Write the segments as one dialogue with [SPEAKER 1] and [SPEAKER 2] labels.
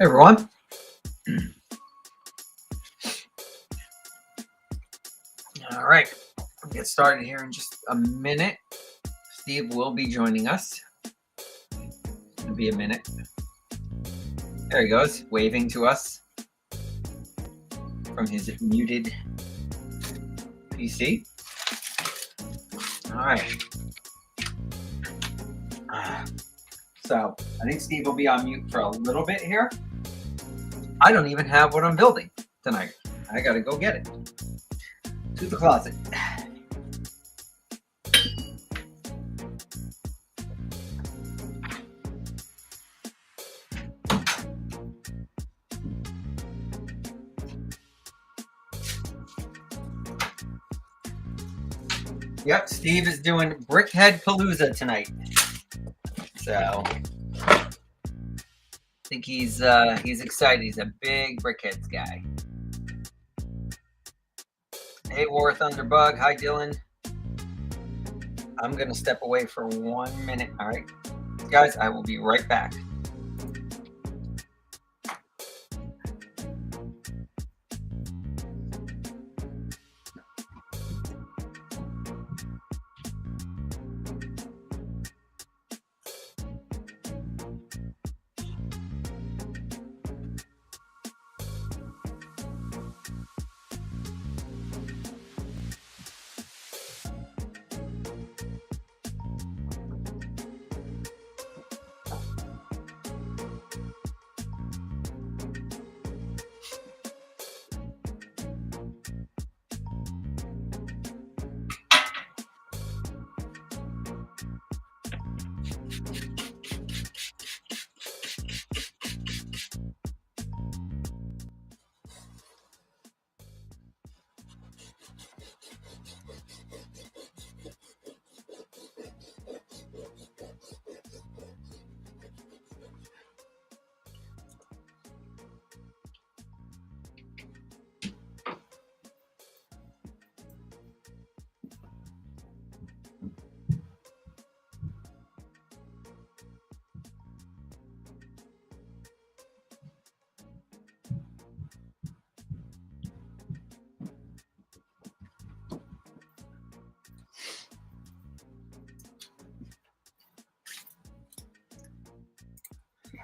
[SPEAKER 1] Hey everyone. All right, we'll get started here in just a minute. Steve will be joining us. It'll be a minute. There he goes, waving to us from his muted PC. All right. So I think Steve will be on mute for a little bit here. I don't even have what I'm building tonight. I gotta go get it. To the closet. Yep, Steve is doing Brickheadz-Palooza tonight. So I think he's excited. He's a big Brickheadz guy. Hey, War Thunderbug. Hi, Dylan. I'm gonna step away for 1 minute. All right, guys, I will be right back.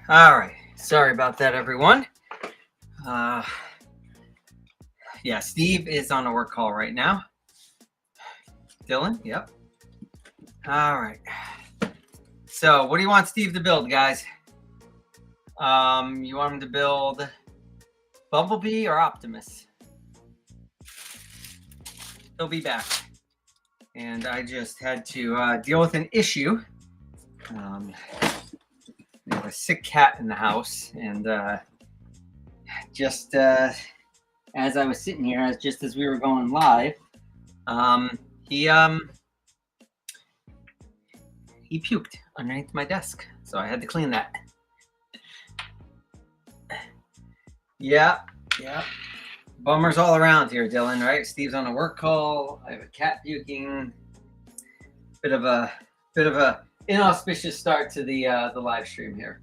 [SPEAKER 1] All right, sorry about that, everyone. Yeah, Steve is on a work call right now. Dylan, yep. All right. So what do you want Steve to build, guys? You want him to build Bumblebee or Optimus? He'll be back. And I just had to deal with an issue. We have a sick cat in the house, and just as I was sitting here, just as we were going live, he puked underneath my desk, so I had to clean that. Yeah. Bummers all around here, Dylan. Right? Steve's on a work call. I have a cat puking. Bit of a inauspicious start to the live stream here.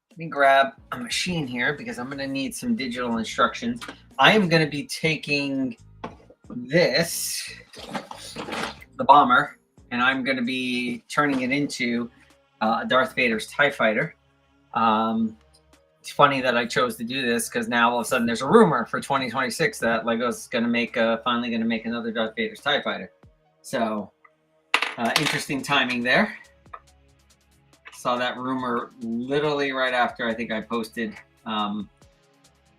[SPEAKER 1] Let me grab a machine here because I'm going to need some digital instructions. I am going to be taking this, the bomber, and I'm going to be turning it into Darth Vader's TIE fighter. It's funny that I chose to do this because now all of a sudden there's a rumor for 2026 that LEGO's going to make finally going to make another Darth Vader's TIE fighter. So interesting timing there. Saw that rumor literally right after I think I posted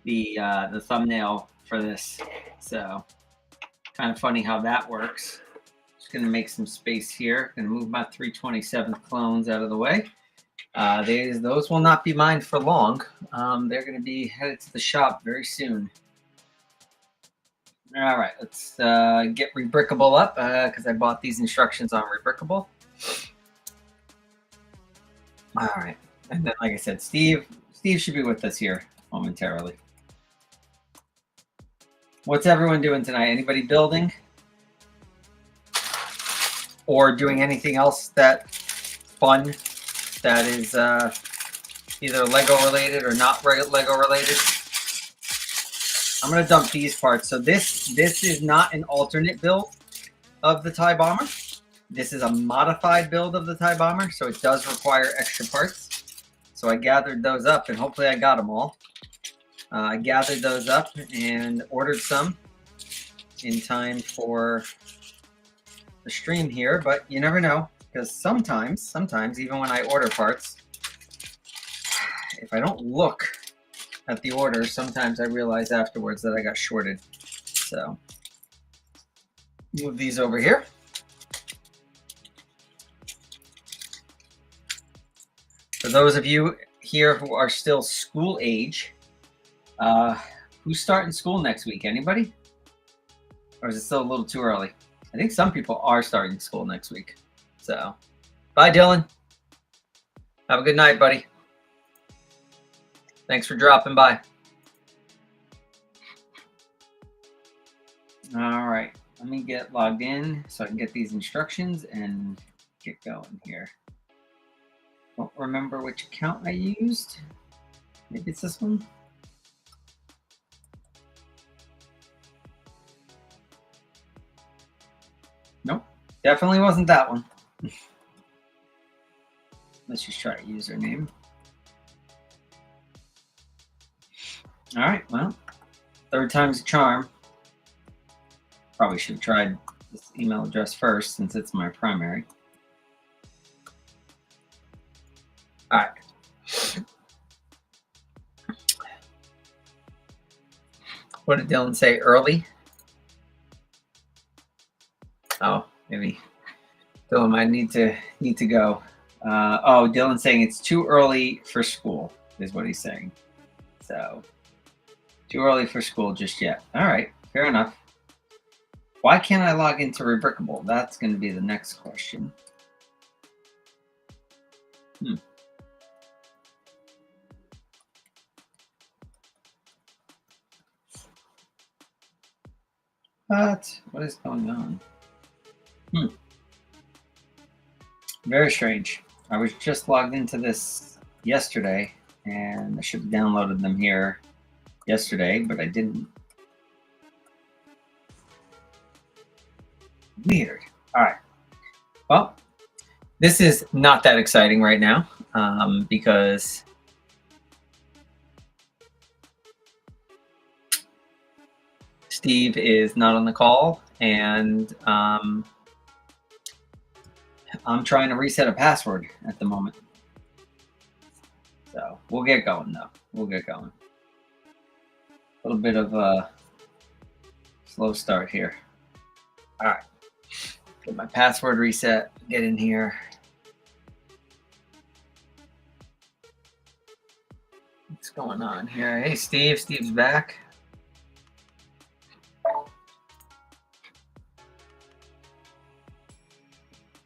[SPEAKER 1] the thumbnail for this. So kind of funny how that works. Just going to make some space here. Going to move my 327th clones out of the way. Those will not be mine for long. They're going to be headed to the shop very soon. All right, let's get Rebrickable up because I bought these instructions on Rebrickable. All right, and then like I said, Steve should be with us here momentarily. What's everyone doing tonight? Anybody building or doing anything else that fun that is either Lego related or not Lego related. I'm gonna dump these parts. So this is not an alternate build of the TIE Bomber. This is a modified build of the TIE Bomber, so it does require extra parts. So I gathered those up, and hopefully I got them all. I gathered those up and ordered some in time for the stream here, but you never know, because sometimes, even when I order parts, if I don't look at the order, sometimes I realize afterwards that I got shorted. So move these over here. For those of you here who are still school age, who's starting school next week? Anybody? Or is it still a little too early? I think some people are starting school next week. So, bye, Dylan. Have a good night, buddy. Thanks for dropping by. All right, let me get logged in so I can get these instructions and get going here. Don't remember which account I used. Maybe it's this one. Nope, definitely wasn't that one. Let's just try a username. All right, well, third time's a charm. Probably should have tried this email address first since it's my primary. All right. What did Dylan say? Early? Oh, maybe Dylan might need to go. Oh, Dylan's saying it's too early for school, is what he's saying. So, too early for school just yet. All right, fair enough. Why can't I log into Rebrickable? That's going to be the next question. What is going on? Very strange. I was just logged into this yesterday, and I should have downloaded them here yesterday, but I didn't. Weird. All right. Well, this is not that exciting right now because Steve is not on the call, and I'm trying to reset a password at the moment. So we'll get going, though. We'll get going. A little bit of a slow start here. All right. Get my password reset. Get in here. What's going on here? Hey, Steve. Steve's back.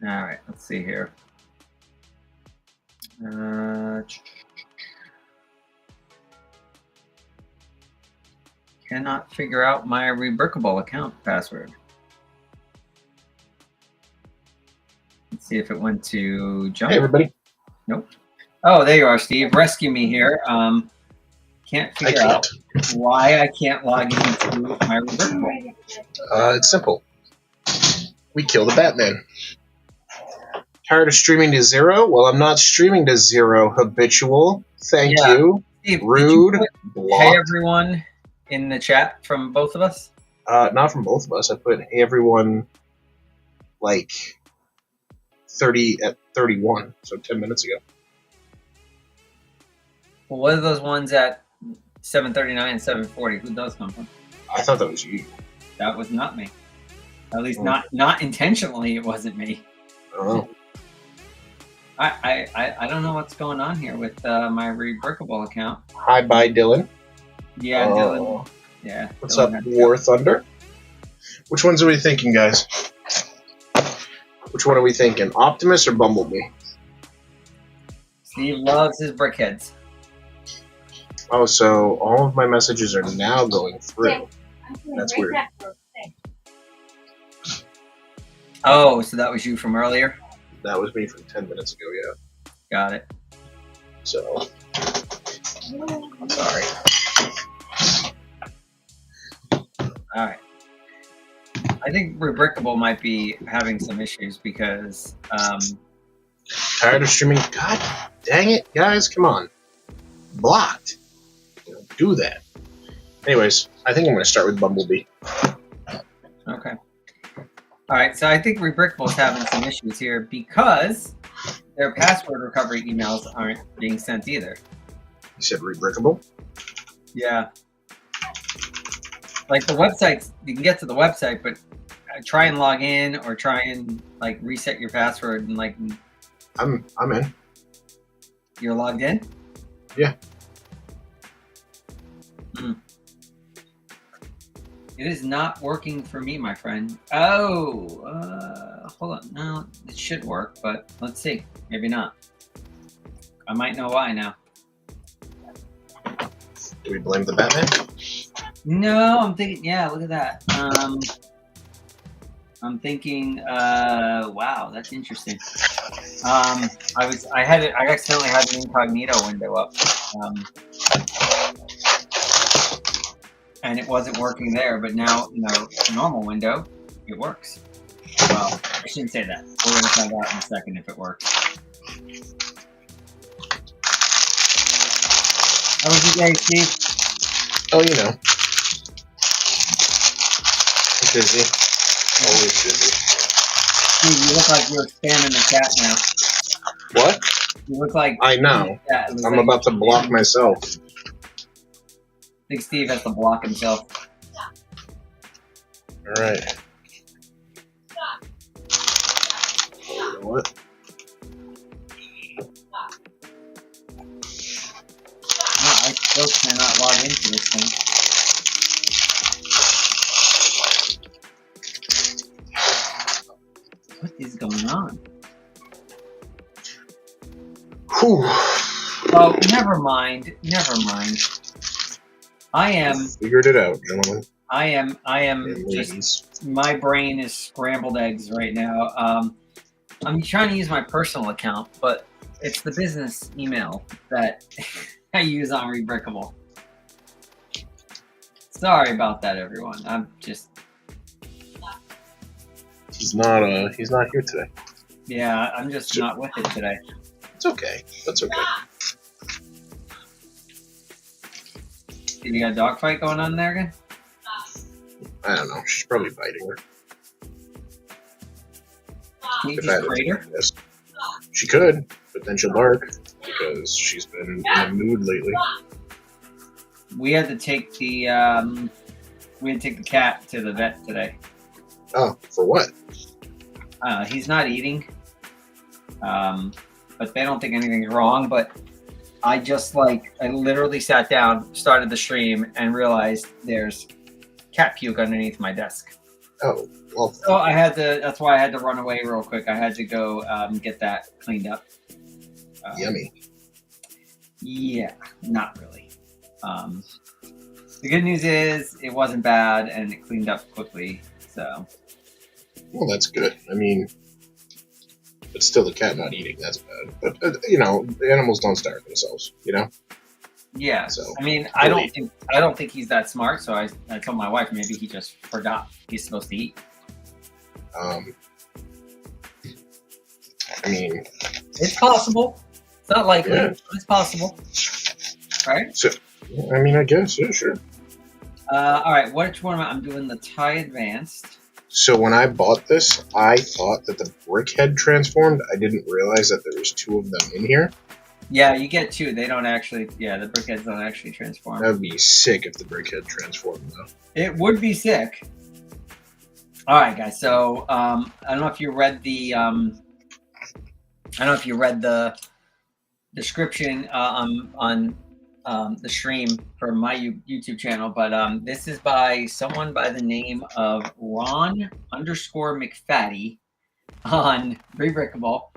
[SPEAKER 1] All right, let's see here. Cannot figure out my Rebrickable account password. Let's see if it went to junk.
[SPEAKER 2] Hey, everybody.
[SPEAKER 1] Nope. Oh, there you are, Steve. Rescue me here. Can't figure out why I can't log into my Rebrickable.
[SPEAKER 2] It's simple. We kill the Batman. Tired of streaming to zero? Well, I'm not streaming to zero, habitual. Thank you.
[SPEAKER 1] Steve,
[SPEAKER 2] rude.
[SPEAKER 1] Hey, everyone in the chat from both of us?
[SPEAKER 2] Not from both of us. I put hey, everyone like 30 at 31, so 10 minutes ago.
[SPEAKER 1] Well, what are those ones at 7:39 and 7:40? Who does come from?
[SPEAKER 2] I thought that was you.
[SPEAKER 1] That was not me. At least not intentionally. It wasn't me.
[SPEAKER 2] Oh.
[SPEAKER 1] I don't know what's going on here with my Rebrickable account.
[SPEAKER 2] Hi, bye, Dylan.
[SPEAKER 1] Yeah, Dylan. Yeah.
[SPEAKER 2] What's
[SPEAKER 1] Dylan
[SPEAKER 2] up, War Thunder? Which ones are we thinking, guys? Which one are we thinking? Optimus or Bumblebee?
[SPEAKER 1] Steve loves his Brickheadz.
[SPEAKER 2] Oh, so all of my messages are now going through. That's weird.
[SPEAKER 1] Oh, so that was you from earlier?
[SPEAKER 2] That was me from 10 minutes ago, yeah.
[SPEAKER 1] Got it.
[SPEAKER 2] So, I'm sorry.
[SPEAKER 1] All right. I think Rebrickable might be having some issues because
[SPEAKER 2] Tired of streaming? God dang it, guys, come on. Blocked. Don't do that. Anyways, I think I'm going to start with Bumblebee.
[SPEAKER 1] okay. All right, so I think Rebrickable is having some issues here because their password recovery emails aren't being sent either.
[SPEAKER 2] You said Rebrickable?
[SPEAKER 1] Yeah. Like the websites, you can get to the website, but try and log in or try and like reset your password and like.
[SPEAKER 2] I'm in.
[SPEAKER 1] You're logged in?
[SPEAKER 2] Yeah.
[SPEAKER 1] It is not working for me, my friend. Oh, hold on. No, it should work, but let's see. Maybe not. I might know why now.
[SPEAKER 2] Do we blame the Batman?
[SPEAKER 1] No, I'm thinking. Yeah, look at that. I'm thinking. Wow, that's interesting. I accidentally had an incognito window up. And it wasn't working there, but now, a normal window, it works. Well, I shouldn't say that. We're going to find out in a second if it works. How was your day, Steve?
[SPEAKER 2] Oh, you know. Busy. Always busy.
[SPEAKER 1] Steve, you look like you're spamming the chat now.
[SPEAKER 2] What?
[SPEAKER 1] You look like...
[SPEAKER 2] I know. I'm
[SPEAKER 1] like
[SPEAKER 2] about to block myself.
[SPEAKER 1] I think Steve has to block himself.
[SPEAKER 2] Alright. You know what?
[SPEAKER 1] No, I still cannot log into this thing. What is going on?
[SPEAKER 2] Whew.
[SPEAKER 1] Oh, never mind. Never mind. I am...
[SPEAKER 2] Figured it out, gentlemen.
[SPEAKER 1] I am
[SPEAKER 2] And
[SPEAKER 1] just...
[SPEAKER 2] ladies.
[SPEAKER 1] My brain is scrambled eggs right now. I'm trying to use my personal account, but it's the business email that I use on Rebrickable. Sorry about that, everyone. I'm just...
[SPEAKER 2] He's not here today.
[SPEAKER 1] Yeah, I'm just not with it today.
[SPEAKER 2] It's okay. That's okay.
[SPEAKER 1] Did you got a dogfight going on there again?
[SPEAKER 2] I don't know. She's probably biting her.
[SPEAKER 1] Can you
[SPEAKER 2] If
[SPEAKER 1] just
[SPEAKER 2] that
[SPEAKER 1] trade
[SPEAKER 2] is-
[SPEAKER 1] her?
[SPEAKER 2] yes. She could, but then she'll bark because she's been in a mood lately.
[SPEAKER 1] We had to take the cat to the vet today.
[SPEAKER 2] Oh, for what?
[SPEAKER 1] He's not eating, but they don't think anything's wrong. But I literally sat down, started the stream, and realized there's cat puke underneath my desk.
[SPEAKER 2] Oh, well.
[SPEAKER 1] So that's why I had to run away real quick. I had to go get that cleaned up.
[SPEAKER 2] Yummy.
[SPEAKER 1] Yeah, not really. The good news is it wasn't bad and it cleaned up quickly. So.
[SPEAKER 2] Well, that's good. I mean, but still, the cat not eating, that's bad. But, the animals don't starve themselves,
[SPEAKER 1] Yeah.
[SPEAKER 2] So,
[SPEAKER 1] I mean, I don't think he's that smart. So I told my wife maybe he just forgot he's supposed to eat.
[SPEAKER 2] I mean,
[SPEAKER 1] It's possible. It's not likely,
[SPEAKER 2] Yeah.
[SPEAKER 1] but it's possible. Right?
[SPEAKER 2] so, I mean, I guess, yeah, sure.
[SPEAKER 1] All right. Which one am I? I'm doing the Thai Advanced.
[SPEAKER 2] So when I bought this, I thought that the Brickhead transformed. I didn't realize that there was two of them in here.
[SPEAKER 1] Yeah, you get two. They don't actually. Yeah, the Brickheads don't actually transform.
[SPEAKER 2] That would be sick if the Brickhead transformed, though.
[SPEAKER 1] It would be sick. All right, guys. So I don't know if you read the. I don't know if you read the description on the stream for my YouTube channel, but this is by someone by the name of Ron_McFatty on Rebrickable.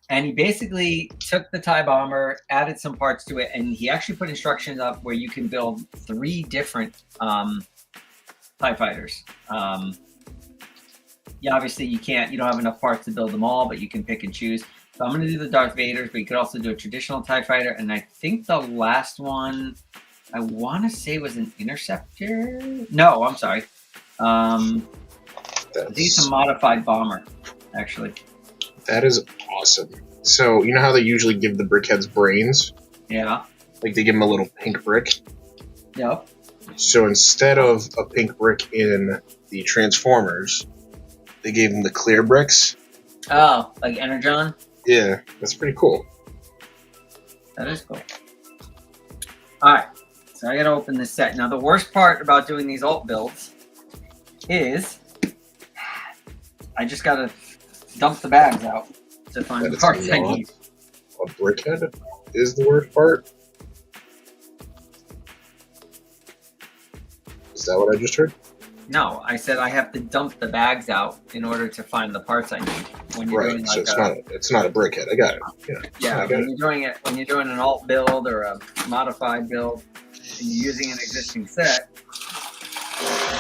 [SPEAKER 1] And he basically took the TIE bomber, added some parts to it, and he actually put instructions up where you can build 3 different TIE fighters. Yeah, obviously you don't have enough parts to build them all, but you can pick and choose. So I'm going to do the Darth Vaders, but you could also do a traditional TIE Fighter. And I think the last one, I want to say was an Interceptor. No, I'm sorry. I think it's a modified bomber, actually.
[SPEAKER 2] That is awesome. So, you know how they usually give the Brickheadz brains?
[SPEAKER 1] Yeah.
[SPEAKER 2] Like, they give them a little pink brick?
[SPEAKER 1] Yep.
[SPEAKER 2] So instead of a pink brick in the Transformers, they gave them the clear bricks.
[SPEAKER 1] Oh, like Energon?
[SPEAKER 2] Yeah, that's pretty cool.
[SPEAKER 1] That is cool. Alright, so I gotta open this set. Now the worst part about doing these alt builds is I just gotta dump the bags out to find the parts I need.
[SPEAKER 2] A brickhead is the worst part? Is that what I just heard?
[SPEAKER 1] No, I said I have to dump the bags out in order to find the parts I need. When you're doing
[SPEAKER 2] so
[SPEAKER 1] like
[SPEAKER 2] it's not a brickhead. I got it.
[SPEAKER 1] Yeah, when you're doing an alt build or a modified build and you're using an existing set,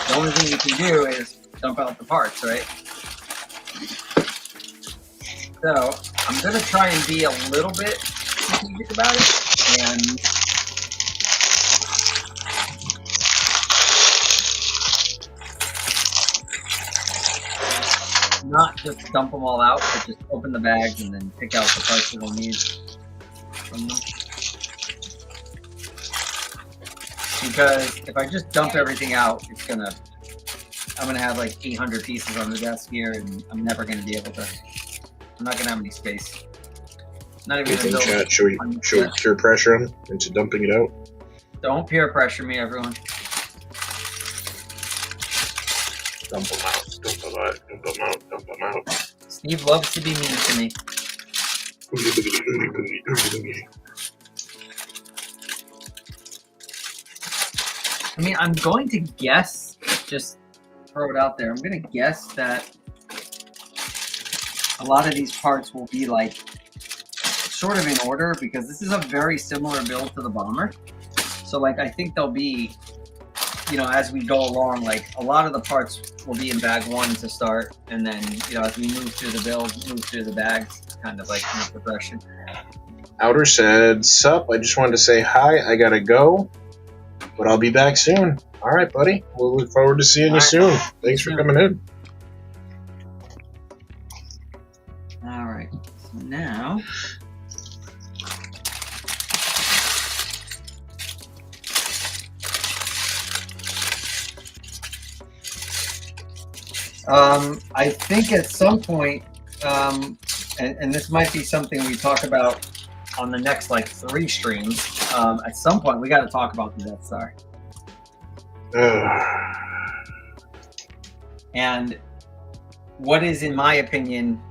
[SPEAKER 1] the only thing you can do is dump out the parts, right? So I'm gonna try and be a little bit strategic about it and not just dump them all out, but just open the bags and then pick out the parts that we'll need from them. Because if I just dump everything out, I'm gonna have like 800 pieces on the desk here, and I'm never gonna be able to. I'm not gonna have any space. Not even gonna build.
[SPEAKER 2] Chat, should we peer pressure him into dumping it out?
[SPEAKER 1] Don't peer pressure me, everyone.
[SPEAKER 2] Dump them out. Dump them out. Dump them out. Dump them out.
[SPEAKER 1] Steve loves to be mean to me. I mean, I'm going to guess, just throw it out there, I'm going to guess that a lot of these parts will be like sort of in order because this is a very similar build to the bomber. So like, I think they'll be, you know, as we go along, like a lot of the parts will be in bag one to start. And then, you know, as we move through the build, move through the bags, kind of like in a progression.
[SPEAKER 2] Outer said, sup, I just wanted to say hi, I gotta go, but I'll be back soon. All right, buddy. We'll look forward to seeing you soon. Thanks for coming in.
[SPEAKER 1] All right. So now, I think at some point, and this might be something we talk about on the next like 3 streams. At some point, we got to talk about the Death Star. And what is, in my opinion,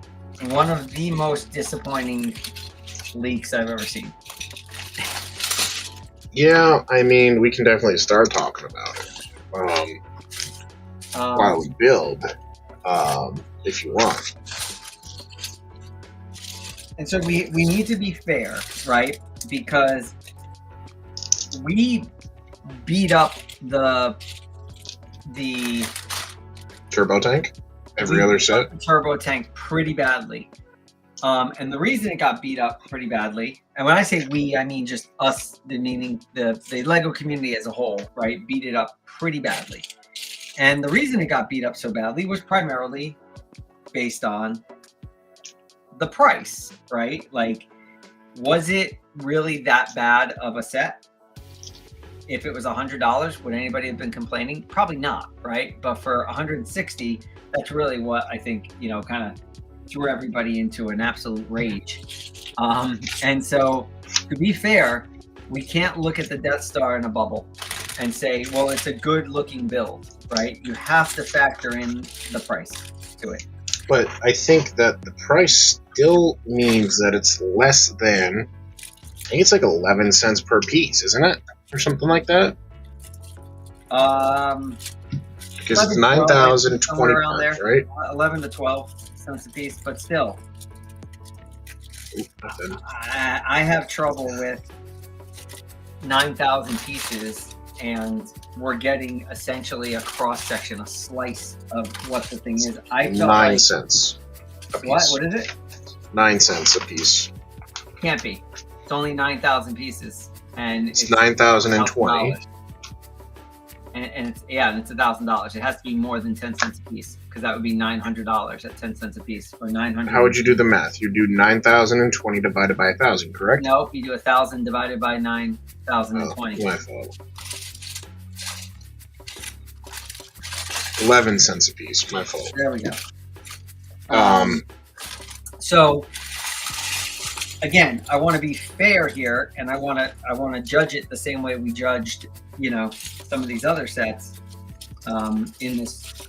[SPEAKER 1] one of the most disappointing leaks I've ever seen.
[SPEAKER 2] Yeah, I mean, we can definitely start talking about it while we build, if you want.
[SPEAKER 1] And so we need to be fair, right? Because we beat up the
[SPEAKER 2] turbo tank, every other set.
[SPEAKER 1] The turbo tank pretty badly. And the reason it got beat up pretty badly, and when I say we, I mean just us, meaning the LEGO community as a whole, right? Beat it up pretty badly. And the reason it got beat up so badly was primarily based on the price, right? Like, was it really that bad of a set? If it was $100, would anybody have been complaining? Probably not, right? But for $160, that's really what I think, you know, kind of threw everybody into an absolute rage. And so, to be fair, we can't look at the Death Star in a bubble and say, well, it's a good looking build, right? You have to factor in the price to it.
[SPEAKER 2] But I think that the price still means that it's less than, I think it's like 11 cents per piece, isn't it? Or something like that? Because it's 9,020 parts, right?
[SPEAKER 1] 11 to 12 cents a piece, but still. I have trouble with 9,000 pieces, and we're getting essentially a cross-section, a slice of what the thing is. I felt
[SPEAKER 2] 9 cents a piece.
[SPEAKER 1] What is it?
[SPEAKER 2] 9 cents a piece.
[SPEAKER 1] Can't be. It's only 9,000 pieces, and
[SPEAKER 2] It's 9,020.
[SPEAKER 1] $1,000. And it's $1,000. It has to be more than 10 cents a piece, because that would be $900 at 10 cents a piece, or 900.
[SPEAKER 2] How would you do the math? You do 9,020 divided by 1,000, correct?
[SPEAKER 1] No, you do 1,000 divided by 9,020.
[SPEAKER 2] My fault. 11 cents a piece. My fault.
[SPEAKER 1] There we go.
[SPEAKER 2] Um,
[SPEAKER 1] So again, I want to be fair here, and I want to judge it the same way we judged, some of these other sets in this,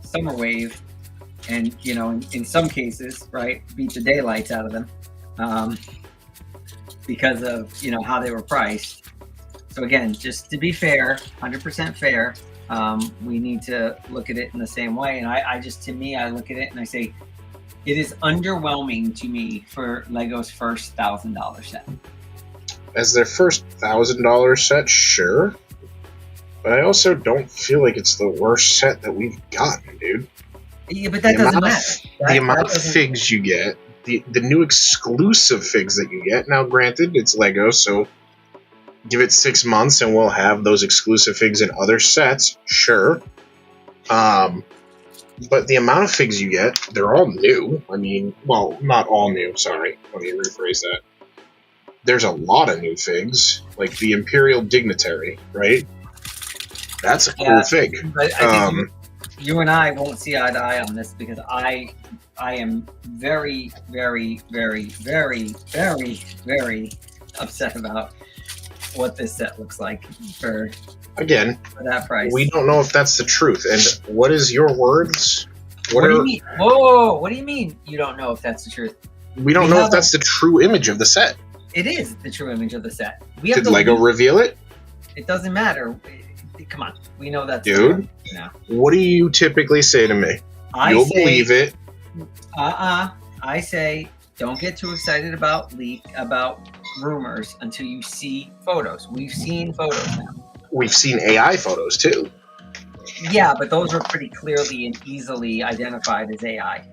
[SPEAKER 1] summer wave, and in some cases, right, beat the daylights out of them because of how they were priced. So again, just to be fair, 100% fair, we need to look at it in the same way. And I look at it and I say, it is underwhelming to me for Lego's first $1,000 set.
[SPEAKER 2] as their first $1,000 set, sure. But I also don't feel like it's the worst set that we've gotten, dude.
[SPEAKER 1] Yeah, but that doesn't matter.
[SPEAKER 2] The amount of figs you get, the new exclusive figs that you get. Now, granted, it's Lego, so give it 6 months and we'll have those exclusive figs in other sets, sure. But the amount of figs you get, they're all new. I mean, well, not all new, sorry. Let me rephrase that. There's a lot of new figs, like the Imperial Dignitary, right? That's a cool fig.
[SPEAKER 1] I think you and I won't see eye to eye on this, because I am very, very, very, very, very, very upset about what this set looks like for that price.
[SPEAKER 2] We don't know if that's the truth. And what is your words?
[SPEAKER 1] What do you mean? Whoa! What do you mean you don't know if that's the truth?
[SPEAKER 2] We don't know if that's the true image of the set.
[SPEAKER 1] It is the true image of the set.
[SPEAKER 2] Did Lego reveal it?
[SPEAKER 1] It doesn't matter. Come on, we know that's
[SPEAKER 2] dude. What do you typically say to me? You'll believe it.
[SPEAKER 1] I say don't get too excited about rumors until you see photos. We've seen photos now. We've seen
[SPEAKER 2] AI photos too.
[SPEAKER 1] Yeah, but those are pretty clearly and easily identified as AI.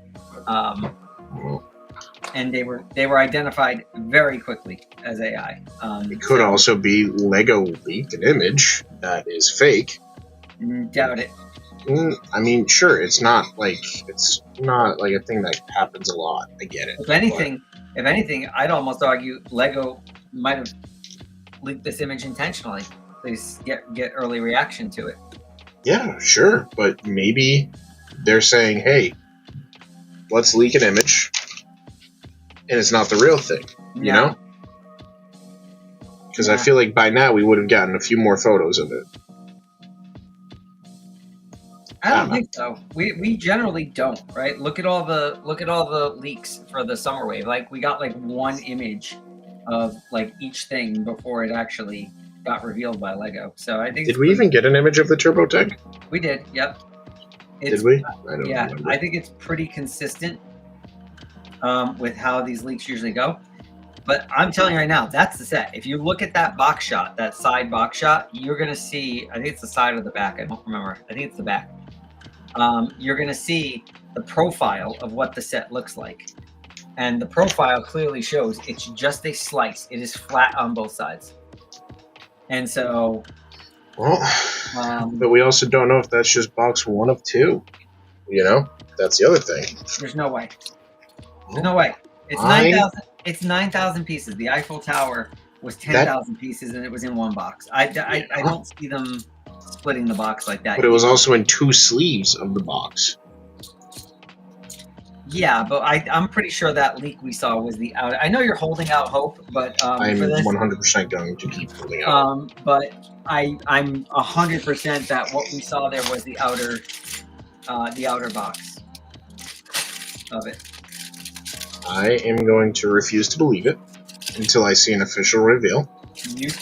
[SPEAKER 1] And they were identified very quickly as AI.
[SPEAKER 2] It could also be Lego leaked an image that is fake.
[SPEAKER 1] Doubt it.
[SPEAKER 2] I mean, sure, it's not like a thing that happens a lot. I get it.
[SPEAKER 1] If anything, I'd almost argue Lego might have leaked this image intentionally. They get early reaction to it.
[SPEAKER 2] Yeah, sure, but maybe they're saying, "Hey, let's leak an image." And it's not the real thing, you know? Because I feel like by now we would have gotten a few more photos of it.
[SPEAKER 1] I don't think so. We generally don't, right? Look at all the leaks for the summer wave. Like, we got like one image of like each thing before it actually got revealed by Lego. So I think.
[SPEAKER 2] Did we even get an image of the Turbo Tech?
[SPEAKER 1] We did. Yep.
[SPEAKER 2] Did we? I don't remember.
[SPEAKER 1] I think it's pretty consistent. With how these leaks usually go. But I'm telling you right now, that's the set. If you look at that box shot, that side box shot, you're going to see, I think it's the side or the back, I don't remember. I think it's the back. You're going to see the profile of what the set looks like. And the profile clearly shows it's just a slice. It is flat on both sides. And so...
[SPEAKER 2] Well, but we also don't know if that's just box 1 of 2. You know? That's the other thing.
[SPEAKER 1] There's no way. There's no way. It's 9,000. It's 9,000 pieces. The Eiffel Tower was 10,000 pieces, and it was in one box. I don't see them splitting the box like that.
[SPEAKER 2] But it was also in 2 sleeves of the box.
[SPEAKER 1] Yeah, but I'm pretty sure that leak we saw was the outer. I know you're holding out hope, but
[SPEAKER 2] I'm 100% going to keep holding out.
[SPEAKER 1] But I'm 100% that what we saw there was the outer box of it.
[SPEAKER 2] I am going to refuse to believe it until I see an official reveal.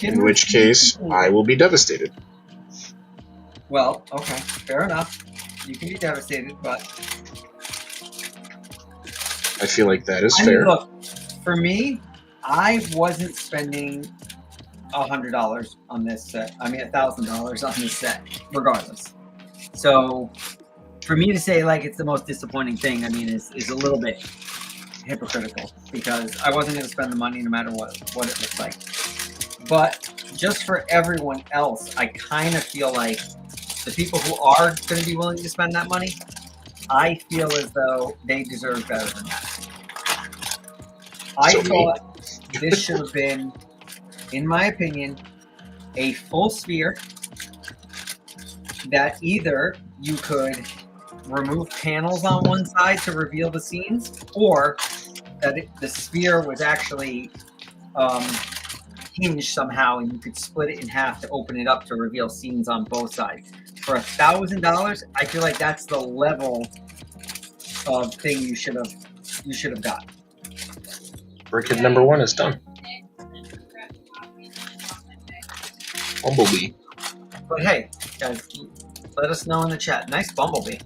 [SPEAKER 2] In which case, I will be devastated.
[SPEAKER 1] Well, okay, fair enough. You can be devastated, but
[SPEAKER 2] I feel like that is fair.
[SPEAKER 1] Look, for me, I wasn't spending $100 on this set. I mean, $1,000 on this set, regardless. So, for me to say like it's the most disappointing thing, I mean, is a little bit hypocritical because I wasn't going to spend the money no matter what it looks like. But just for everyone else, I kind of feel like the people who are going to be willing to spend that money, I feel as though they deserve better than that. I thought this should have been, in my opinion, a full sphere that either you could remove panels on one side to reveal the scenes, or that the sphere was actually hinged somehow and you could split it in half to open it up to reveal scenes on both sides. For $1,000, I feel like that's the level of thing you should have got.
[SPEAKER 2] Brickhead number 1 is done. Bumblebee.
[SPEAKER 1] But hey, guys, let us know in the chat. Nice Bumblebee.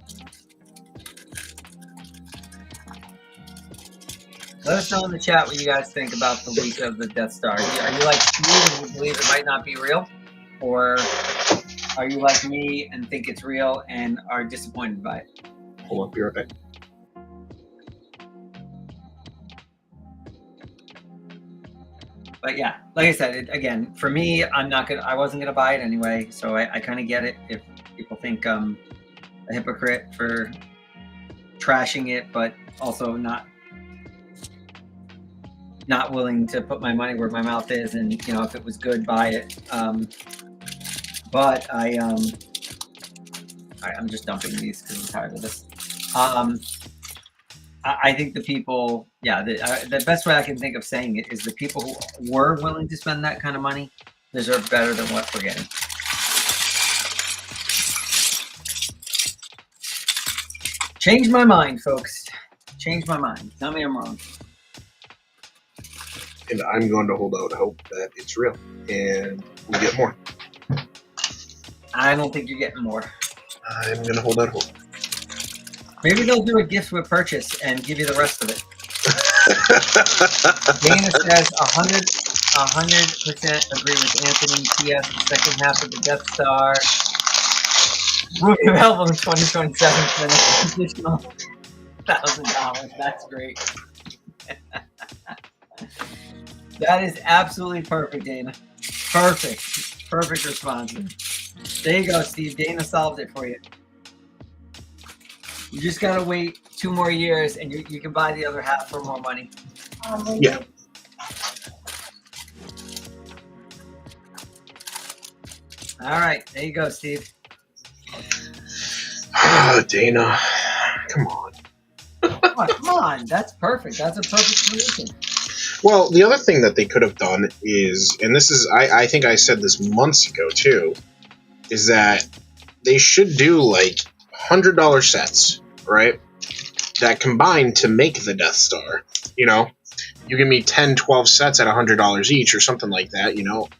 [SPEAKER 1] Let us know in the chat what you guys think about the leak of the Death Star. Are you like me and believe it might not be real? Or are you like me and think it's real and are disappointed by it?
[SPEAKER 2] Hold up, be right back.
[SPEAKER 1] But yeah, like I said, again, for me, I wasn't gonna buy it anyway, so I kind of get it if people think I'm a hypocrite for trashing it, but also not willing to put my money where my mouth is, and if it was good, buy it. But I'm just dumping these because I'm tired of this. I think the people, the best way I can think of saying it is the people who were willing to spend that kind of money deserve better than what we're getting. Change my mind, folks. Change my mind. Tell me I'm wrong.
[SPEAKER 2] And I'm going to hold out hope that it's real and we get more.
[SPEAKER 1] I don't think you're getting more.
[SPEAKER 2] I'm going to hold out hope.
[SPEAKER 1] Maybe they'll do a gift with purchase and give you the rest of it. Dana says 100% agree with Anthony. P.S. The second half of the Death Star will be available in 2027 for an additional $1,000. That's great. That is absolutely perfect, Dana. Perfect. Perfect response. There you go, Steve. Dana solved it for you. You just gotta wait 2 more years, and you can buy the other half for more money.
[SPEAKER 2] Yeah.
[SPEAKER 1] All right, there you go, Steve.
[SPEAKER 2] Oh, Dana, come on.
[SPEAKER 1] Oh, come on, that's perfect. That's a perfect solution.
[SPEAKER 2] Well, the other thing that they could have done is, and this is, I think I said this months ago too, is that they should do like $100 sets, right? That combine to make the Death Star. You give me 10, 12 sets at $100 each or something like that,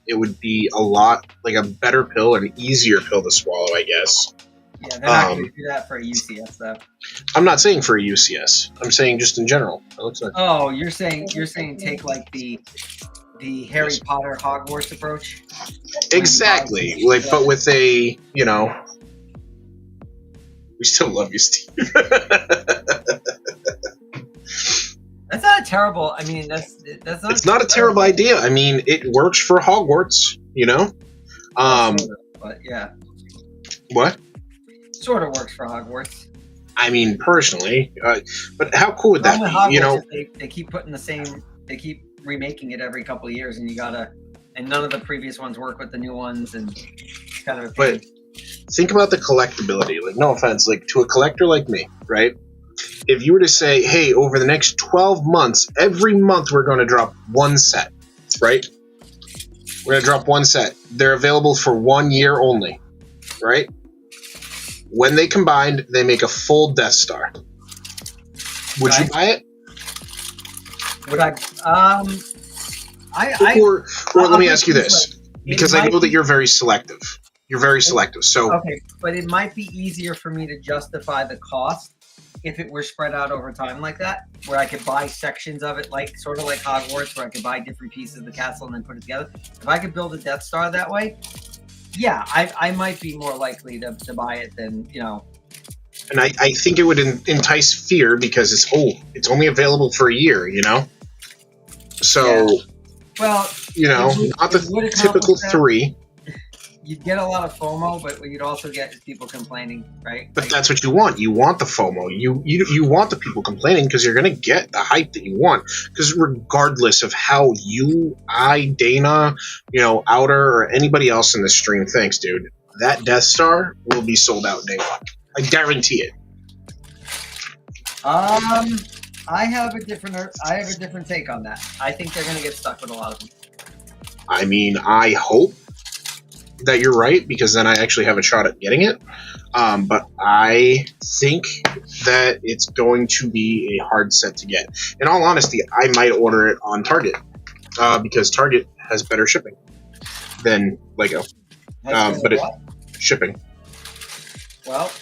[SPEAKER 2] it would be a lot, like a better pill, an easier pill to swallow, I guess.
[SPEAKER 1] Yeah, they're not going to do that for a UCS, though.
[SPEAKER 2] I'm not saying for a UCS. I'm saying just in general. It looks like.
[SPEAKER 1] Oh, you're saying take like the Harry Potter Hogwarts approach?
[SPEAKER 2] Exactly. Like, but with a, we still love you, Steve.
[SPEAKER 1] That's not a terrible. I mean, that's not.
[SPEAKER 2] It's not a terrible idea. I mean, it works for Hogwarts.
[SPEAKER 1] Sort of, but yeah.
[SPEAKER 2] What?
[SPEAKER 1] Sort of works for Hogwarts.
[SPEAKER 2] I mean, personally, but how cool would that be?
[SPEAKER 1] Hogwarts, they keep putting they keep remaking it every couple of years, and and none of the previous ones work with the new ones, and it's kind of a pain.
[SPEAKER 2] But think about the collectability. Like, no offense, like to a collector like me, right? If you were to say, hey, over the next 12 months, every month we're going to drop 1 set, right? We're going to drop 1 set. They're available for 1 year only, right? When they combined, they make a full Death Star. Would you buy it?
[SPEAKER 1] Would I?
[SPEAKER 2] Or let me ask you this, because I know that you're very selective. You're very selective. So
[SPEAKER 1] okay, but it might be easier for me to justify the cost if it were spread out over time like that, where I could buy sections of it, like sort of like Hogwarts, where I could buy different pieces of the castle and then put it together. If I could build a Death Star that way, yeah, I might be more likely to buy it than
[SPEAKER 2] And I think it would entice fear because it's only available for a year, you know? So,
[SPEAKER 1] Yeah. Well,
[SPEAKER 2] you know, not the typical 3.
[SPEAKER 1] You'd get a lot of FOMO, but what you'd also get is people complaining, right?
[SPEAKER 2] But that's what you want. You want the FOMO. You want the people complaining because you're going to get the hype that you want. Because regardless of how you, I, Dana, you know, Outer, or anybody else in this stream thinks, dude, that Death Star will be sold out day 1. I guarantee it.
[SPEAKER 1] I have a different take on that. I think they're going to get stuck with a lot of them.
[SPEAKER 2] I mean, I hope that you're right, because then I actually have a shot at getting it. But I think that it's going to be a hard set to get. In all honesty, I might order it on Target, because Target has better shipping than Lego. Shipping.
[SPEAKER 1] Well,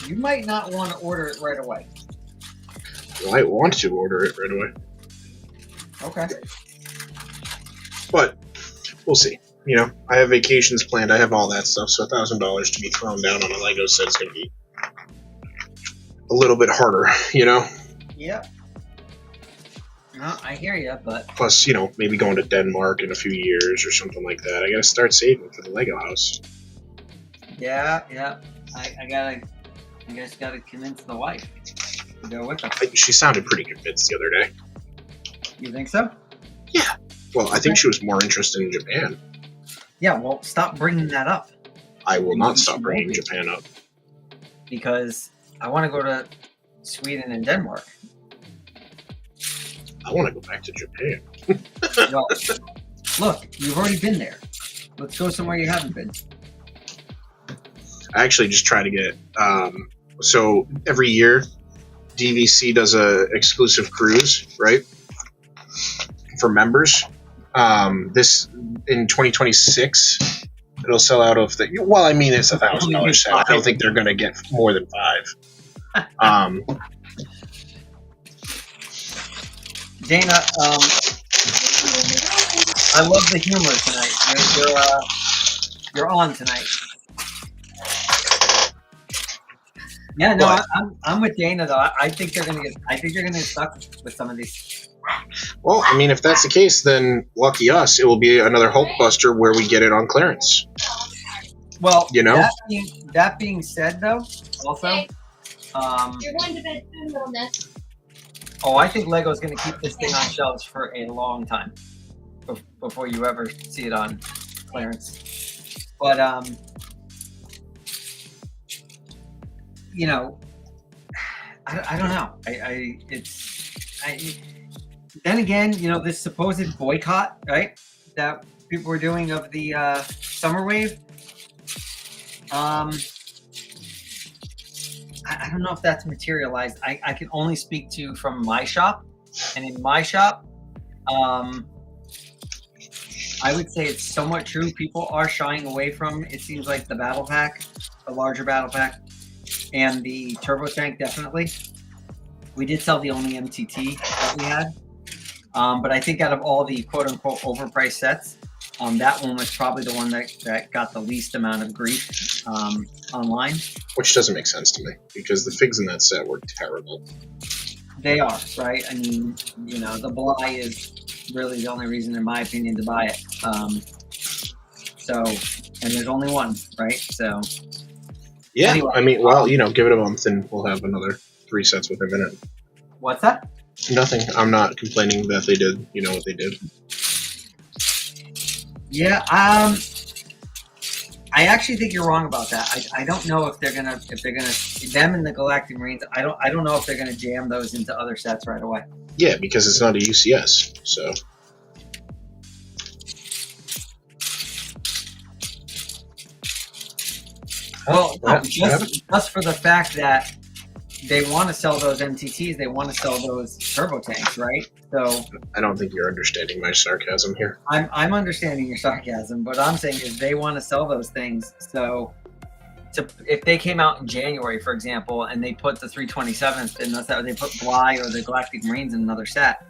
[SPEAKER 1] you might not want to order it right away.
[SPEAKER 2] Well, I want to order it right away.
[SPEAKER 1] Okay.
[SPEAKER 2] But we'll see. You know, I have vacations planned. I have all that stuff. So $1,000 to be thrown down on a Lego set is going to be a little bit harder, you know?
[SPEAKER 1] Yep. No, I hear you, but...
[SPEAKER 2] Plus, you know, maybe going to Denmark in a few years or something like that. I got to start saving for the Lego house.
[SPEAKER 1] Yeah. I just gotta convince the wife to go with us.
[SPEAKER 2] She sounded pretty convinced the other day.
[SPEAKER 1] You think so?
[SPEAKER 2] Yeah. Well, I think she was more interested in Japan.
[SPEAKER 1] Yeah, well, stop bringing that up.
[SPEAKER 2] I will not stop bringing Japan up.
[SPEAKER 1] Because I want to go to Sweden and Denmark.
[SPEAKER 2] I want to go back to Japan.
[SPEAKER 1] Well, look, you've already been there. Let's go somewhere you haven't been.
[SPEAKER 2] I actually just try to get... so every year, DVC does a exclusive cruise, right? For members. This in 2026, it'll sell out of the. Well, I mean, it's $1,000 set. I don't think they're going to get more than 5.
[SPEAKER 1] Dana, I love the humor tonight. You're on tonight. Yeah, no, I'm with Dana though. I think they're gonna get stuck with some of these.
[SPEAKER 2] Well, I mean, if that's the case, then lucky us. It will be another Hulkbuster where we get it on clearance.
[SPEAKER 1] Well,
[SPEAKER 2] you know.
[SPEAKER 1] That being said, though, also,
[SPEAKER 3] you're going to bed soon, little Ness.
[SPEAKER 1] Oh, I think Lego's going to keep this thing on shelves for a long time before you ever see it on clearance. But you know, I don't know. Then again, you know, this supposed boycott, right, that people were doing of the summer wave. I don't know if that's materialized. I can only speak to from my shop, and in my shop, I would say it's somewhat true. People are shying away from, it seems like, the battle pack, the larger battle pack, and the turbo tank. Definitely, we did sell the only MTT that we had, but I think out of all the quote-unquote overpriced sets, that one was probably the one that got the least amount of grief online.
[SPEAKER 2] Which doesn't make sense to me, because the figs in that set were terrible.
[SPEAKER 1] They are, right? I mean, you know, the Bly is really the only reason, in my opinion, to buy it. So, and there's only one, right? So,
[SPEAKER 2] yeah,
[SPEAKER 1] anyway,
[SPEAKER 2] I mean, well, you know, give it a month and we'll have another 3 sets within a minute.
[SPEAKER 1] What's that?
[SPEAKER 2] Nothing. I'm not complaining that they did, you know, what they did.
[SPEAKER 1] Yeah, I actually think you're wrong about that. I don't know if they're gonna them and the Galactic Marines. I don't know if they're gonna jam those into other sets right away.
[SPEAKER 2] Yeah, because it's not a UCS, so.
[SPEAKER 1] Well, just for the fact that they want to sell those MTTs, they want to sell those turbo tanks, right? So
[SPEAKER 2] I don't think you're understanding my sarcasm here.
[SPEAKER 1] I'm understanding your sarcasm, but I'm saying is they want to sell those things. So if they came out in January, for example, and they put the 327th and they put Bly or the Galactic Marines in another set,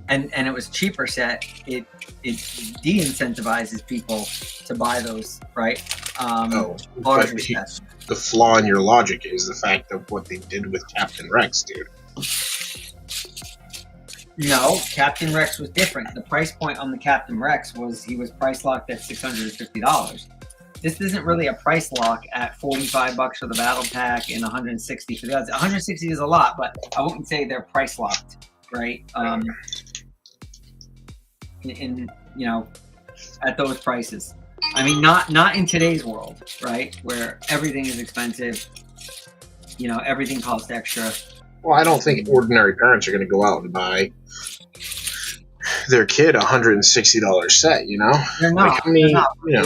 [SPEAKER 1] and it was a cheaper set, it de-incentivizes people to buy those, right? larger
[SPEAKER 2] but
[SPEAKER 1] sets.
[SPEAKER 2] the flaw in your logic is the fact of what they did with Captain Rex, dude.
[SPEAKER 1] No, Captain Rex was different. The price point on the Captain Rex was he was price locked at $650. This isn't really a price lock at $45 for the battle pack and $160 for the others. $160 is a lot, but I wouldn't say they're price locked, right? In you know, at those prices. I mean, not in today's world, right? Where everything is expensive. You know, everything costs extra.
[SPEAKER 2] Well, I don't think ordinary parents are going to go out and buy their kid $160 set. You know,
[SPEAKER 1] They're not.
[SPEAKER 2] Like, I mean,
[SPEAKER 1] they're not.
[SPEAKER 2] you know,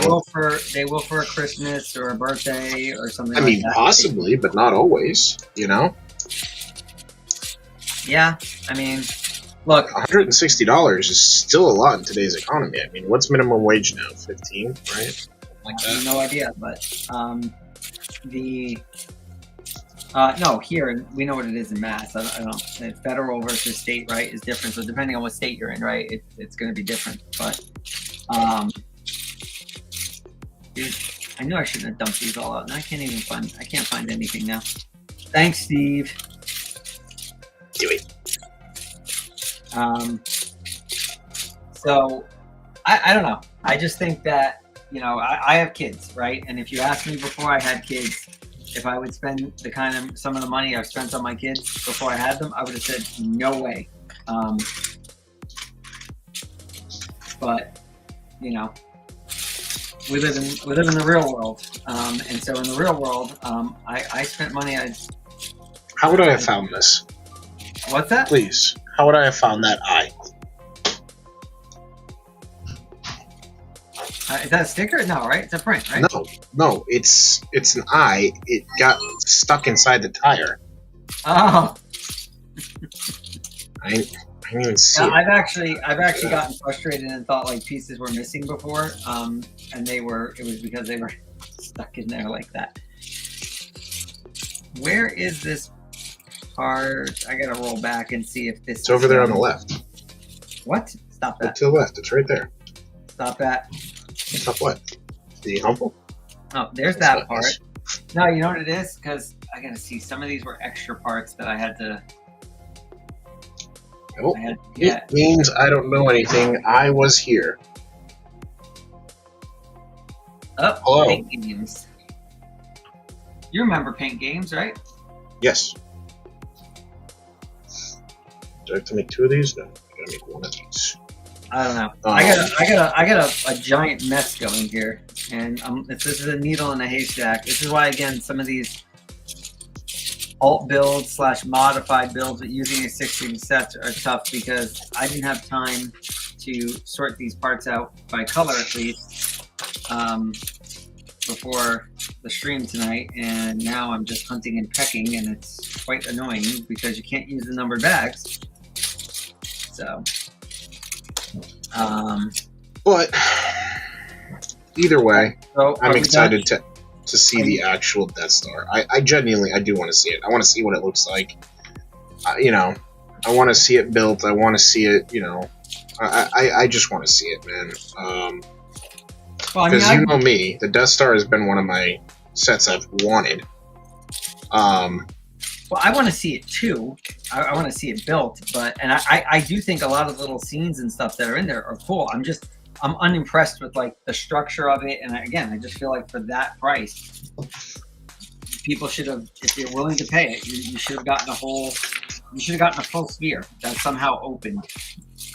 [SPEAKER 1] They will for a Christmas or a birthday or something.
[SPEAKER 2] I
[SPEAKER 1] like
[SPEAKER 2] mean,
[SPEAKER 1] that.
[SPEAKER 2] possibly, but not always. You know,
[SPEAKER 1] Yeah, I mean, look,
[SPEAKER 2] $160 is still a lot in today's economy. I mean, what's minimum wage now? 15, right? Like
[SPEAKER 1] I have
[SPEAKER 2] that.
[SPEAKER 1] no idea, but no, here we know what it is in Mass. I don't federal versus state, right, is different. So depending on what state you're in, right, it's going to be different. But dude, I knew I shouldn't have dumped these all out, and I can't find anything now. Thanks, Steve.
[SPEAKER 2] Do it.
[SPEAKER 1] So I don't know. I just think that, you know, I have kids, right? And if you asked me before I had kids, if I would spend some of the money I've spent on my kids before I had them, I would have said no way. But you know, we live in the real world, and so in the real world, I spent money.
[SPEAKER 2] How would I have found this?
[SPEAKER 1] What's that?
[SPEAKER 2] Please. How would I have found that eye?
[SPEAKER 1] Is that a sticker? No, right? It's a print, right?
[SPEAKER 2] No, it's an eye. It got stuck inside the tire.
[SPEAKER 1] Oh.
[SPEAKER 2] I didn't even see it.
[SPEAKER 1] I've actually gotten frustrated and thought like pieces were missing before, and it was because they were stuck in there like that. Where is this part? I gotta roll back and see if this.
[SPEAKER 2] It's over there on the left.
[SPEAKER 1] What? Stop
[SPEAKER 2] Look
[SPEAKER 1] that!
[SPEAKER 2] to the left. It's right there.
[SPEAKER 1] Stop that!
[SPEAKER 2] Stop what? The humble?
[SPEAKER 1] Oh, there's that part. No, you know what it is? Because I gotta see. Some of these were extra parts that I had to.
[SPEAKER 2] Nope.
[SPEAKER 1] Yeah.
[SPEAKER 2] It means I don't know anything. I was here.
[SPEAKER 1] Oh,
[SPEAKER 2] hello.
[SPEAKER 1] Paint Games. You remember Paint Games, right?
[SPEAKER 2] Yes. Do I have to make 2 of these? No, I gotta make 1 of these.
[SPEAKER 1] I don't know. I got a giant mess going here, and this is a needle in a haystack. This is why, again, some of these alt builds / modified builds with using a 16 sets are tough because I didn't have time to sort these parts out by color at least before the stream tonight, and now I'm just hunting and pecking, and it's quite annoying because you can't use the numbered bags. So.
[SPEAKER 2] But either way,
[SPEAKER 1] So
[SPEAKER 2] I'm excited to see the actual Death Star. I genuinely, I do want to see it. I want to see what it looks like. You know, I want to see it built. I want to see it. You know, I just want to see it, man. Because you know me, the Death Star has been one of my sets I've wanted.
[SPEAKER 1] Well, I want to see it too. I want to see it built, and I do think a lot of little scenes and stuff that are in there are cool. I'm unimpressed with like the structure of it, and again, I just feel like for that price, people should have, if you're willing to pay it, you should have gotten a full sphere that's somehow opened.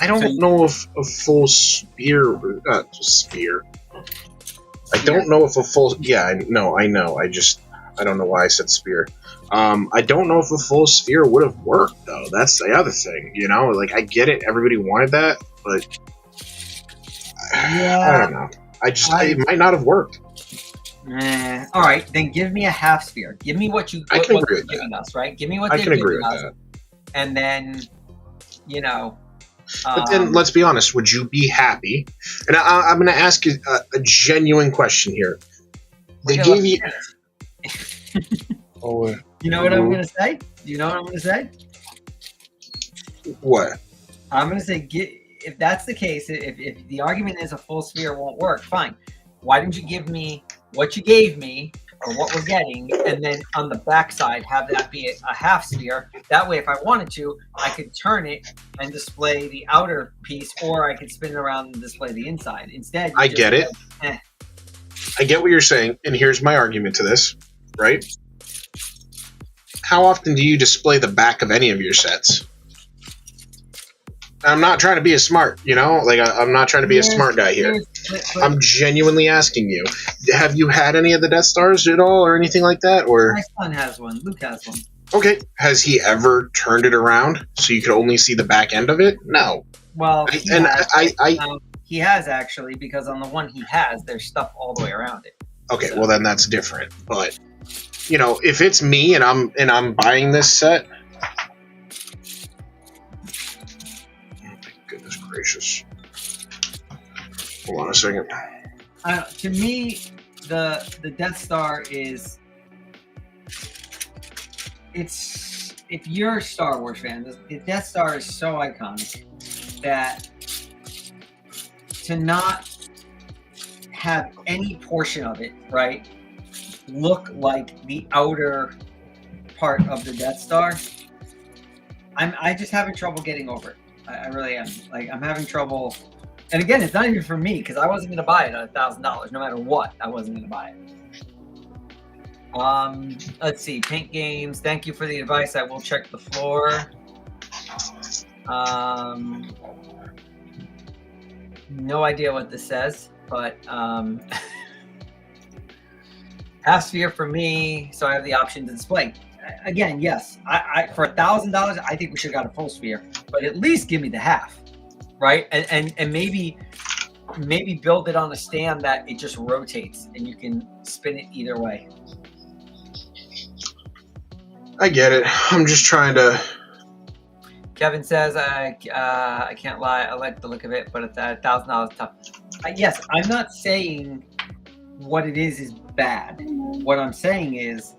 [SPEAKER 2] I don't know if a full sphere. I don't know if a full. Yeah, I know. I don't know why I said spear. I don't know if a full sphere would have worked, though. That's the other thing, you know? Like, I get it. Everybody wanted that, but...
[SPEAKER 1] Yeah.
[SPEAKER 2] I don't know. It might not have worked.
[SPEAKER 1] All right, then give me a half sphere. Give me what
[SPEAKER 2] I can agree with
[SPEAKER 1] giving
[SPEAKER 2] that.
[SPEAKER 1] us, right? Give me what
[SPEAKER 2] I
[SPEAKER 1] they're
[SPEAKER 2] can agree
[SPEAKER 1] giving
[SPEAKER 2] with
[SPEAKER 1] us.
[SPEAKER 2] that.
[SPEAKER 1] And then, you know...
[SPEAKER 2] But then, let's be honest. Would you be happy? And I'm going to ask you a genuine question here. They gave you... Oh,
[SPEAKER 1] you know what I'm going to say? You know what I'm going to say?
[SPEAKER 2] What?
[SPEAKER 1] I'm going to say, if that's the case, if the argument is a full sphere won't work, fine. Why didn't you give me what you gave me or what we're getting, and then on the backside have that be a half sphere. That way, if I wanted to, I could turn it and display the outer piece, or I could spin it around and display the inside. Instead,
[SPEAKER 2] I get it. I get what you're saying, and here's my argument to this, right? How often do you display the back of any of your sets? I'm not trying to be a smart, like I'm not trying to be a smart guy here. I'm genuinely asking you. Have you had any of the Death Stars at all or anything like that? Or
[SPEAKER 1] my son has one. Luke has one.
[SPEAKER 2] Okay. Has he ever turned it around so you could only see the back end of it? No.
[SPEAKER 1] Well, he has actually, because on the one he has, there's stuff all the way around it.
[SPEAKER 2] Okay, so. Well then that's different. But if it's me and I'm buying this set, goodness gracious. Hold on a second.
[SPEAKER 1] To me, the Death Star is... if you're a Star Wars fan, the Death Star is so iconic that to not have any portion of it, right, look like the outer part of the Death Star, I just having trouble getting over it. I really am. Like, I'm having trouble. And again, it's not even for me, because I wasn't going to buy it at $1,000. No matter what, I wasn't going to buy it. Let's see. Paint Games. Thank you for the advice. I will check the floor. No idea what this says, but half sphere for me, so I have the option to display. Again, yes, I for $1,000, I think we should have got a full sphere, but at least give me the half, right? And maybe build it on a stand that it just rotates and you can spin it either way.
[SPEAKER 2] I get it. I'm just trying to.
[SPEAKER 1] Kevin says, I can't lie, I like the look of it, but it's at $1,000 tough. Yes, I'm not saying what it is bad. What I'm saying is,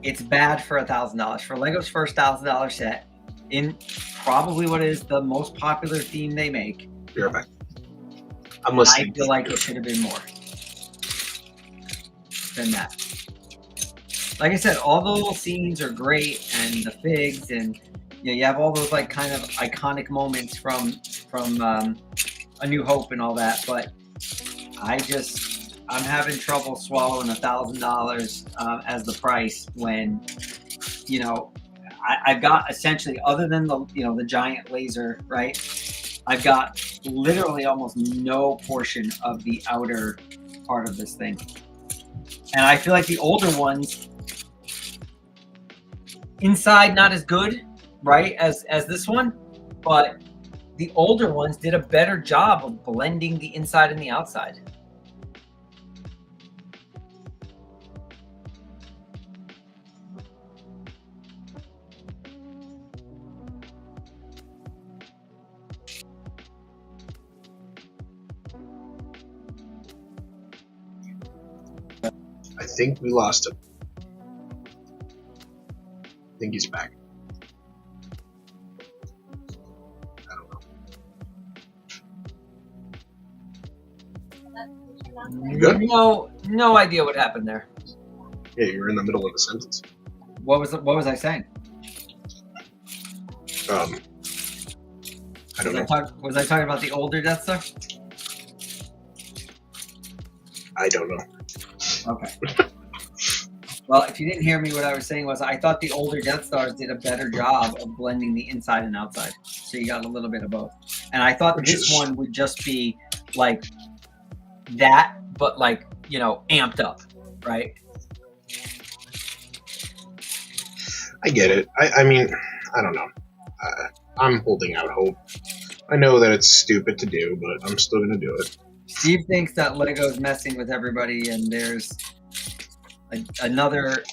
[SPEAKER 1] it's bad for $1,000 for Lego's first $1,000 set in probably what is the most popular theme they make.
[SPEAKER 2] You're back. I'm listening.
[SPEAKER 1] I feel like it should have been more than that. Like I said, all the little scenes are great, and the figs, and you have all those like kind of iconic moments from A New Hope and all that. But I'm having trouble swallowing $1,000 as the price when, I've got essentially, other than the giant laser, right? I've got literally almost no portion of the outer part of this thing. And I feel like the older ones, inside not as good, right, as this one, but the older ones did a better job of blending the inside and the outside.
[SPEAKER 2] I think we lost him. I think he's back. I don't know. You good?
[SPEAKER 1] No idea what happened there.
[SPEAKER 2] Yeah, you were in the middle of a sentence.
[SPEAKER 1] What was I saying?
[SPEAKER 2] I don't know.
[SPEAKER 1] Was I talking about the older Death Star?
[SPEAKER 2] I don't know.
[SPEAKER 1] Okay. Well, if you didn't hear me, what I was saying was I thought the older Death Stars did a better job of blending the inside and outside. So you got a little bit of both. And I thought this one would just be like that, but like, amped up, right?
[SPEAKER 2] I get it. I mean, I don't know. I'm holding out hope. I know that it's stupid to do, but I'm still going to do it.
[SPEAKER 1] Steve thinks that Lego's messing with everybody, and there's another.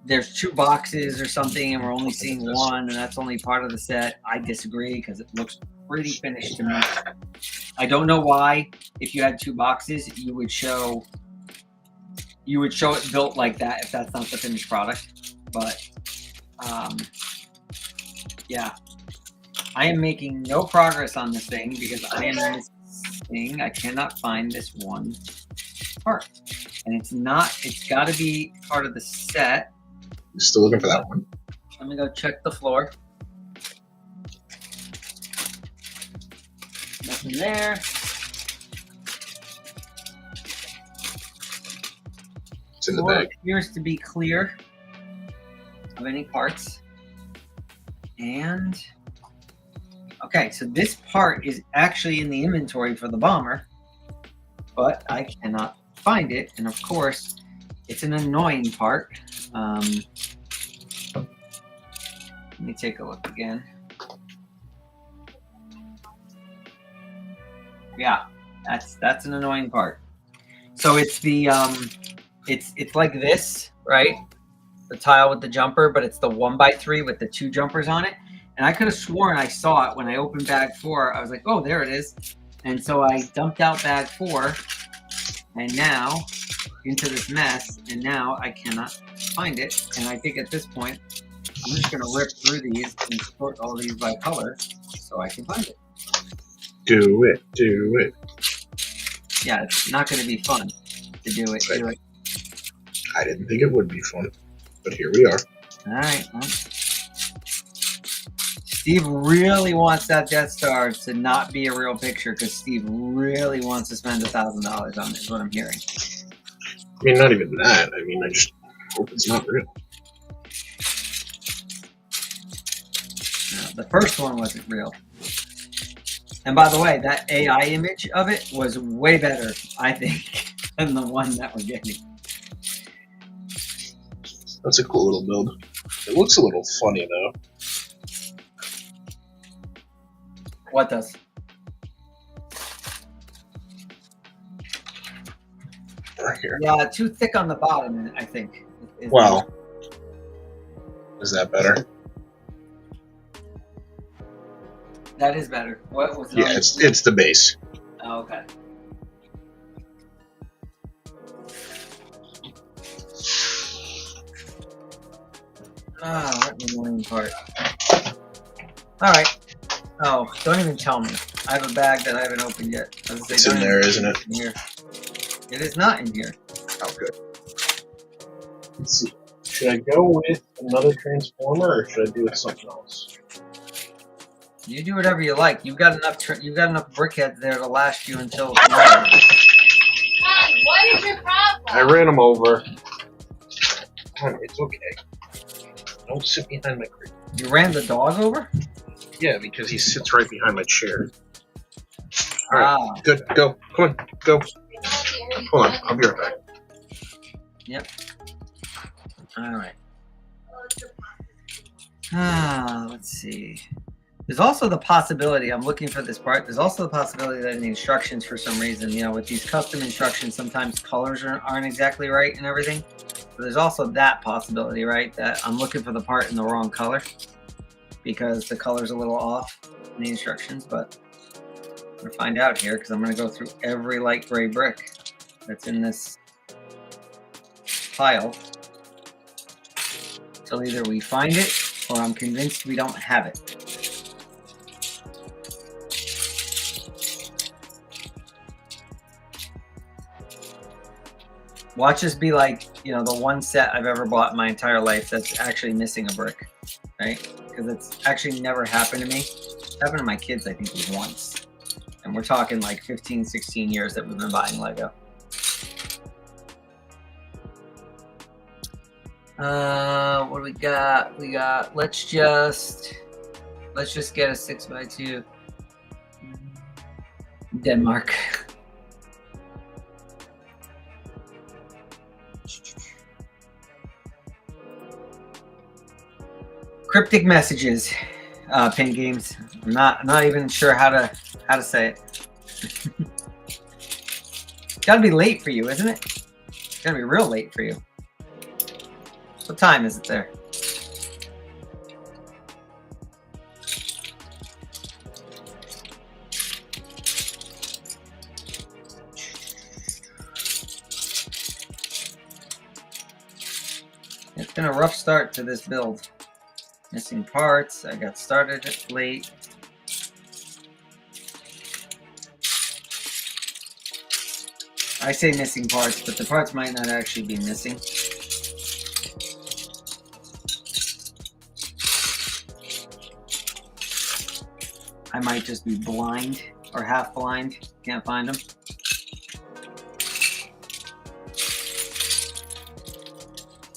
[SPEAKER 1] There's 2 boxes or something, and we're only seeing one, and that's only part of the set. I disagree because it looks pretty finished to me. I don't know why, if you had 2 boxes, you would show it built like that if that's not the finished product. But yeah. I am making no progress on this thing because I am missing. I cannot find this one. part. And it's not, it's got to be part of the set.
[SPEAKER 2] You still looking for that one?
[SPEAKER 1] Let me go check the floor. Nothing there.
[SPEAKER 2] It's in the
[SPEAKER 1] Floor
[SPEAKER 2] bag.
[SPEAKER 1] appears to be clear of any parts. And okay, so this part is actually in the inventory for the bomber, but I cannot find it. And of course, it's an annoying part. Let me take a look again. Yeah, that's an annoying part. So it's the it's like this, right? The tile with the jumper, but it's the 1x3 with the 2 jumpers on it. And I could have sworn I saw it when I opened bag 4. I was like, oh, there it is. And so I dumped out bag 4 and now into this mess. And now I cannot find it. And I think at this point, I'm just going to rip through these and sort all these by color so I can find it.
[SPEAKER 2] Do it. Do it.
[SPEAKER 1] Yeah, it's not going to be fun to do it.
[SPEAKER 2] Right.
[SPEAKER 1] Do it.
[SPEAKER 2] I didn't think it would be fun, but here we are.
[SPEAKER 1] All right. Well, Steve really wants that Death Star to not be a real picture because Steve really wants to spend $1,000 on it, is what I'm hearing.
[SPEAKER 2] I mean, not even that. I mean, I just hope it's not real.
[SPEAKER 1] The first one wasn't real. And by the way, that AI image of it was way better, I think, than the one that we're getting.
[SPEAKER 2] That's a cool little build. It looks a little funny, though.
[SPEAKER 1] What does?
[SPEAKER 2] Right here.
[SPEAKER 1] Yeah, too thick on the bottom, I think.
[SPEAKER 2] Well, is that better?
[SPEAKER 1] That is better. What was it?
[SPEAKER 2] Yeah, it's the base.
[SPEAKER 1] Oh, okay. Ah, what an annoying part. Alright. Oh, don't even tell me. I have a bag that I haven't opened yet.
[SPEAKER 2] It's in there, isn't it?
[SPEAKER 1] In here. It is not in here.
[SPEAKER 2] Oh, good. Let's see. Should I go with another Transformer, or should I do with something else?
[SPEAKER 1] You do whatever you like. You've got enough. You've got enough brickheads there to last you until tomorrow.
[SPEAKER 3] Mom, what is your problem?
[SPEAKER 2] I ran them over. Come on, it's okay. Don't sit behind my crate.
[SPEAKER 1] You ran the dog over?
[SPEAKER 2] Yeah, because he sits right behind my chair. All right, good. Go. Come on, go. Hold on, I'll be right back.
[SPEAKER 1] Yep. All right. Let's see. There's also the possibility, I'm looking for this part, there's also the possibility that in the instructions for some reason, you know, with these custom instructions, sometimes colors aren't exactly right and everything. So there's also that possibility, right, that I'm looking for the part in the wrong color because the color's a little off in the instructions, but I'm going to find out here because I'm going to go through every light gray brick that's in this pile till either we find it or I'm convinced we don't have it. Watch this be like, you know, the one set I've ever bought in my entire life that's actually missing a brick, right? Because it's actually never happened to me. It's happened to my kids, I think, once. And we're talking like 15, 16 years that we've been buying Lego. What do we got? We got, let's just get a 6x2. Denmark. Cryptic messages, Pen Games. I'm not even sure how to say it. It's gotta be late for you, isn't it? It's gotta be real late for you. What time is it there? It's been a rough start to this build. Missing parts. I got started late. I say missing parts, but the parts might not actually be missing. I might just be blind or half blind. Can't find them.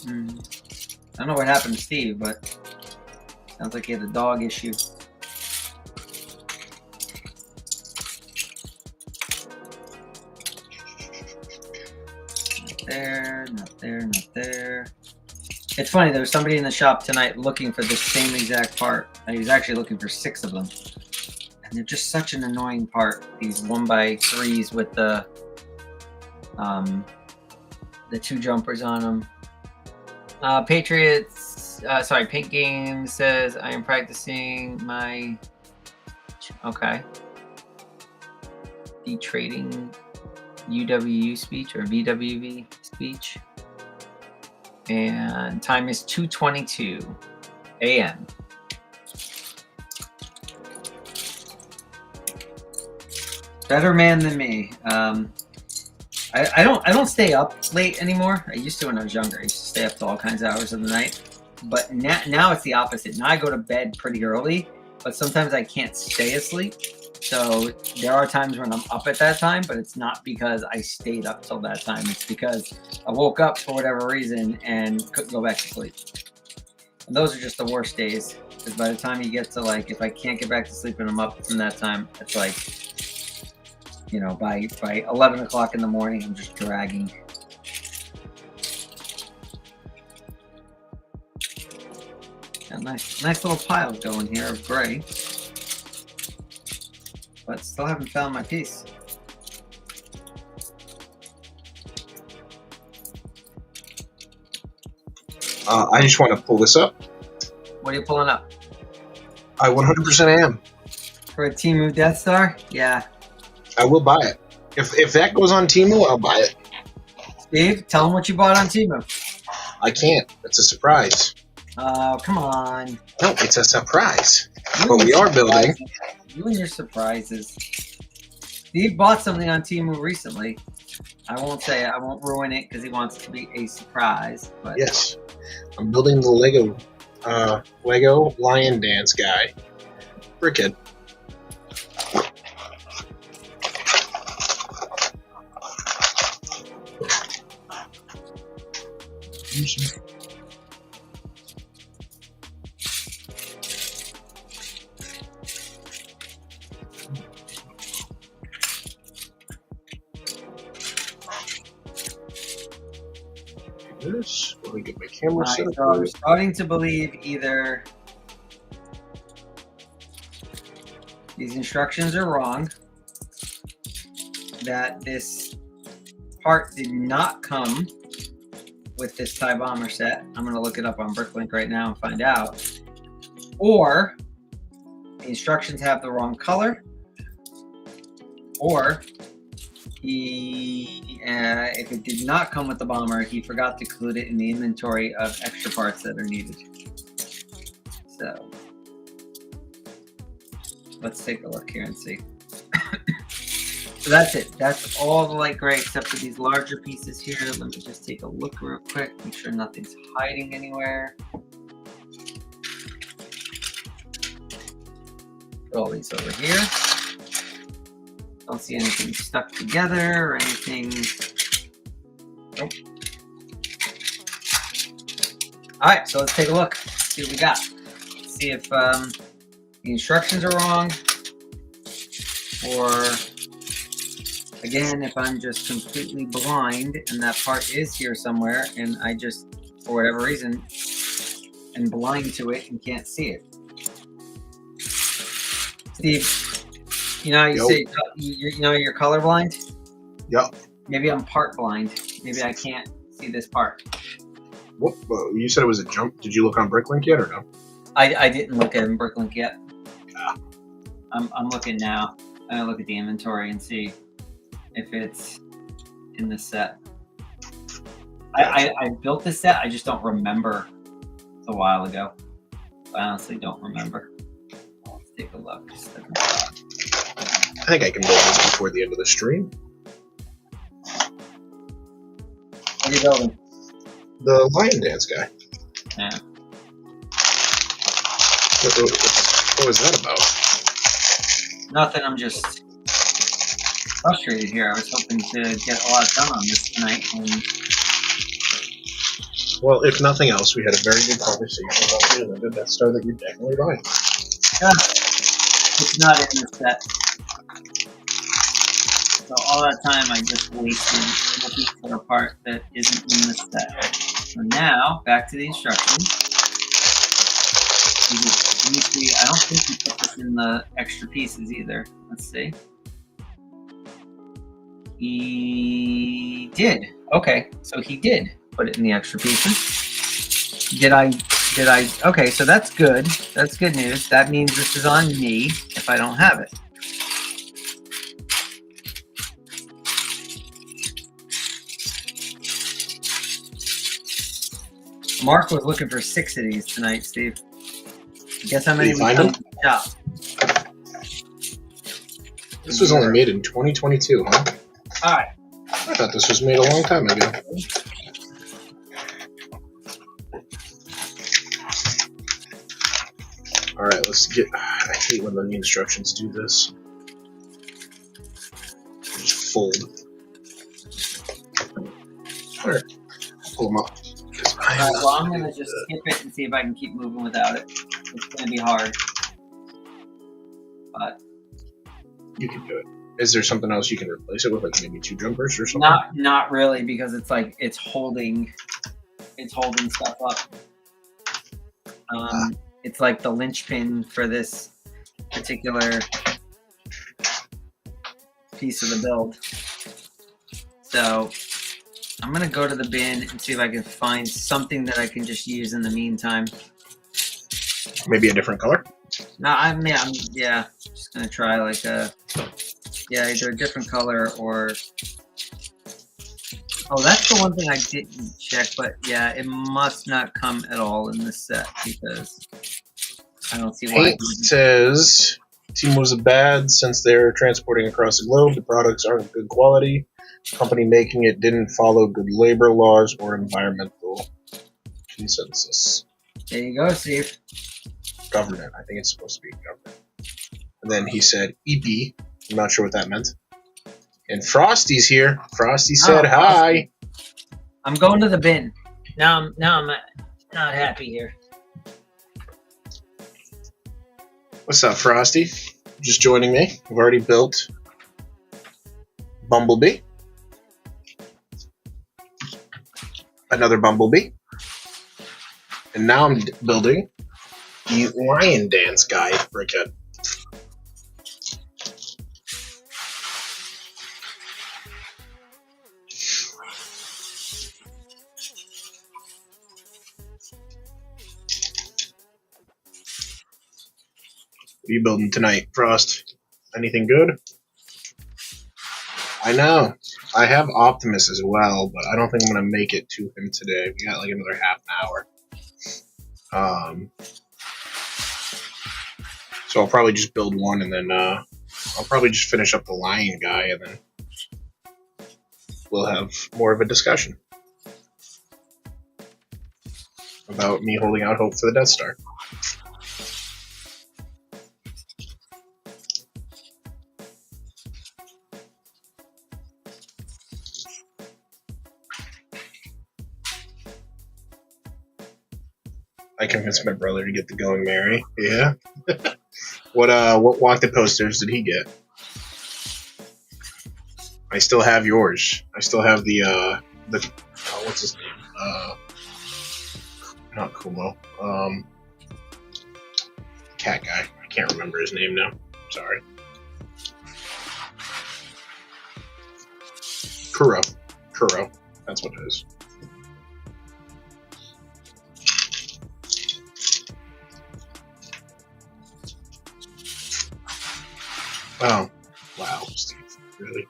[SPEAKER 1] I don't know what happened to Steve, but sounds like he had a dog issue. Not there, not there, not there. It's funny, there was somebody in the shop tonight looking for the same exact part. And he was actually looking for 6 of them. And they're just such an annoying part. These 1x3s with the 2 jumpers on them. Pink Game says, I am practicing my, okay, de-trading UWU speech or VWV speech. And time is 2:22 a.m. Better man than me. I don't stay up late anymore. I used to when I was younger. I used to stay up to all kinds of hours of the night. But now it's the opposite. Now I go to bed pretty early, but sometimes I can't stay asleep. So there are times when I'm up at that time, but it's not because I stayed up till that time. It's because I woke up for whatever reason and couldn't go back to sleep. And those are just the worst days. Because by the time you get to, like, if I can't get back to sleep and I'm up from that time, it's like, you know, by 11 o'clock in the morning, I'm just dragging. Got a nice little pile going here of gray. But still haven't found my piece.
[SPEAKER 2] I just want to pull this up.
[SPEAKER 1] What are you pulling up?
[SPEAKER 2] I 100% am.
[SPEAKER 1] For a Temu Death Star? Yeah.
[SPEAKER 2] I will buy it. If that goes on Temu, I'll buy it.
[SPEAKER 1] Steve, tell them what you bought on Temu.
[SPEAKER 2] I can't. It's a surprise.
[SPEAKER 1] Oh, come on.
[SPEAKER 2] No, it's a surprise. But we are building.
[SPEAKER 1] You and your surprises. Steve bought something on Temu recently. I won't say it. I won't ruin it because he wants it to be a surprise. But
[SPEAKER 2] Yes. I'm building the Lego Lion Dance guy. Brickhead. This. Let me get my camera set up.
[SPEAKER 1] So I'm starting to believe either these instructions are wrong, that this part did not come with this TIE Bomber set. I'm going to look it up on Bricklink right now and find out. Or the instructions have the wrong color, or if it did not come with the bomber, he forgot to include it in the inventory of extra parts that are needed. So let's take a look here and see. So that's it. That's all the light gray except for these larger pieces here. Let me just take a look real quick, make sure nothing's hiding anywhere. Put all these over here. Don't see anything stuck together or anything. Nope. All right, so let's take a look. See what we got. See if the instructions are wrong, or again, if I'm just completely blind and that part is here somewhere, and I just, for whatever reason, am blind to it and can't see it. Steve. You know how you say you know you're colorblind?
[SPEAKER 2] Yep.
[SPEAKER 1] Maybe I'm part blind. Maybe I can't see this part.
[SPEAKER 2] Whoop, you said it was a jump. Did you look on Bricklink yet or no?
[SPEAKER 1] I didn't look at Bricklink yet.
[SPEAKER 2] Yeah.
[SPEAKER 1] I'm looking now. I'm gonna look at the inventory and see if it's in the set. I built this set. I just don't remember a while ago. I honestly don't remember. Let's take a look.
[SPEAKER 2] I think I can build this before the end of the stream.
[SPEAKER 1] What are you building?
[SPEAKER 2] The lion dance guy.
[SPEAKER 1] Yeah.
[SPEAKER 2] What was that about?
[SPEAKER 1] Nothing. I'm just frustrated here. I was hoping to get a lot done on this tonight. And
[SPEAKER 2] Well, if nothing else, we had a very good conversation about the Death Star that you're definitely buying.
[SPEAKER 1] it's not in the set. So all that time I just wasted looking for a part that isn't in the set. So now, back to the instructions. Let me see. I don't think he put this in the extra pieces either. Let's see. He did. Okay, so he did put it in the extra pieces. Did I? Okay, so that's good. That's good news. That means this is on me if I don't have it. Mark was looking for 6 of these tonight, Steve. Guess how many we found in the shop?
[SPEAKER 2] This was only made in 2022, huh?
[SPEAKER 1] Alright.
[SPEAKER 2] I thought this was made a long time ago. Alright, let's get... I hate when the instructions do this. Just fold. Alright, pull them up.
[SPEAKER 1] Alright, well, I'm going to just skip it and see if I can keep moving without it. It's going to be hard. But
[SPEAKER 2] you can do it. Is there something else you can replace it with, like maybe 2 jumpers or something?
[SPEAKER 1] Not really, because it's like it's holding stuff up. It's like the linchpin for this particular piece of the build. So I'm gonna go to the bin and see if I can find something that I can just use in the meantime.
[SPEAKER 2] Maybe a different color?
[SPEAKER 1] No, I'm just gonna try like either a different color or... Oh, that's the one thing I didn't check, but yeah, it must not come at all in this set because I don't see why.
[SPEAKER 2] Paint says team was bad since they're transporting across the globe. The products aren't good quality. The company making it didn't follow good labor laws or environmental consensus.
[SPEAKER 1] There you go, Steve.
[SPEAKER 2] Government. I think it's supposed to be government. And then he said EP. I'm not sure what that meant. And Frosty's here. Frosty said hi.
[SPEAKER 1] I'm going to the bin. Now I'm not happy here.
[SPEAKER 2] What's up, Frosty? Just joining me. I've already built Bumblebee. Another Bumblebee. And now I'm building the Lion Dance guy, Brickhead. What are you building tonight, Frost? Anything good? I know. I have Optimus as well, but I don't think I'm going to make it to him today. We got like another half an hour. So I'll probably just build one and then I'll probably just finish up the lion guy and then we'll have more of a discussion about me holding out hope for the Death Star. I convinced my brother to get the Going Merry. Yeah. What Walk the Posters did he get? I still have yours. I still have the what's his name? Not Kumo. Cat guy. I can't remember his name now. Sorry. Kuro. That's what it is. Oh, wow, Steve, really?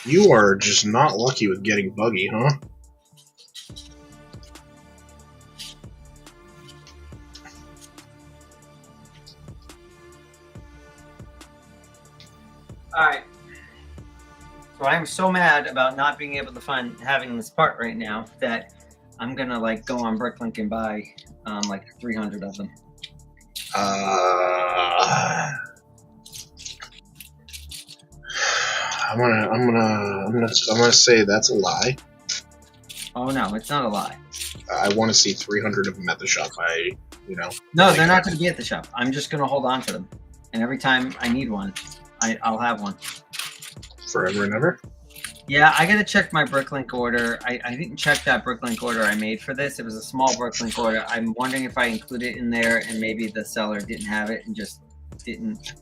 [SPEAKER 2] You are just not lucky with getting Buggy, huh?
[SPEAKER 1] All right. So I'm so mad about not being able to find having this part right now that I'm gonna like go on Bricklink and buy like 300 of them.
[SPEAKER 2] I'm gonna say that's a lie.
[SPEAKER 1] Oh no, it's not a lie.
[SPEAKER 2] I want to see 300 of them at the shop.
[SPEAKER 1] No, they're not going to be at the shop. I'm just going to hold on to them, and every time I need one, I'll have one.
[SPEAKER 2] Forever and ever.
[SPEAKER 1] Yeah, I got to check my Bricklink order. I didn't check that Bricklink order I made for this. It was a small Bricklink order. I'm wondering if I include it in there, and maybe the seller didn't have it and just didn't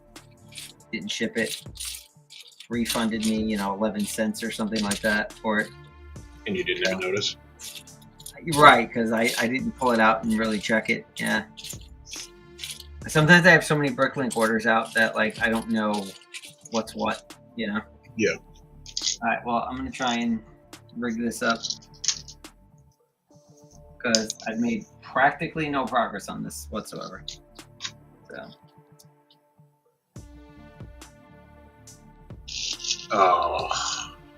[SPEAKER 1] ship it. Refunded me, 11 cents or something like that for it.
[SPEAKER 2] And you didn't even notice?
[SPEAKER 1] Right, because I didn't pull it out and really check it. Yeah. Sometimes I have so many Bricklink orders out that like I don't know what's what,
[SPEAKER 2] Yeah.
[SPEAKER 1] All right, well, I'm going to try and rig this up because I've made practically no progress on this whatsoever. So.
[SPEAKER 2] Oh,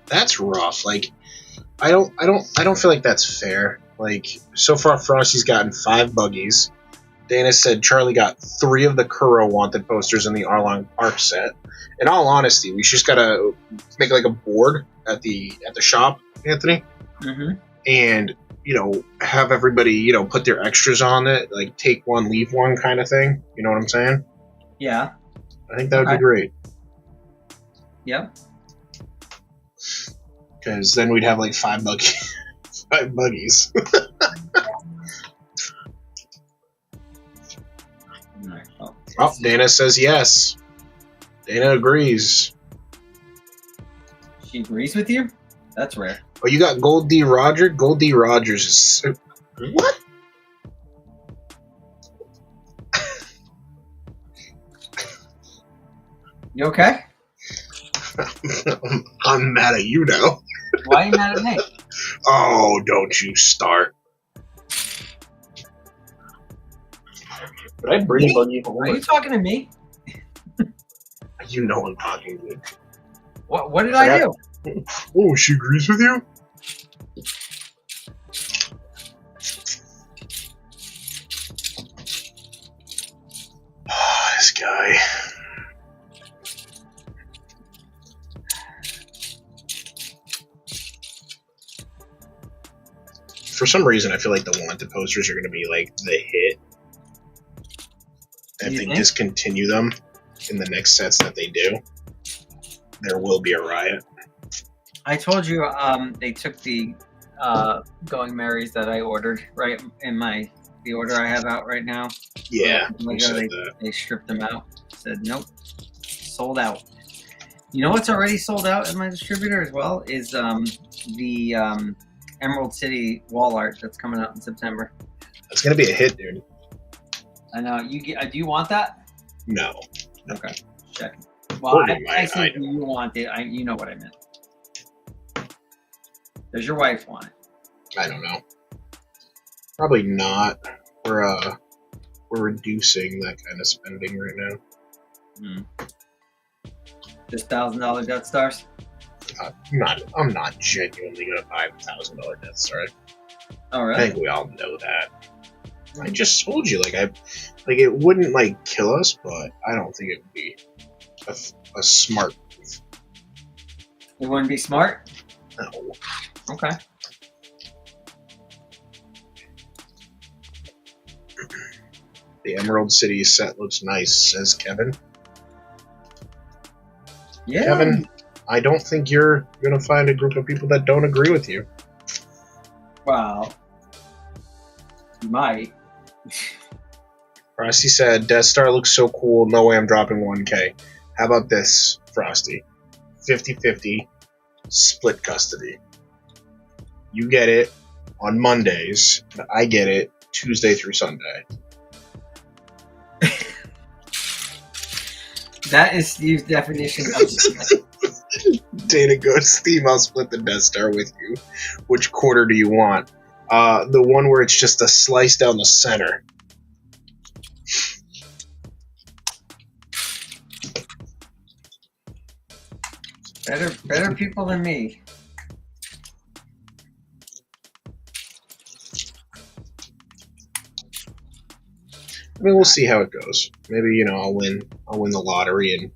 [SPEAKER 2] that's rough. Like, I don't feel like that's fair. Like, so far Frosty's gotten 5 buggies. Dana said Charlie got 3 of the Kuro wanted posters in the Arlong Park set. In all honesty, we just gotta make like a board at the shop, Anthony, and have everybody put their extras on it, like take one, leave one kind of thing. You know what I'm saying?
[SPEAKER 1] Yeah.
[SPEAKER 2] I think that would be great.
[SPEAKER 1] Yep.
[SPEAKER 2] Because then we'd have like 5 buggies. 5 buggies.
[SPEAKER 1] Right.
[SPEAKER 2] Oh, Dana says yes. Dana agrees.
[SPEAKER 1] She agrees with you? That's rare.
[SPEAKER 2] Oh, you got Gold D. Roger? Gold D. Rogers is... What?
[SPEAKER 1] You okay?
[SPEAKER 2] I'm mad at you now.
[SPEAKER 1] Why are you mad at me?
[SPEAKER 2] Oh, don't you start. Did I bring buggy home?
[SPEAKER 1] Are you talking to me?
[SPEAKER 2] You know I'm talking to you.
[SPEAKER 1] What did I do?
[SPEAKER 2] Oh, she agrees with you? Oh, this guy. For some reason, I feel like the wanted posters are going to be like the hit. And if they discontinue them in the next sets that they do, there will be a riot.
[SPEAKER 1] I told you they took the Going Marys that I ordered right in the order I have out right now.
[SPEAKER 2] Yeah,
[SPEAKER 1] they stripped them out. Said nope, sold out. You know what's already sold out at my distributor as well is the Emerald City wall art that's coming out in September.
[SPEAKER 2] That's gonna be a hit, dude.
[SPEAKER 1] I know. Do you want that?
[SPEAKER 2] No.
[SPEAKER 1] Okay. Check. Well, I said you want it. You know what I meant. Does your wife want it?
[SPEAKER 2] I don't know. Probably not. We're reducing that kind of spending right now.
[SPEAKER 1] Just $1,000 Death Stars?
[SPEAKER 2] I'm not genuinely gonna buy a $1,000 Death Star.
[SPEAKER 1] Oh, really?
[SPEAKER 2] I think we all know that. I just told you, it wouldn't like kill us, but I don't think it would be a smart move.
[SPEAKER 1] It wouldn't be smart?
[SPEAKER 2] No.
[SPEAKER 1] Okay.
[SPEAKER 2] The Emerald City set looks nice, says Kevin.
[SPEAKER 1] Yeah.
[SPEAKER 2] Kevin, I don't think you're gonna find a group of people that don't agree with you.
[SPEAKER 1] Wow. You might.
[SPEAKER 2] Frosty said, Death Star looks so cool, no way I'm dropping 1K. How about this, Frosty? 50-50, split custody. You get it on Mondays, and I get it Tuesday through Sunday.
[SPEAKER 1] That is Steve's definition of
[SPEAKER 2] Dana goes, Steve, I'll split the Death Star with you. Which quarter do you want? The one where it's just a slice down the center.
[SPEAKER 1] Better people than me.
[SPEAKER 2] I mean, we'll see how it goes. Maybe I'll win the lottery and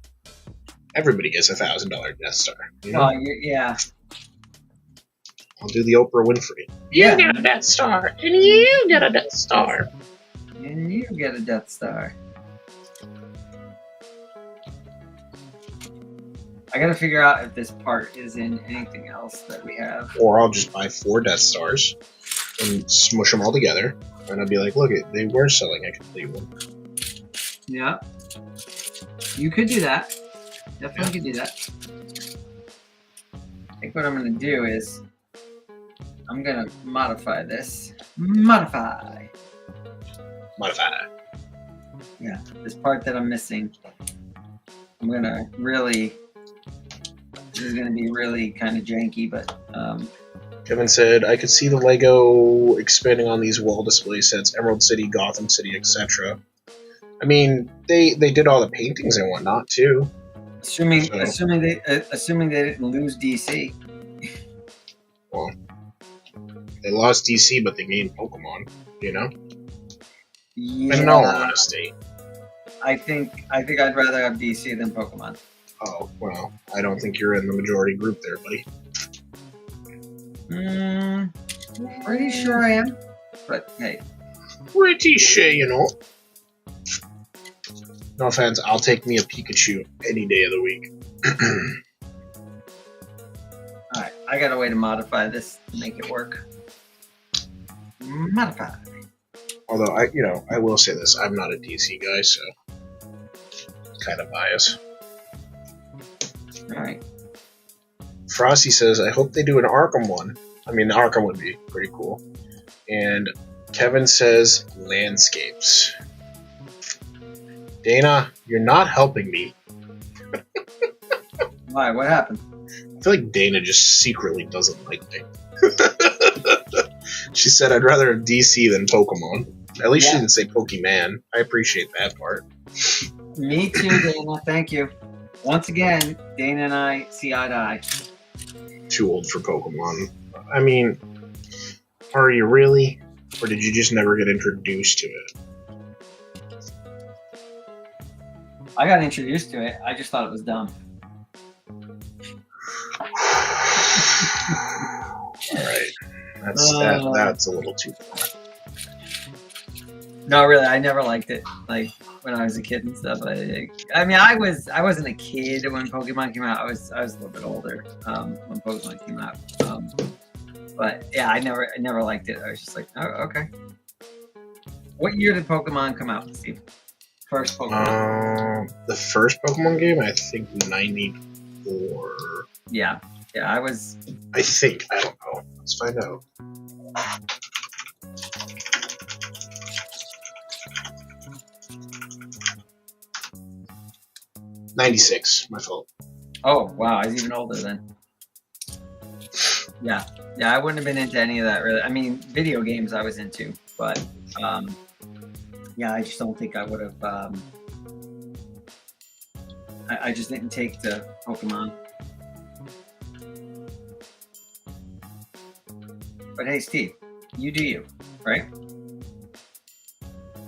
[SPEAKER 2] everybody gets $1,000 Death Star. You know?
[SPEAKER 1] Yeah.
[SPEAKER 2] I'll do the Oprah Winfrey.
[SPEAKER 1] Yeah.
[SPEAKER 2] You get a Death Star, and you get a Death Star,
[SPEAKER 1] and you get a Death Star. I gotta figure out if this part is in anything else that we have.
[SPEAKER 2] Or I'll just buy 4 Death Stars and smush them all together, and I'll be like, look, they were selling a complete one.
[SPEAKER 1] Yeah. You could do that. Definitely could do that. I think what I'm gonna do is I'm gonna modify this. Modify. Yeah, this part that I'm missing. I'm gonna really. This is gonna be really kind of janky, but.
[SPEAKER 2] Kevin said, I could see the LEGO expanding on these wall display sets, Emerald City, Gotham City, etc. I mean, they did all the paintings and whatnot too.
[SPEAKER 1] Assuming they didn't lose DC.
[SPEAKER 2] Well, they lost DC, but they gained Pokemon.
[SPEAKER 1] Yeah.
[SPEAKER 2] In all honesty,
[SPEAKER 1] I think I'd rather have DC than Pokemon.
[SPEAKER 2] Oh well, I don't think you're in the majority group there, buddy.
[SPEAKER 1] Pretty sure I am, but hey.
[SPEAKER 2] Pretty sure, No offense, I'll take me a Pikachu any day of the week.
[SPEAKER 1] Alright, I got a way to modify this to make it work. Modify.
[SPEAKER 2] Although I will say this, I'm not a DC guy, so kind of biased.
[SPEAKER 1] Alright.
[SPEAKER 2] Frosty says, I hope they do an Arkham one. I mean, the Arkham would be pretty cool. And Kevin says, landscapes. Dana, you're not helping me.
[SPEAKER 1] Why? What happened?
[SPEAKER 2] I feel like Dana just secretly doesn't like me. She said, I'd rather have DC than Pokemon. At least she didn't say Pokemon. I appreciate that part.
[SPEAKER 1] Me too, Dana. Thank you. Once again, Dana and I see eye to eye.
[SPEAKER 2] Too old for Pokemon. I mean, are you really? Or did you just never get introduced to it?
[SPEAKER 1] I got introduced to it. I just thought it was dumb.
[SPEAKER 2] Alright. That's a little too far.
[SPEAKER 1] No, really, I never liked it. Like when I was a kid and stuff. I mean, I wasn't a kid when Pokemon came out. I was a little bit older when Pokemon came out. But yeah, I never liked it. I was just like, oh, okay. What year did Pokemon come out, Steve? First Pokemon.
[SPEAKER 2] The first Pokemon game, I think 94.
[SPEAKER 1] Yeah, I was.
[SPEAKER 2] I think. I don't know. Let's find out. '96. My fault.
[SPEAKER 1] Oh wow, I was even older then. Yeah, I wouldn't have been into any of that really. I mean, video games I was into, but yeah, I just don't think I would have. I just didn't take to Pokemon. But hey, Steve, you do you, right?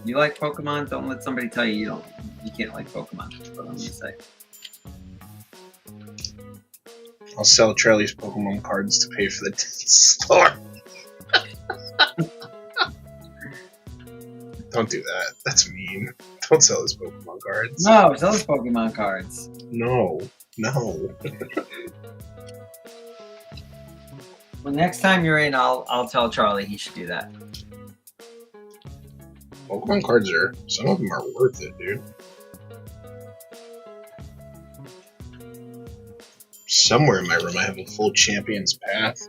[SPEAKER 1] You like Pokemon? Don't let somebody tell you you can't like Pokemon. That's what I'm gonna say.
[SPEAKER 2] I'll sell Charlie's Pokemon cards to pay for the store. Don't do that. That's mean. Don't sell his Pokemon cards.
[SPEAKER 1] No, sell his Pokemon cards.
[SPEAKER 2] No.
[SPEAKER 1] Well, next time you're in, I'll tell Charlie he should do that.
[SPEAKER 2] Pokemon cards some of them are worth it, dude. Somewhere in my room I have a full Champion's Path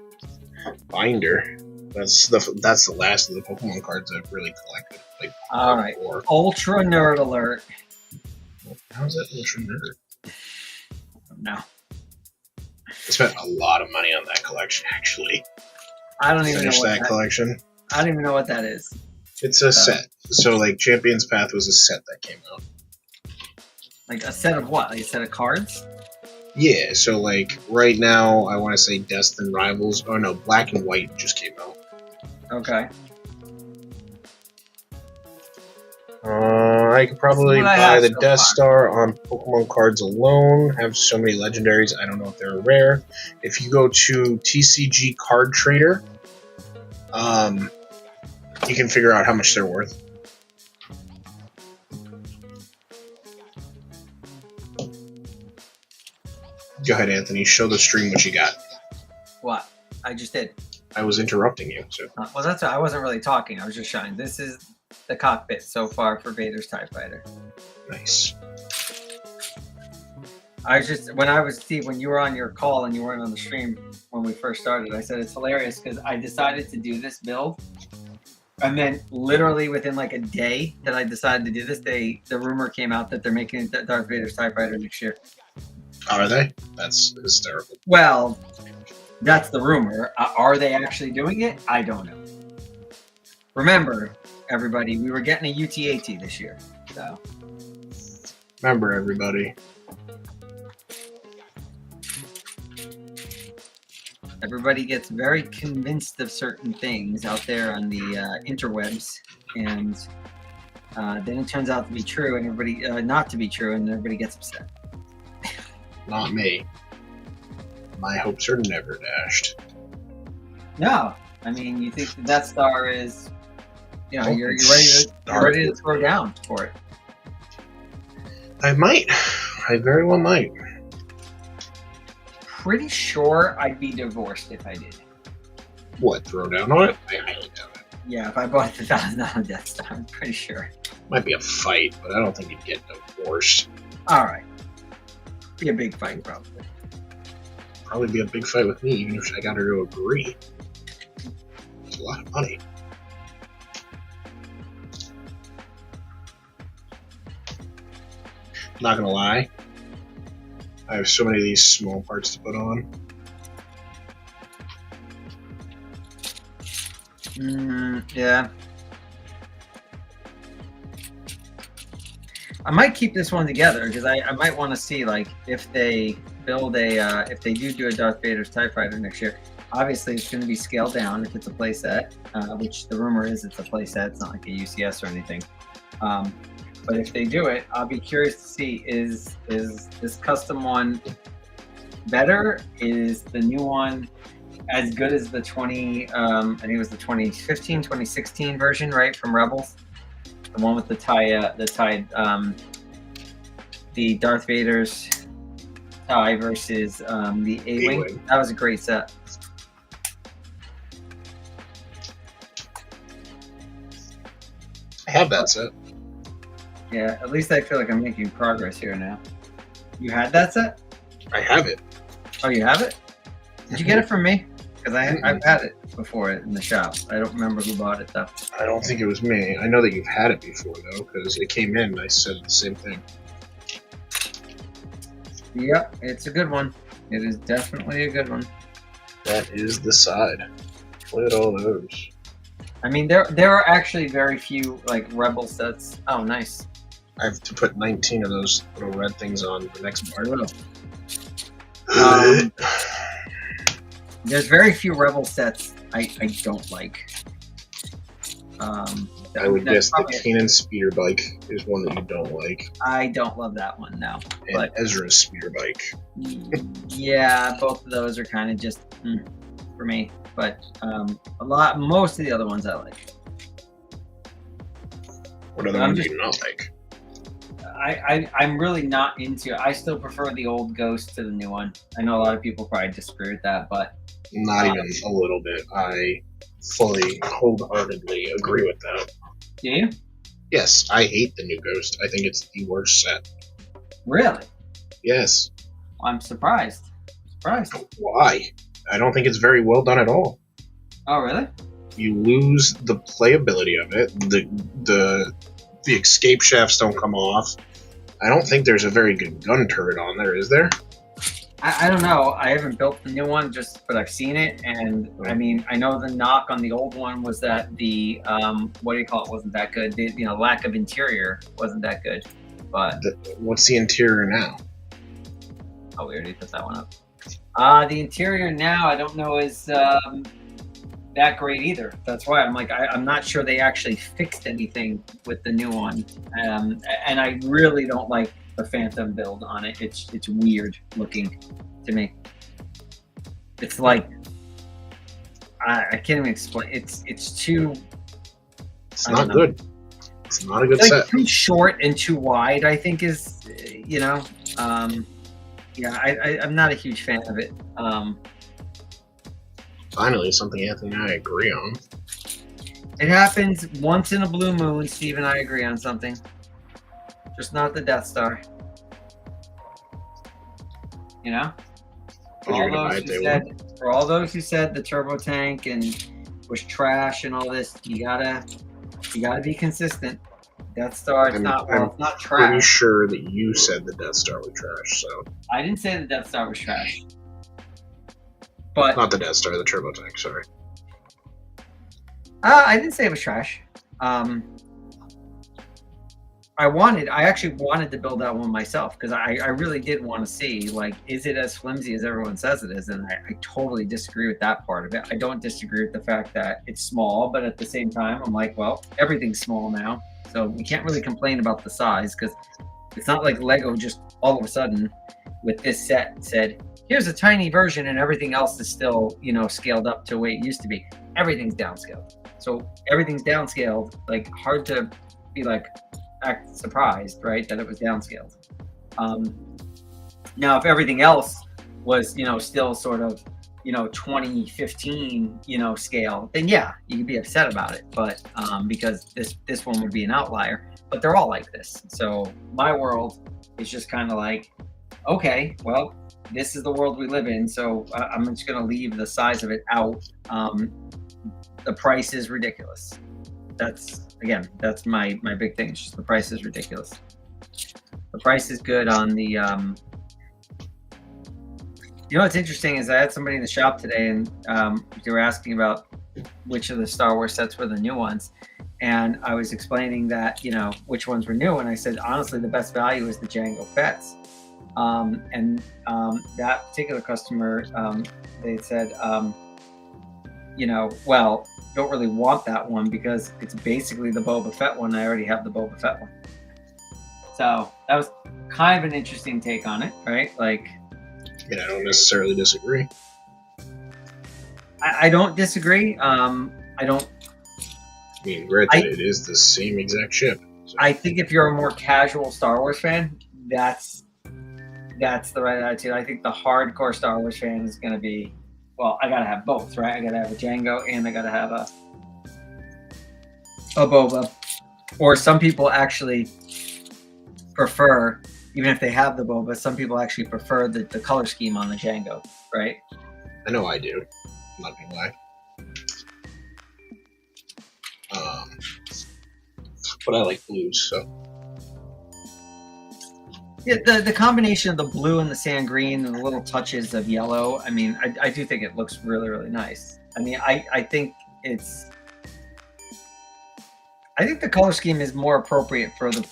[SPEAKER 2] binder. That's the last of the Pokemon cards I've really collected. Like,
[SPEAKER 1] all right. Ultra nerd alert.
[SPEAKER 2] How's that ultra nerd?
[SPEAKER 1] No.
[SPEAKER 2] I spent a lot of money on that collection, actually.
[SPEAKER 1] I don't even know
[SPEAKER 2] Finish
[SPEAKER 1] what
[SPEAKER 2] that collection.
[SPEAKER 1] I don't even know what that is.
[SPEAKER 2] It's a set. So, like, Champion's Path was a set that came out.
[SPEAKER 1] Like a set of what? Like a set of cards?
[SPEAKER 2] Yeah, so like right now, I want to say Destin Rivals. Oh no, Black and White just came out.
[SPEAKER 1] Okay.
[SPEAKER 2] I could probably
[SPEAKER 1] what I
[SPEAKER 2] buy
[SPEAKER 1] have
[SPEAKER 2] the
[SPEAKER 1] so
[SPEAKER 2] Death
[SPEAKER 1] far.
[SPEAKER 2] Star on Pokemon cards alone. Have so many legendaries. I don't know if they're rare. If you go to TCG Card Trader, you can figure out how much they're worth. Go ahead, Anthony. Show the stream what you got.
[SPEAKER 1] What? I just did.
[SPEAKER 2] I was interrupting you. So
[SPEAKER 1] Well, that's I wasn't really talking. I was just showing. This is the cockpit so far for Vader's TIE Fighter.
[SPEAKER 2] nice.
[SPEAKER 1] I just when you were on your call and you weren't on the stream when we first started, I said it's hilarious because I decided to do this build, and then literally within like a day that I decided to do this, the rumor came out that they're making Darth Vader's TIE Fighter next year.
[SPEAKER 2] Are they? That's hysterical.
[SPEAKER 1] Well, that's the rumor. Are they actually doing it? I don't know. Remember, everybody, we were getting a UTAT this year, so.
[SPEAKER 2] Remember, everybody.
[SPEAKER 1] Everybody gets very convinced of certain things out there on the interwebs, and then it turns out to be true, and everybody not to be true, and everybody gets upset.
[SPEAKER 2] Not me. My hopes are never dashed.
[SPEAKER 1] No, I mean, you think the Death Star is, you know,
[SPEAKER 2] Don't
[SPEAKER 1] you're
[SPEAKER 2] start
[SPEAKER 1] ready to
[SPEAKER 2] with
[SPEAKER 1] throw down for it.
[SPEAKER 2] I might. I very well might.
[SPEAKER 1] Pretty sure I'd be divorced if I did.
[SPEAKER 2] What, throw down on it? I highly doubt it.
[SPEAKER 1] Yeah, if I bought the $1,000 Death Star, I'm pretty sure.
[SPEAKER 2] Might be a fight, but I don't think you'd get divorced.
[SPEAKER 1] All right, be a big fight probably.
[SPEAKER 2] Probably be a big fight with me, even if I got her to agree. It's a lot of money. Not gonna lie, I have so many of these small parts to put on.
[SPEAKER 1] Yeah. I might keep this one together because I might want to see like if they build if they do a Darth Vader's TIE Fighter next year. Obviously, it's going to be scaled down if it's a playset, which the rumor is it's a playset. It's not like a UCS or anything. But if they do it, I'll be curious to see is this custom one better? Is the new one as good as the 20? I think it was the 2015, 2016 version, right, from Rebels. The one with the the Darth Vader's TIE versus the A-Wing.
[SPEAKER 2] A-Wing.
[SPEAKER 1] That was a great set.
[SPEAKER 2] I have that set.
[SPEAKER 1] Yeah, at least I feel like I'm making progress here now. You had that set?
[SPEAKER 2] I have it.
[SPEAKER 1] Oh, you have it? Did you get it from me? Because I've had it before in the shop. I don't remember who bought it though.
[SPEAKER 2] I don't think it was me. I know that you've had it before though, because it came in and I said the same thing.
[SPEAKER 1] Yep, it's a good one. It is definitely a good one.
[SPEAKER 2] That is the side. Look at all those.
[SPEAKER 1] I mean, there are actually very few like Rebel sets. Oh, nice.
[SPEAKER 2] I have to put 19 of those little red things on the next part.
[SPEAKER 1] There's very few Rebel sets I don't like.
[SPEAKER 2] I would guess the Kanan speeder bike is one that you don't like.
[SPEAKER 1] I don't love that one, no.
[SPEAKER 2] And
[SPEAKER 1] But
[SPEAKER 2] Ezra's speeder bike.
[SPEAKER 1] yeah, both of those are kind of just for me. But most of the other ones I like.
[SPEAKER 2] What other ones do you not like?
[SPEAKER 1] I'm really not into it. I still prefer the old Ghost to the new one. I know a lot of people probably disagree with that, but
[SPEAKER 2] Not even a little bit. I fully, wholeheartedly agree with that.
[SPEAKER 1] do you?
[SPEAKER 2] Yes, I hate the new Ghost. I think it's the worst set.
[SPEAKER 1] Really?
[SPEAKER 2] Yes.
[SPEAKER 1] I'm surprised.
[SPEAKER 2] Why? I don't think it's very well done at all.
[SPEAKER 1] Oh, really?
[SPEAKER 2] You lose the playability of it. The escape shafts don't come off. I don't think there's a very good gun turret on there, is there?
[SPEAKER 1] I don't know. I haven't built the new one, but I've seen it, and I mean, I know the knock on the old one was that the what do you call it wasn't that good. The lack of interior wasn't that good. But
[SPEAKER 2] What's the interior now?
[SPEAKER 1] Oh, we already put that one up. The interior now, I don't know, is that great either. That's why I'm like, I'm not sure they actually fixed anything with the new one. And I really don't like the Phantom build on it. It's weird looking to me. It's like, I can't even explain. It's too.
[SPEAKER 2] It's not good. It's not a good
[SPEAKER 1] It's like
[SPEAKER 2] set.
[SPEAKER 1] too short and too wide, I think is, yeah, I'm not a huge fan of it.
[SPEAKER 2] Finally, something Anthony and I agree on.
[SPEAKER 1] It happens once in a blue moon. Steve and I agree on something. Just not the Death Star. You know? For all those who said the turbo tank and was trash and all this, you gotta be consistent. Death Star, it's not trash.
[SPEAKER 2] Pretty sure that you said the Death Star was trash, so.
[SPEAKER 1] I didn't say the Death Star was trash. But
[SPEAKER 2] not the Death Star, the turbo tank, sorry.
[SPEAKER 1] I didn't say it was trash. I actually wanted to build that one myself because I really did want to see, like, is it as flimsy as everyone says it is? And I totally disagree with that part of it. I don't disagree with the fact that it's small, but at the same time, I'm like, well, everything's small now. So we can't really complain about the size because it's not like Lego just all of a sudden with this set said, here's a tiny version and everything else is still, scaled up to the way it used to be. Everything's downscaled. So everything's downscaled, like hard to be like, act surprised, right, that it was downscaled. Now, if everything else was, still sort of, 2015, scale, then yeah, you could be upset about it. But because this one would be an outlier, but they're all like this. So my world is just kind of like, okay, well, this is the world we live in. So I'm just going to leave the size of it out. The price is ridiculous. That's my big thing. It's just the price is ridiculous. The price is good on the, what's interesting is I had somebody in the shop today and they were asking about which of the Star Wars sets were the new ones. And I was explaining that, which ones were new. And I said, honestly, the best value is the Jango Fett's. That particular customer, they said, well, don't really want that one because it's basically the Boba Fett one. I already have the Boba Fett one. So that was kind of an interesting take on it, right? Like,
[SPEAKER 2] I don't necessarily disagree.
[SPEAKER 1] I don't disagree. Granted,
[SPEAKER 2] it is the same exact ship. So.
[SPEAKER 1] I think if you're a more casual Star Wars fan, that's the right attitude. I think the hardcore Star Wars fan is going to be, well, I got to have both, right? I got to have a Jango and I got to have a Boba. Or some people actually prefer, even if they have the Boba, some people actually prefer the color scheme on the Jango, right?
[SPEAKER 2] I know I do. I'm not gonna lie. But I like blues, so.
[SPEAKER 1] Yeah, the combination of the blue and the sand green and the little touches of yellow, I mean, I do think it looks really, really nice. I mean, I think the color scheme is more appropriate for the,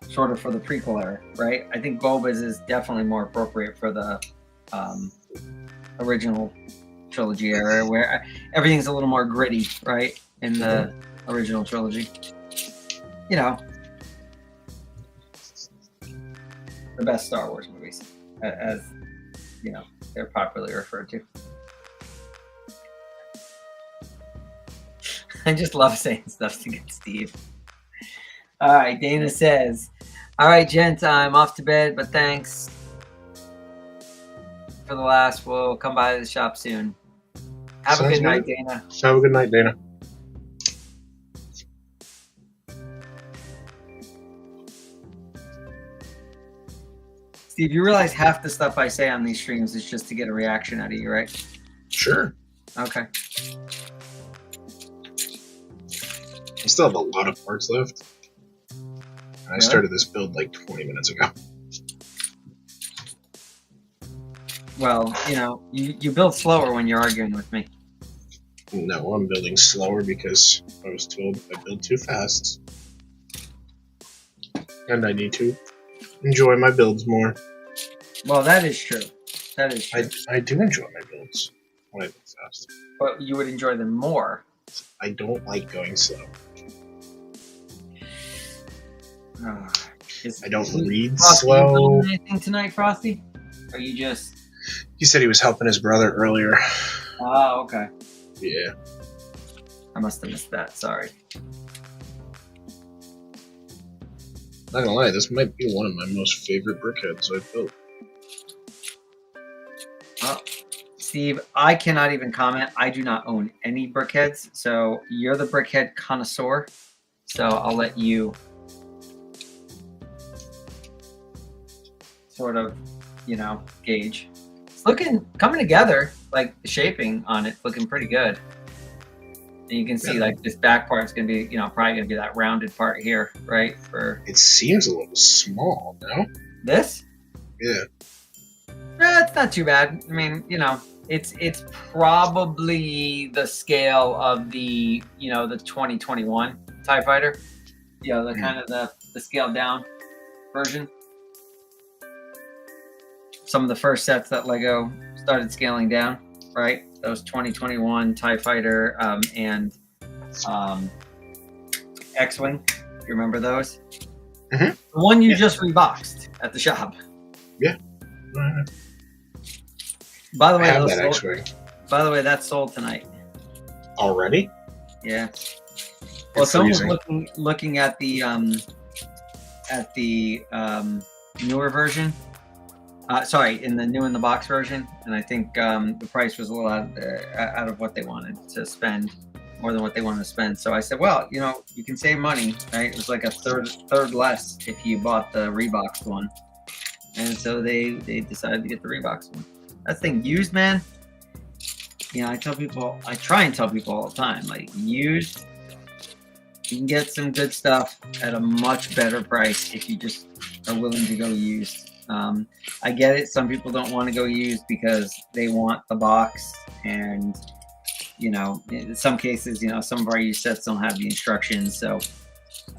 [SPEAKER 1] sort of for the prequel era, right? I think Boba's is definitely more appropriate for the original trilogy era, where everything's a little more gritty, right? In the original trilogy. The best Star Wars movies, as they're popularly referred to. I just love saying stuff to get Steve. All right, Dana says, all right, gents, I'm off to bed, but thanks for the last. We'll come by the shop soon. Have a good night, Dana.
[SPEAKER 2] Have a good night, Dana.
[SPEAKER 1] Steve, you realize half the stuff I say on these streams is just to get a reaction out of you, right?
[SPEAKER 2] Sure.
[SPEAKER 1] Okay.
[SPEAKER 2] I still have a lot of parts left. And I started this build like 20 minutes ago.
[SPEAKER 1] Well, you build slower when you're arguing with me.
[SPEAKER 2] No, I'm building slower because I was told I build too fast. And I need to enjoy my builds more.
[SPEAKER 1] Well, that is true. That is true.
[SPEAKER 2] I do enjoy my builds when I move fast.
[SPEAKER 1] But you would enjoy them more.
[SPEAKER 2] I don't like going slow. I don't read
[SPEAKER 1] Frosty,
[SPEAKER 2] slow.
[SPEAKER 1] you doing anything tonight, Frosty? Or you just...
[SPEAKER 2] He said he was helping his brother earlier.
[SPEAKER 1] Oh, okay.
[SPEAKER 2] Yeah.
[SPEAKER 1] I must have missed that. Sorry.
[SPEAKER 2] Not gonna lie, this might be one of my most favorite brickheads I've built.
[SPEAKER 1] Well, Steve, I cannot even comment. I do not own any brickheads, so you're the brickhead connoisseur. So I'll let you sort of, you know, gauge. It's coming together. Like the shaping on it, looking pretty good. And you can see like this back part's gonna be, you know, probably gonna be that rounded part here, right? For
[SPEAKER 2] It seems a little small, no?
[SPEAKER 1] this.
[SPEAKER 2] Yeah.
[SPEAKER 1] It's not too bad. I mean, you know, it's probably the scale of the, you know, the 2021 TIE Fighter. You know, the kind of the scaled down version. Some of the first sets that LEGO started scaling down, right? Those 2021 TIE Fighter and X-Wing. You remember those?
[SPEAKER 2] Mm-hmm.
[SPEAKER 1] The one you just reboxed at the shop.
[SPEAKER 2] Yeah.
[SPEAKER 1] By the
[SPEAKER 2] I
[SPEAKER 1] way,
[SPEAKER 2] have
[SPEAKER 1] those
[SPEAKER 2] that
[SPEAKER 1] sold-
[SPEAKER 2] X-Wing.
[SPEAKER 1] By the way, that's sold tonight.
[SPEAKER 2] Already?
[SPEAKER 1] Yeah. Well,
[SPEAKER 2] It's
[SPEAKER 1] someone was
[SPEAKER 2] freezing.
[SPEAKER 1] looking at the newer version. Sorry, in the new in the box version, and I think the price was a little out of what they wanted to spend, more than what they wanted to spend. So I said, well, you know, you can save money, right? It was like a third less if you bought the reboxed one, and so they decided to get the reboxed one. That thing used, man. You know, I try and tell people all the time, like used, you can get some good stuff at a much better price if you just are willing to go used. I get it. Some people don't want to go used because they want the box, and you know, in some cases, you know, some of our used sets don't have the instructions. So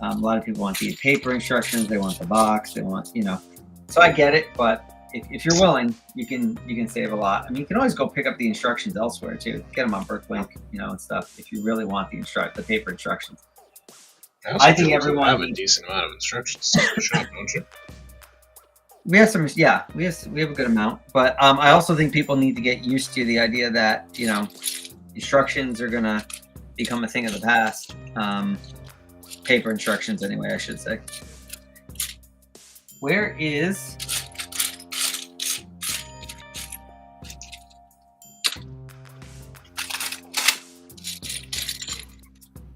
[SPEAKER 1] a lot of people want the paper instructions. They want the box. They want, you know. So I get it, but if you're willing, you can save a lot. I mean, you can always go pick up the instructions elsewhere too. Get them on Bricklink, you know, and stuff. If you really want the paper instructions. I think everyone
[SPEAKER 2] have a decent amount of instructions in the shop, don't you?
[SPEAKER 1] We have some, yeah, we have a good amount, but I also think people need to get used to the idea that, you know, instructions are gonna become a thing of the past. Paper instructions, anyway, I should say. Where is?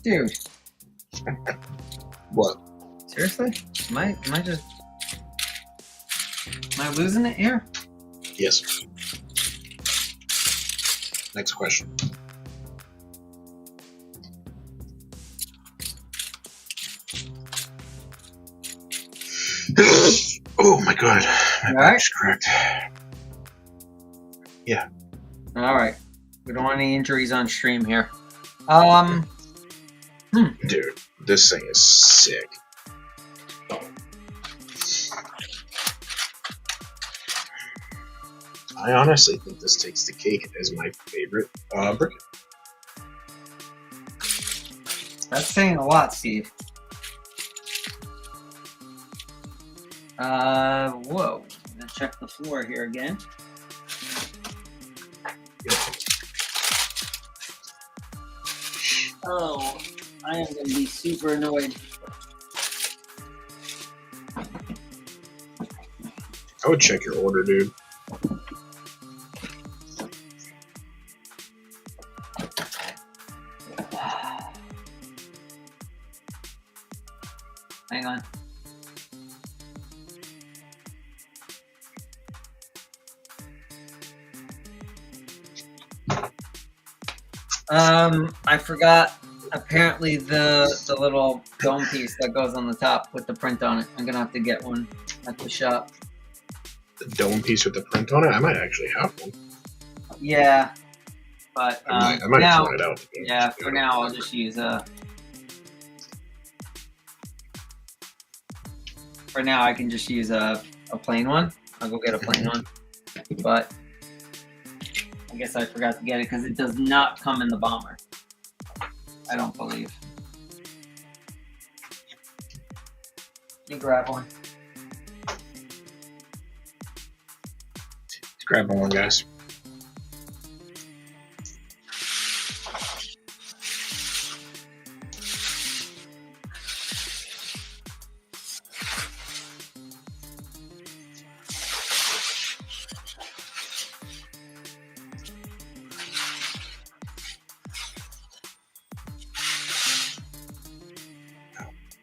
[SPEAKER 1] Dude.
[SPEAKER 2] What?
[SPEAKER 1] Seriously? Am I losing it here?
[SPEAKER 2] Yes. Next question. Oh my god. My back's cracked. Yeah.
[SPEAKER 1] All right. We don't want any injuries on stream here.
[SPEAKER 2] Dude, this thing is sick. I honestly think this takes the cake as my favorite brick.
[SPEAKER 1] That's saying a lot, Steve. Whoa. I'm gonna check the floor here again. Oh, I am gonna be super annoyed.
[SPEAKER 2] I would check your order, dude.
[SPEAKER 1] Hang on. I forgot apparently the little dome piece that goes on the top with the print on it. I'm gonna have to get one at the shop.
[SPEAKER 2] The dome piece with the print on it? I might actually have one.
[SPEAKER 1] Yeah. But
[SPEAKER 2] I might
[SPEAKER 1] now,
[SPEAKER 2] try it out.
[SPEAKER 1] yeah, for now I'll just use for now I can just use a plain one. I'll go get a plain one. But I guess I forgot to get it because it does not come in the bomber. I don't believe. You grab one.
[SPEAKER 2] Let's grab one, guys.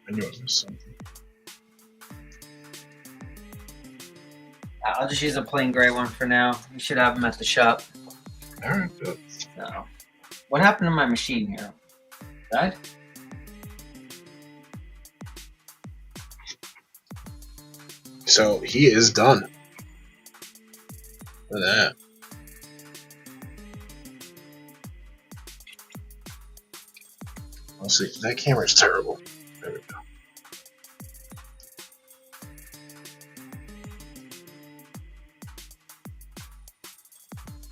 [SPEAKER 2] I knew it was something.
[SPEAKER 1] I'll just use a plain gray one for now. We should have them at the shop.
[SPEAKER 2] Alright, good.
[SPEAKER 1] So, what happened to my machine here? Died?
[SPEAKER 2] So he is done. Look at that. Let's see. That camera's terrible. There we go.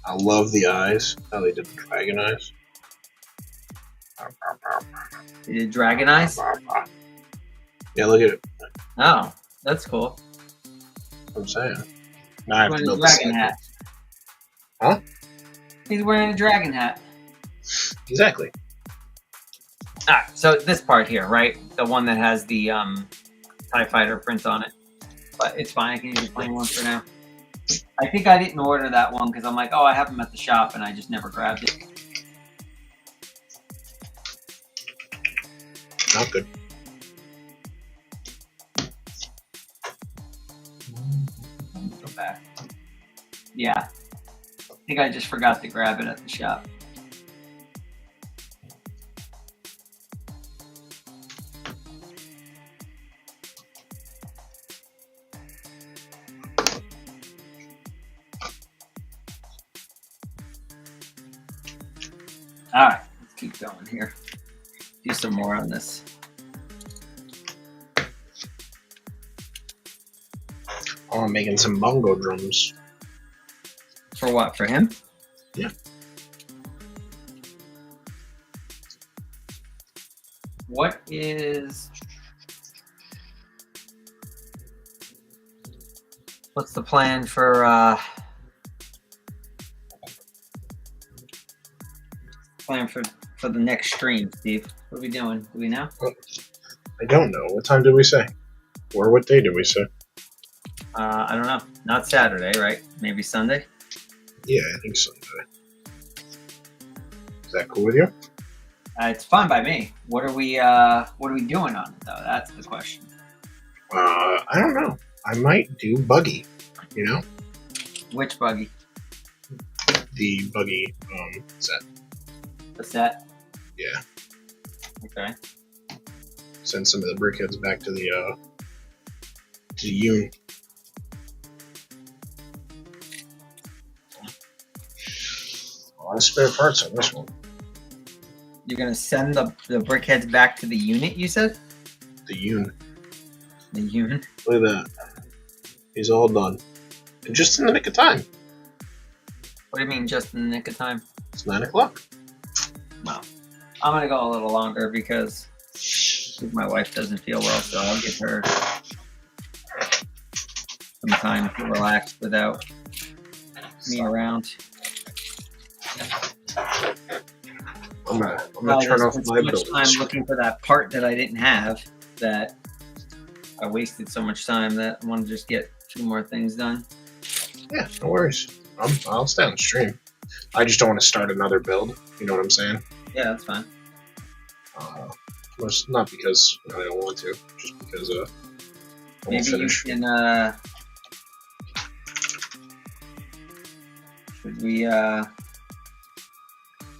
[SPEAKER 2] I love the eyes. How they did the dragon eyes.
[SPEAKER 1] You did dragon eyes?
[SPEAKER 2] Yeah, look at it.
[SPEAKER 1] Oh, that's cool.
[SPEAKER 2] I'm saying. Now I have to
[SPEAKER 1] He's wearing a
[SPEAKER 2] build the
[SPEAKER 1] dragon
[SPEAKER 2] second.
[SPEAKER 1] hat.
[SPEAKER 2] Huh?
[SPEAKER 1] He's wearing a dragon hat.
[SPEAKER 2] Exactly.
[SPEAKER 1] Alright, so this part here, right? The one that has the TIE Fighter print on it. But it's fine, I can use a plain one for now. I think I didn't order that one because I'm like, oh, I have them at the shop and I just never grabbed it.
[SPEAKER 2] Not good.
[SPEAKER 1] Go back. Yeah. I think I just forgot to grab it at the shop. Alright, let's keep going here. Do some more on this.
[SPEAKER 2] Oh, I'm making some bongo drums.
[SPEAKER 1] For what? For him?
[SPEAKER 2] Yeah.
[SPEAKER 1] What is... What's the plan for, for the next stream, Steve? What are we doing? Do we know?
[SPEAKER 2] I don't know. What time did we say? Or what day did we say?
[SPEAKER 1] I don't know. Not Saturday, right? Maybe Sunday?
[SPEAKER 2] Yeah, I think Sunday. Is that cool with you?
[SPEAKER 1] It's fine by me. What are we doing on it, though? That's the question.
[SPEAKER 2] I don't know. I might do buggy, you know?
[SPEAKER 1] Which buggy?
[SPEAKER 2] The buggy set.
[SPEAKER 1] The set?
[SPEAKER 2] Yeah.
[SPEAKER 1] Okay.
[SPEAKER 2] Send some of the brickheads back to the Yoon. A lot of spare parts on this one.
[SPEAKER 1] You're gonna send the brickheads back to the unit, you said?
[SPEAKER 2] The Yoon.
[SPEAKER 1] The unit?
[SPEAKER 2] Look at that. He's all done. And just in the nick of time.
[SPEAKER 1] What do you mean, just in the nick of time?
[SPEAKER 2] It's 9 o'clock.
[SPEAKER 1] Well, I'm gonna go a little longer because my wife doesn't feel well, so I'll give her some time to relax without me around.
[SPEAKER 2] I'm gonna
[SPEAKER 1] Probably
[SPEAKER 2] turn off
[SPEAKER 1] spent
[SPEAKER 2] my
[SPEAKER 1] so much
[SPEAKER 2] building.
[SPEAKER 1] time looking for that part that I didn't have that I wasted so much time that I want to just get 2 more things done.
[SPEAKER 2] Yeah, no worries. I'll stay on the stream. I just don't want to start another build. You know what I'm saying?
[SPEAKER 1] Yeah, that's fine.
[SPEAKER 2] Not because I don't want to, just because I won't
[SPEAKER 1] Maybe
[SPEAKER 2] finish.
[SPEAKER 1] you can.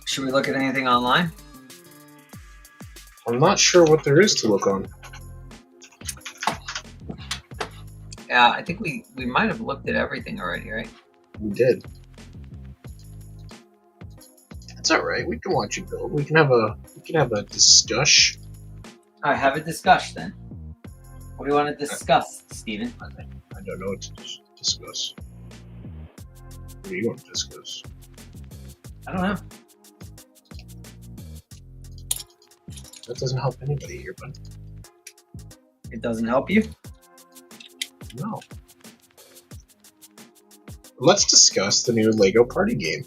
[SPEAKER 1] Should we look at anything online?
[SPEAKER 2] I'm not sure what there is to look on.
[SPEAKER 1] Yeah, I think we might have looked at everything already, right?
[SPEAKER 2] We did. It's all right. We can watch you build. We can have a discussion.
[SPEAKER 1] All right, have a discussion then. What do you want to discuss, Steven?
[SPEAKER 2] I don't know what to Discuss. What do you want to discuss?
[SPEAKER 1] I don't know.
[SPEAKER 2] That doesn't help anybody here, bud.
[SPEAKER 1] It doesn't help you?
[SPEAKER 2] No. Let's discuss the new LEGO party game.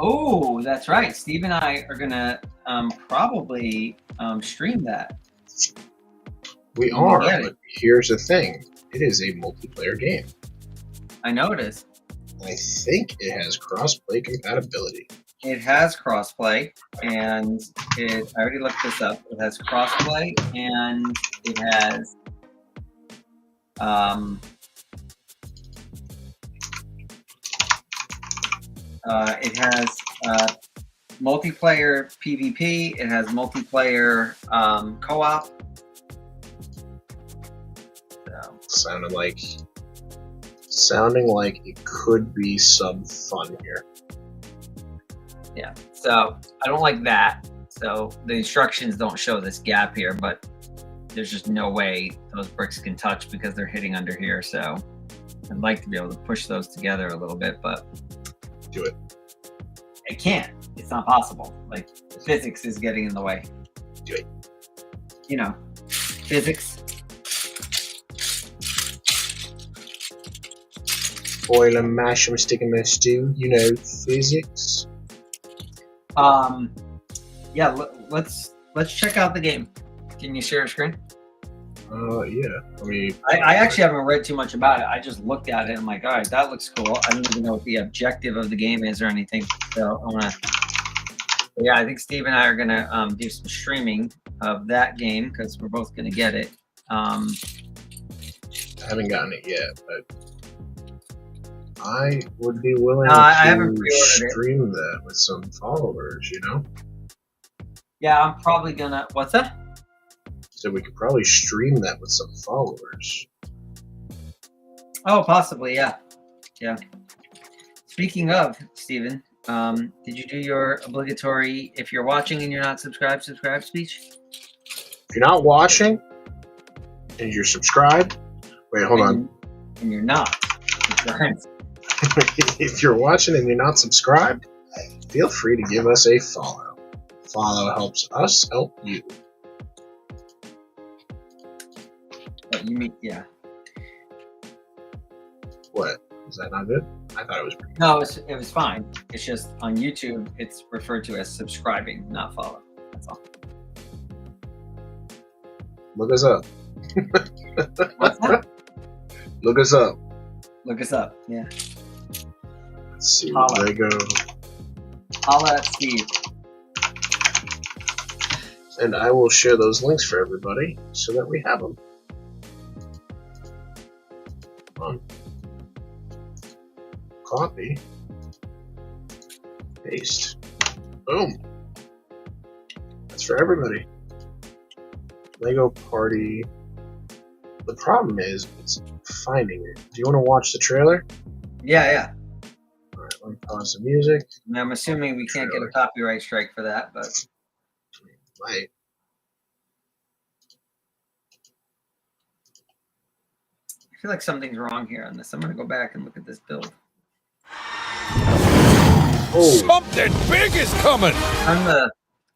[SPEAKER 1] Oh, that's right. Steve and I are gonna probably stream that.
[SPEAKER 2] We are, but here's the thing. It is a multiplayer game.
[SPEAKER 1] I know it is.
[SPEAKER 2] I think it has cross-play compatibility.
[SPEAKER 1] It has crossplay, and I already looked this up. It has crossplay, and it has multiplayer PvP. It has multiplayer co-op. So.
[SPEAKER 2] Sounding like it could be some fun here.
[SPEAKER 1] Yeah, so I don't like that. So the instructions don't show this gap here, but there's just no way those bricks can touch because they're hitting under here. So I'd like to be able to push those together a little bit, but
[SPEAKER 2] do it.
[SPEAKER 1] I can't. It's not possible. Like, the physics is getting in the way.
[SPEAKER 2] Do it.
[SPEAKER 1] You know, physics.
[SPEAKER 2] Boil and mash and stick in a stew. You know, physics.
[SPEAKER 1] Yeah. Let's check out the game. Can you share your screen?
[SPEAKER 2] Yeah. I mean,
[SPEAKER 1] I actually haven't read too much about it. I just looked at it and I'm like, all right, that looks cool. I don't even know what the objective of the game is or anything. So I want to. Yeah, I think Steve and I are gonna do some streaming of that game because we're both gonna get it.
[SPEAKER 2] I haven't gotten it yet, but I would be willing to stream that with some followers, you know?
[SPEAKER 1] Yeah, I'm probably gonna. What's that?
[SPEAKER 2] So we could probably stream that with some followers.
[SPEAKER 1] Oh, possibly, yeah. Yeah. Speaking of, Steven, did you do your obligatory, if you're watching and you're not subscribed, subscribe speech?
[SPEAKER 2] If you're not watching and you're subscribed, wait, hold on.
[SPEAKER 1] And you're not subscribed.
[SPEAKER 2] If you're watching and you're not subscribed, feel free to give us a follow. Follow helps us help you.
[SPEAKER 1] What you mean? Yeah.
[SPEAKER 2] What? Is that not good? I thought it was pretty good.
[SPEAKER 1] No, it was fine. It's just on YouTube, it's referred to as subscribing, not follow. That's all.
[SPEAKER 2] Look us up.
[SPEAKER 1] What's that?
[SPEAKER 2] Look us up.
[SPEAKER 1] Look us up. Yeah.
[SPEAKER 2] Let's see.
[SPEAKER 1] Holla.
[SPEAKER 2] LEGO.
[SPEAKER 1] Holla at Steve.
[SPEAKER 2] And I will share those links for everybody so that we have them. Copy. Paste. Boom. That's for everybody. LEGO Party. The problem is, it's finding it. Do you want to watch the trailer?
[SPEAKER 1] Yeah.
[SPEAKER 2] Alright, let me pause the music.
[SPEAKER 1] I mean, I'm assuming we can't get a copyright strike for that, but.
[SPEAKER 2] Might.
[SPEAKER 1] I feel like something's wrong here on this. I'm going to go back and look at this build.
[SPEAKER 2] Oh.
[SPEAKER 4] Something big is coming!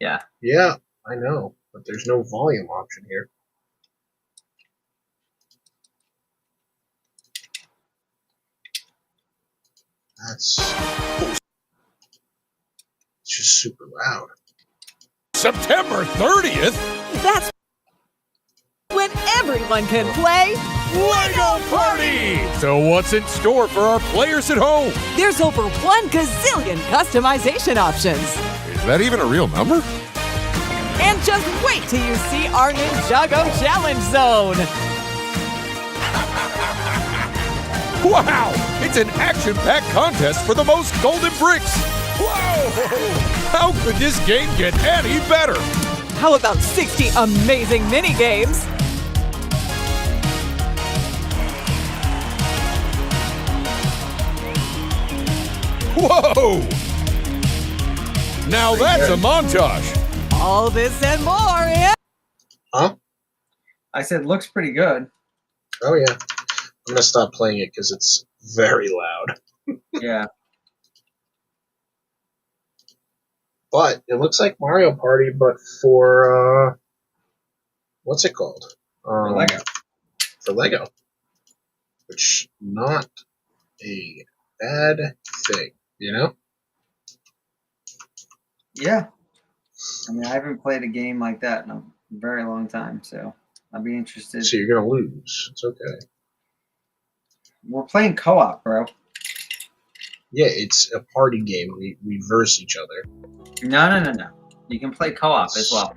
[SPEAKER 1] Yeah.
[SPEAKER 2] Yeah, I know, but there's no volume option here. It's just super loud.
[SPEAKER 4] September 30th?
[SPEAKER 5] That's when everyone can play
[SPEAKER 4] LEGO Party! So what's in store for our players at home?
[SPEAKER 5] There's over 1 gazillion customization options.
[SPEAKER 4] Is that even a real number?
[SPEAKER 5] And just wait till you see our Ninjago Challenge Zone.
[SPEAKER 4] Wow! It's an action-packed contest for the most golden bricks! Whoa! How could this game get any better?
[SPEAKER 5] How about 60 amazing mini games?
[SPEAKER 4] Whoa! Now that's a montage.
[SPEAKER 5] All this and more in...
[SPEAKER 2] Huh?
[SPEAKER 1] I said, looks pretty good.
[SPEAKER 2] Oh, yeah. gonna stop playing it because it's very loud.
[SPEAKER 1] Yeah.
[SPEAKER 2] But it looks like Mario Party, but for what's it called?
[SPEAKER 1] For Lego.
[SPEAKER 2] For Lego, which not a bad thing, you know?
[SPEAKER 1] Yeah. I mean, I haven't played a game like that in a very long time, so I'll be interested.
[SPEAKER 2] So you're gonna lose. It's okay.
[SPEAKER 1] We're playing co-op, bro.
[SPEAKER 2] Yeah, it's a party game. We verse each other.
[SPEAKER 1] No. You can play co-op as well.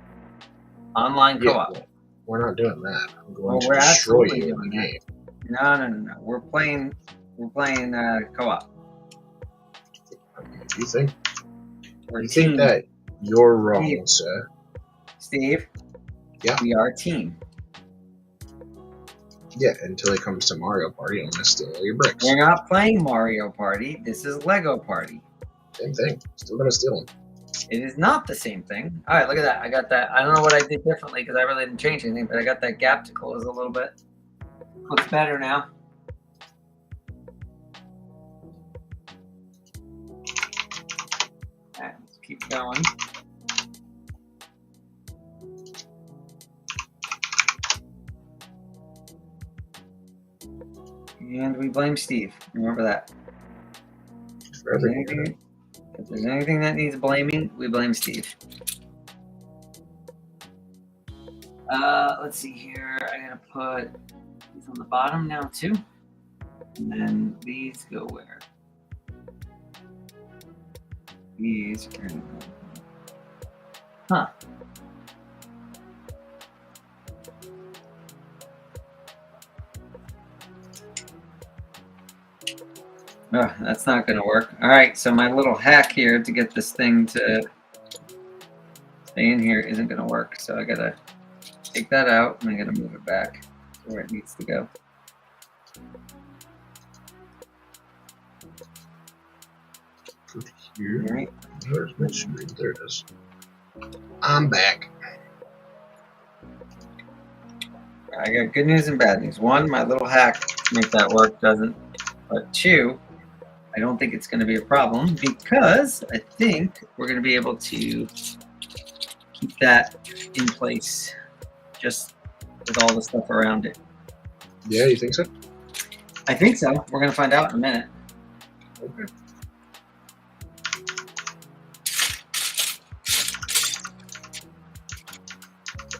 [SPEAKER 1] Online co-op.
[SPEAKER 2] Yeah, we're not doing that. I'm going to
[SPEAKER 1] we're
[SPEAKER 2] destroy
[SPEAKER 1] absolutely
[SPEAKER 2] you in the
[SPEAKER 1] doing
[SPEAKER 2] game.
[SPEAKER 1] No. We're playing co-op.
[SPEAKER 2] You think?
[SPEAKER 1] We're
[SPEAKER 2] You
[SPEAKER 1] a team.
[SPEAKER 2] think that you're wrong,
[SPEAKER 1] Steve.
[SPEAKER 2] sir?
[SPEAKER 1] Steve?
[SPEAKER 2] Yeah.
[SPEAKER 1] We are a team.
[SPEAKER 2] Yeah, until it comes to Mario Party, I'm gonna steal all your bricks.
[SPEAKER 1] We're not playing Mario Party. This is Lego Party.
[SPEAKER 2] Same thing. Still gonna steal them.
[SPEAKER 1] It is not the same thing. All right, look at that. I got that. I don't know what I did differently because I really didn't change anything, but I got that gap to close a little bit. Looks better now. All right, let's keep going. And we blame Steve. Remember that.
[SPEAKER 2] For everything.
[SPEAKER 1] If there's anything that needs blaming, we blame Steve. Let's see here. I gotta put these on the bottom now too. And then these go where? These are gonna go. Huh. Oh, that's not going to work. All right, so my little hack here to get this thing to stay in here isn't going to work. So I got to take that out and I got to move it back to where it needs to go.
[SPEAKER 2] Here.
[SPEAKER 1] All right.
[SPEAKER 2] Where's my screen? There it is. I'm back.
[SPEAKER 1] I got good news and bad news. One, my little hack to make that work doesn't. But two, I don't think it's going to be a problem because I think we're going to be able to keep that in place just with all the stuff around it.
[SPEAKER 2] Yeah, you think so?
[SPEAKER 1] I think so. We're going to find out in a minute.
[SPEAKER 2] Okay.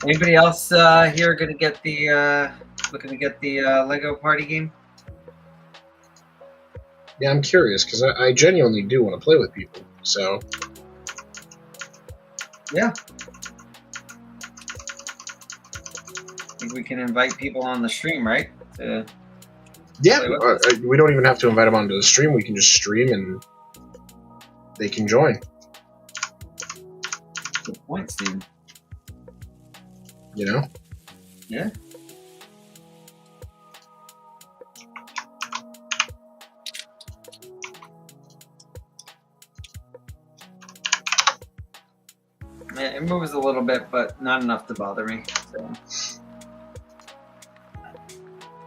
[SPEAKER 1] Anybody else here going to get the looking to get the Lego Party game?
[SPEAKER 2] Yeah, I'm curious because I genuinely do want to play with people. So
[SPEAKER 1] Yeah. I think we can invite people on the stream, right?
[SPEAKER 2] yeah, we don't even have to invite them onto the stream. We can just stream and they can join.
[SPEAKER 1] Good point, Steven.
[SPEAKER 2] You know?
[SPEAKER 1] Yeah. Yeah, it moves a little bit, but not enough to bother me. So.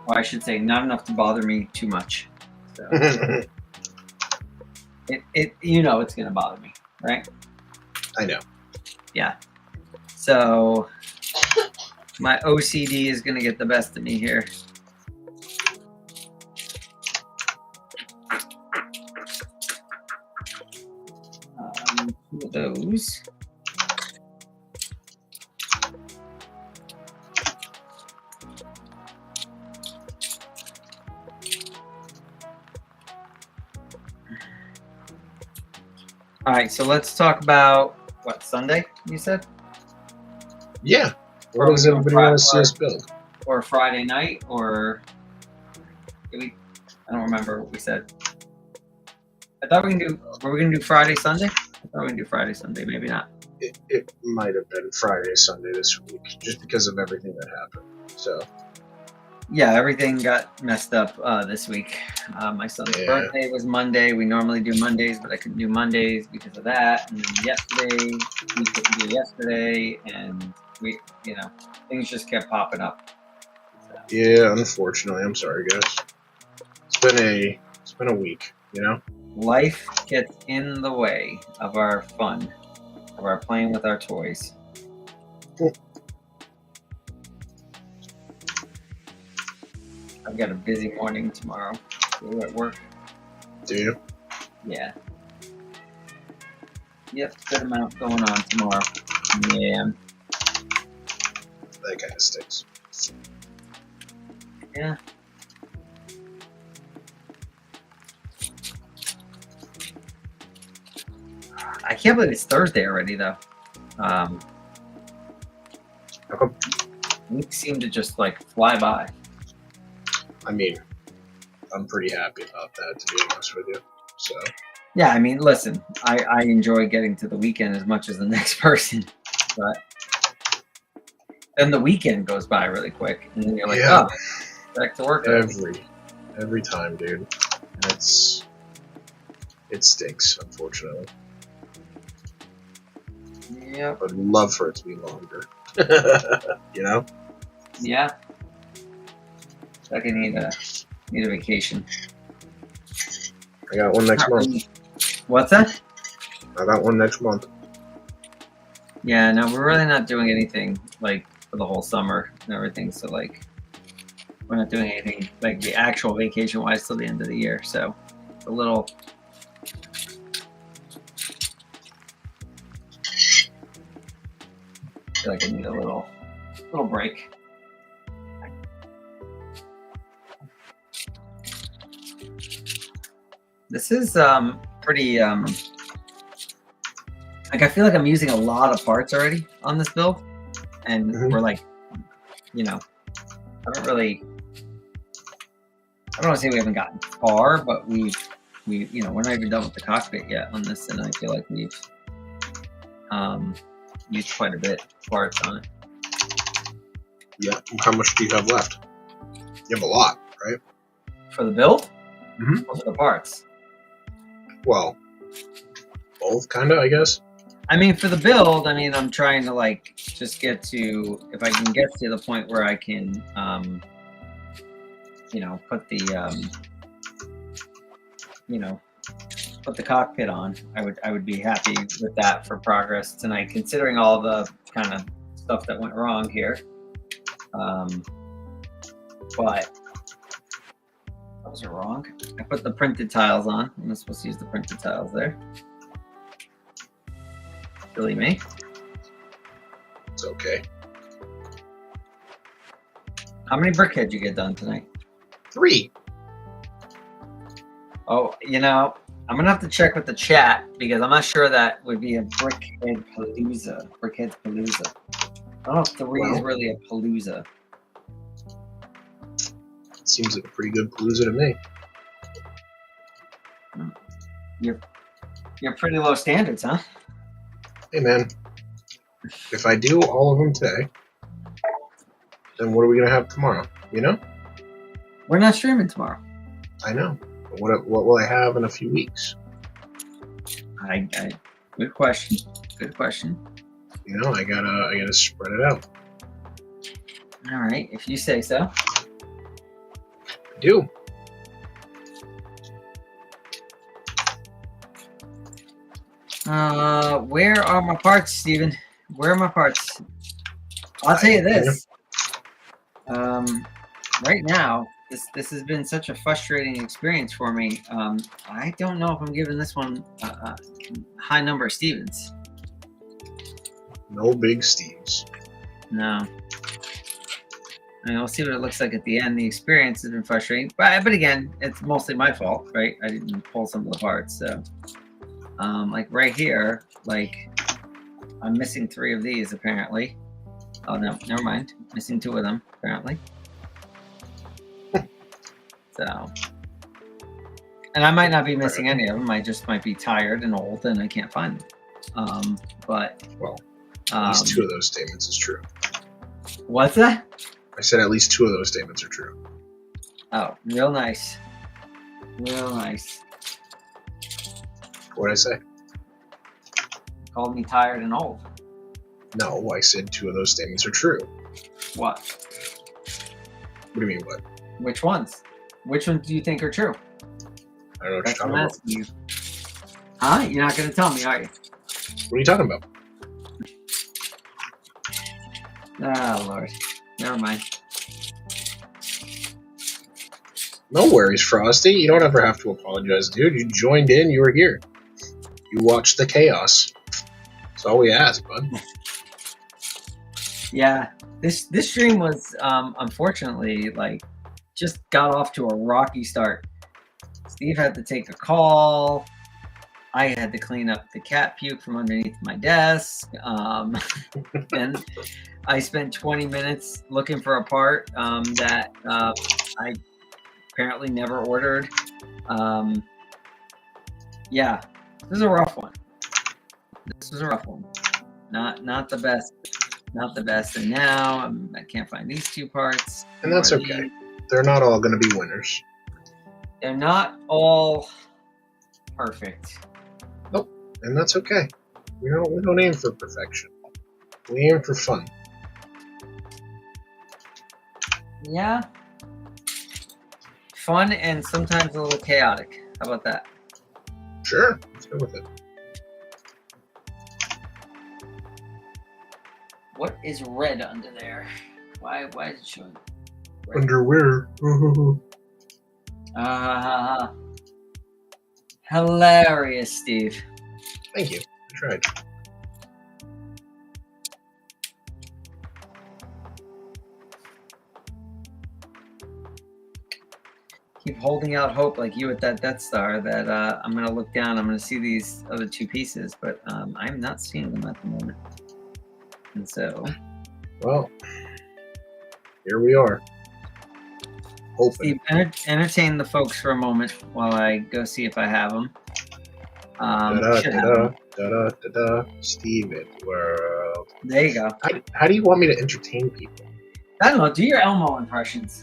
[SPEAKER 1] Or I should say, not enough to bother me too much. So. You know it's gonna bother me, right?
[SPEAKER 2] I know.
[SPEAKER 1] Yeah. So my OCD is gonna get the best of me here. Two of those. All right, so let's talk about what, Sunday, you said?
[SPEAKER 2] Yeah. What does everybody want to see us build?
[SPEAKER 1] Or Friday night, or I don't remember what we said. I thought we can do. Were we gonna do Friday, Sunday? I thought we can do Friday, Sunday. Maybe not.
[SPEAKER 2] It might have been Friday, Sunday this week, just because of everything that happened. So.
[SPEAKER 1] Yeah, everything got messed up this week. My son's birthday was Monday. We normally do Mondays, but I couldn't do Mondays because of that. And then yesterday, we couldn't do yesterday, and we, things just kept popping up. So.
[SPEAKER 2] Yeah, unfortunately, I'm sorry, guys. been a week, you know?
[SPEAKER 1] Life gets in the way of our fun, of our playing with our toys. I've got a busy morning tomorrow. We're at work.
[SPEAKER 2] Do you?
[SPEAKER 1] Yeah. Yep, good amount going on tomorrow. Yeah.
[SPEAKER 2] That kind of stinks.
[SPEAKER 1] Yeah. I can't believe it's Thursday already, though.
[SPEAKER 2] How come?
[SPEAKER 1] Weeks seem to just like fly by.
[SPEAKER 2] I mean, I'm pretty happy about that, to be honest with you. So.
[SPEAKER 1] Yeah, I mean, listen, I enjoy getting to the weekend as much as the next person, but then the weekend goes by really quick, and then you're like,
[SPEAKER 2] Yeah.
[SPEAKER 1] oh, back to work.
[SPEAKER 2] Every time, dude. And it stinks, unfortunately.
[SPEAKER 1] Yep.
[SPEAKER 2] I'd love for it to be longer. You know?
[SPEAKER 1] Yeah. Like I need a vacation.
[SPEAKER 2] I got one next month.
[SPEAKER 1] Really. What's that?
[SPEAKER 2] I got one next month.
[SPEAKER 1] Yeah, no, we're really not doing anything like for the whole summer and everything. So like, we're not doing anything like the actual vacation wise till the end of the year. So a little. I feel like I need a little break. This is pretty like I feel like I'm using a lot of parts already on this build, and we're like, you know, I don't want to say we haven't gotten far, but we you know, we're not even done with the cockpit yet on this, and I feel like we've used quite a bit of parts on it.
[SPEAKER 2] Yeah. How much do you have left? You have a lot, right?
[SPEAKER 1] For the build?
[SPEAKER 2] Mhm.
[SPEAKER 1] Or for the parts?
[SPEAKER 2] Well, both, kind of, I guess.
[SPEAKER 1] I mean, for the build, I mean, I'm trying to like just get to, if I can get to the point where I can, you know, put the, you know, put the cockpit on. I would be happy with that for progress tonight, considering all the kind of stuff that went wrong here. But those are wrong. I put the printed tiles on. I'm not supposed to use the printed tiles there. Silly me.
[SPEAKER 2] It's okay.
[SPEAKER 1] How many Brickheadz you get done tonight?
[SPEAKER 2] 3.
[SPEAKER 1] Oh, you know, I'm gonna have to check with the chat because I'm not sure that would be a Brickheadz-Palooza. Brickheadz-Palooza. I don't know if 3 is really a palooza.
[SPEAKER 2] Seems like a pretty good palooza to me.
[SPEAKER 1] You're pretty low standards, huh?
[SPEAKER 2] Hey, man. If I do all of them today, then what are we going to have tomorrow? You know?
[SPEAKER 1] We're not streaming tomorrow.
[SPEAKER 2] I know. But what will I have in a few weeks?
[SPEAKER 1] Good question. Good question.
[SPEAKER 2] You know, I gotta spread it out.
[SPEAKER 1] All right, if you say so.
[SPEAKER 2] I do.
[SPEAKER 1] Where are my parts, Steven? Where are my parts? I'll tell you this. Right now, this has been such a frustrating experience for me. I don't know if I'm giving this one a high number of Stevens.
[SPEAKER 2] No big Steves.
[SPEAKER 1] No. I mean, we'll see what it looks like at the end. The experience has been frustrating, but again, it's mostly my fault, right? I didn't pull some of the parts, so. Like right here, like I'm missing 3 of these apparently. Oh no, never mind. Missing 2 of them apparently. So, and I might not be missing any of them. I just might be tired and old and I can't find them. But
[SPEAKER 2] well, at least 2 of those statements is true.
[SPEAKER 1] What's that?
[SPEAKER 2] I said at least 2 of those statements are true.
[SPEAKER 1] Oh, real nice. Real nice.
[SPEAKER 2] What did I say?
[SPEAKER 1] Called me tired and old.
[SPEAKER 2] No, I said 2 of those statements are true.
[SPEAKER 1] What?
[SPEAKER 2] What do you mean, what?
[SPEAKER 1] Which ones? Which ones do you think are true?
[SPEAKER 2] I don't know what
[SPEAKER 1] That's
[SPEAKER 2] you're
[SPEAKER 1] what I'm
[SPEAKER 2] talking about.
[SPEAKER 1] asking you. Huh? You're not going to tell me, are you?
[SPEAKER 2] What are you talking about?
[SPEAKER 1] Oh, Lord. Never mind.
[SPEAKER 2] No worries, Frosty. You don't ever have to apologize, dude. You joined in. You were here. You watched the chaos. That's all we ask, bud.
[SPEAKER 1] Yeah. This stream was, unfortunately, like, just got off to a rocky start. Steve had to take a call. I had to clean up the cat puke from underneath my desk. And I spent 20 minutes looking for a part that I apparently never ordered. Yeah, this is a rough one. This was a rough one. Not the best. Not the best. And now I can't find these two parts.
[SPEAKER 2] And that's
[SPEAKER 1] Nor
[SPEAKER 2] okay.
[SPEAKER 1] these.
[SPEAKER 2] They're not all going to be winners.
[SPEAKER 1] They're not all perfect.
[SPEAKER 2] And that's okay. We don't aim for perfection. We aim for fun.
[SPEAKER 1] Yeah. Fun and sometimes a little chaotic. How about that?
[SPEAKER 2] Sure. Let's go with it.
[SPEAKER 1] What is red under there? Why is it showing red?
[SPEAKER 2] Underwear.
[SPEAKER 1] Hilarious, Steve.
[SPEAKER 2] Thank you. I tried.
[SPEAKER 1] Keep holding out hope like you at that Death Star that I'm going to look down, I'm going to see these other two pieces, but I'm not seeing them at the moment. And so...
[SPEAKER 2] Well, here we are. Hoping.
[SPEAKER 1] Steve, entertain the folks for a moment while I go see if I have them. Should have them.
[SPEAKER 2] Steven World.
[SPEAKER 1] There you go.
[SPEAKER 2] How do you want me to entertain people?
[SPEAKER 1] I don't know. Do your Elmo impressions.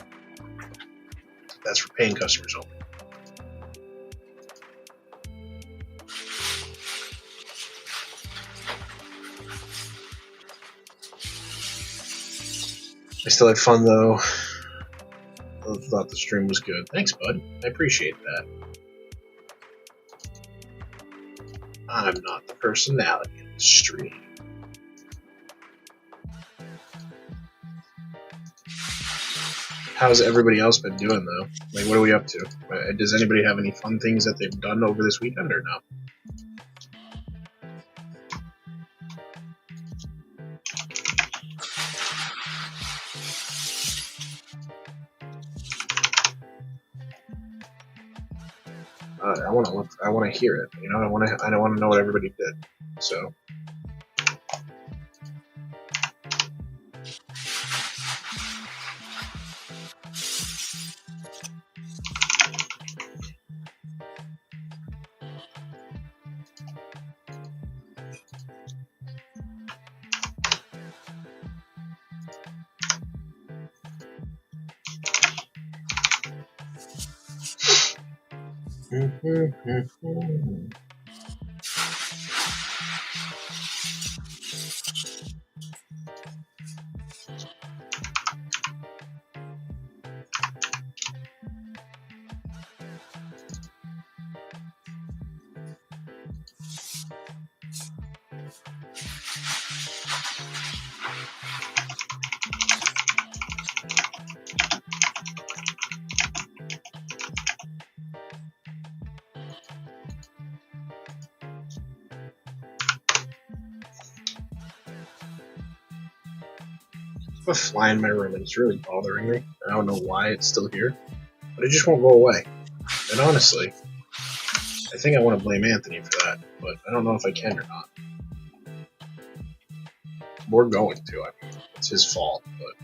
[SPEAKER 2] That's for paying customers only. I still had fun though. I thought the stream was good. Thanks, bud. I appreciate that. I'm not the personality in the stream. How's everybody else been doing though? Like, what are we up to? Does anybody have any fun things that they've done over this weekend or no? I want to hear it. You know, I want to know what everybody did. So. A fly in my room and it's really bothering me. I don't know why it's still here, but it just won't go away. And honestly, I think I want to blame Anthony for that, but I don't know if I can or not. We're going to. I mean, it's his fault, but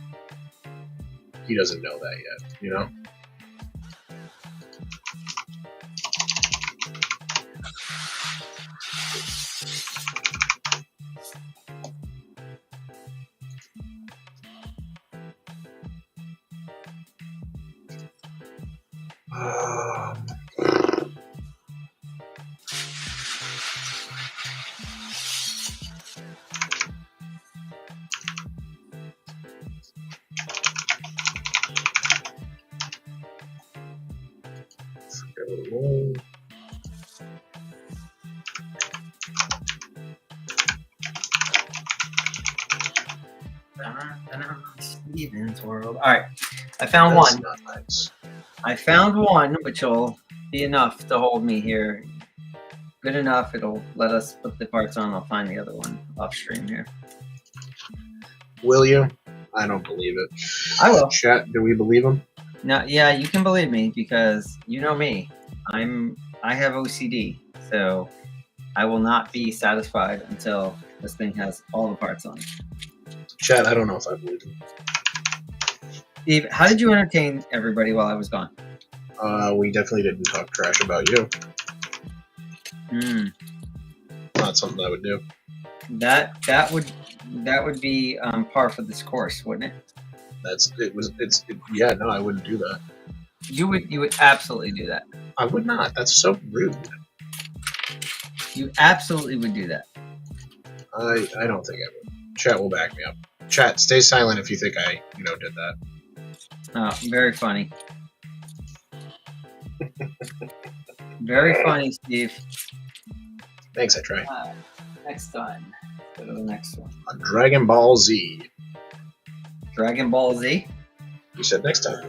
[SPEAKER 2] he doesn't know that yet, you know?
[SPEAKER 1] Steven's world. All right, I found
[SPEAKER 2] That's
[SPEAKER 1] one.
[SPEAKER 2] not nice.
[SPEAKER 1] I found one, which will be enough to hold me here. Good enough. It'll let us put the parts on. I'll find the other one off stream here.
[SPEAKER 2] Will you? I don't believe it.
[SPEAKER 1] I will.
[SPEAKER 2] Chat, do we believe him?
[SPEAKER 1] No, yeah, you can believe me because you know me. I have OCD, so I will not be satisfied until this thing has all the parts on.
[SPEAKER 2] Chat, I don't know if I believe him.
[SPEAKER 1] Steve, how did you entertain everybody while I was gone?
[SPEAKER 2] We definitely didn't talk trash about you. Not something I would do.
[SPEAKER 1] That would be par for this course, wouldn't it?
[SPEAKER 2] Yeah, no, I wouldn't do that.
[SPEAKER 1] You would absolutely do that.
[SPEAKER 2] I would not. That's so rude.
[SPEAKER 1] You absolutely would do that.
[SPEAKER 2] I don't think I would. Chat will back me up. Chat, stay silent if you think I, did that.
[SPEAKER 1] Oh, very funny. Very funny, Steve.
[SPEAKER 2] Thanks, I try.
[SPEAKER 1] Next time. Go to the next one.
[SPEAKER 2] A Dragon Ball Z.
[SPEAKER 1] Dragon Ball Z?
[SPEAKER 2] You said next time.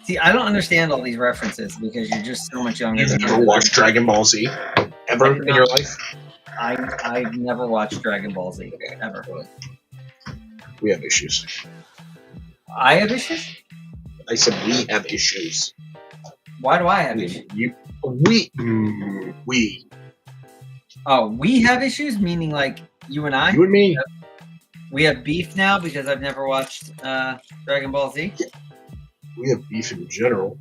[SPEAKER 1] See, I don't understand all these references because you're just so much younger
[SPEAKER 2] You've
[SPEAKER 1] than
[SPEAKER 2] never
[SPEAKER 1] me.
[SPEAKER 2] watched Dragon Ball Z? Ever in your life?
[SPEAKER 1] I've never watched Dragon Ball Z, ever.
[SPEAKER 2] We have issues.
[SPEAKER 1] I have issues?
[SPEAKER 2] I said we have issues.
[SPEAKER 1] Why do I have issues?
[SPEAKER 2] We.
[SPEAKER 1] Oh, we have issues? Meaning like you and I?
[SPEAKER 2] You and me.
[SPEAKER 1] We have beef now because I've never watched Dragon Ball Z?
[SPEAKER 2] We have beef in general.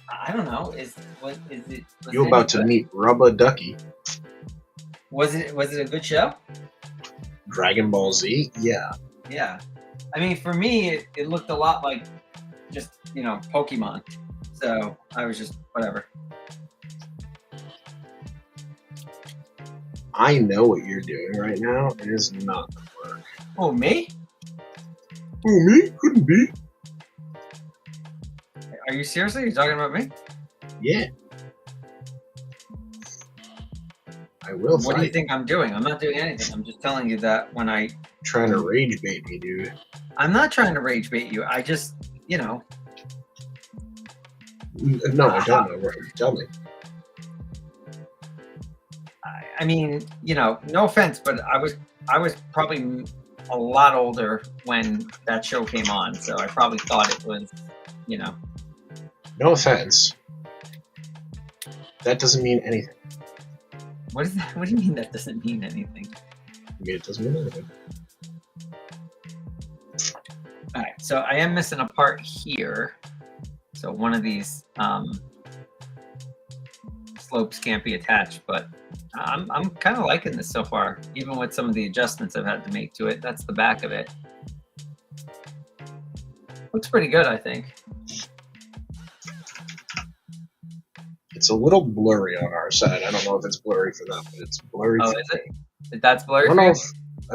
[SPEAKER 1] I don't know.
[SPEAKER 2] You about to meet Rubba Ducky.
[SPEAKER 1] Was it a good show?
[SPEAKER 2] Dragon Ball Z? Yeah.
[SPEAKER 1] Yeah. I mean, for me, it looked a lot like just, Pokemon. So I was just, whatever.
[SPEAKER 2] I know what you're doing right now. It is not gonna work.
[SPEAKER 1] Oh, me?
[SPEAKER 2] Oh, me? Couldn't be.
[SPEAKER 1] Are you seriously? You're talking about me?
[SPEAKER 2] Yeah. I will
[SPEAKER 1] What
[SPEAKER 2] fight.
[SPEAKER 1] do you think I'm doing? I'm not doing anything. I'm just telling you that when I...
[SPEAKER 2] Trying to rage bait me, dude.
[SPEAKER 1] I'm not trying to rage bait you. I just,
[SPEAKER 2] No, I don't know. Tell me.
[SPEAKER 1] I mean, no offense, but I was probably a lot older when that show came on, so I probably thought it was,
[SPEAKER 2] No offense. That doesn't mean anything.
[SPEAKER 1] What is that? What do you mean that doesn't mean anything?
[SPEAKER 2] I mean, it doesn't mean anything.
[SPEAKER 1] All right, so I am missing a part here. So one of these slopes can't be attached, but I'm kind of liking this so far, even with some of the adjustments I've had to make to it. That's the back of it. Looks pretty good, I think.
[SPEAKER 2] It's a little blurry on our side. I don't know if it's blurry for them, but it's blurry.
[SPEAKER 1] Oh,
[SPEAKER 2] for
[SPEAKER 1] is
[SPEAKER 2] me.
[SPEAKER 1] it? That's blurry.
[SPEAKER 2] I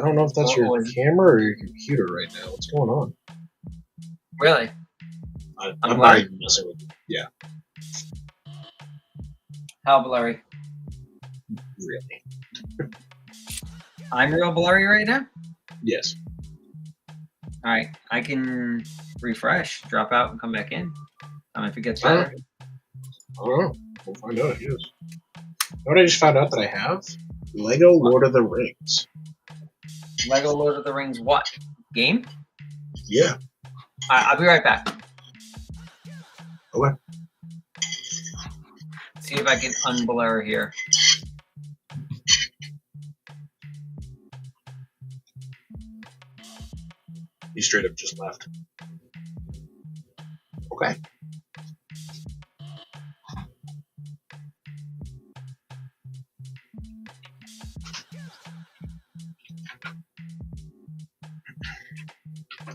[SPEAKER 2] don't know if that's
[SPEAKER 1] What
[SPEAKER 2] your
[SPEAKER 1] was-
[SPEAKER 2] camera or your computer right now. What's going on?
[SPEAKER 1] Really?
[SPEAKER 2] I'm
[SPEAKER 1] I'm
[SPEAKER 2] not
[SPEAKER 1] glad.
[SPEAKER 2] even messing with you. Yeah,
[SPEAKER 1] How blurry?
[SPEAKER 2] really.
[SPEAKER 1] I'm real blurry right now?
[SPEAKER 2] Yes.
[SPEAKER 1] All right, I can refresh, drop out, and come back in. If it gets
[SPEAKER 2] I
[SPEAKER 1] better.
[SPEAKER 2] don't know. We'll find out, I guess. You know what I just found out that I have? Lego Lord of the Rings.
[SPEAKER 1] Lego Lord of the Rings what? Game?
[SPEAKER 2] Yeah.
[SPEAKER 1] I'll be right back.
[SPEAKER 2] Okay.
[SPEAKER 1] See if I can unblur here.
[SPEAKER 2] He straight up just left. Okay.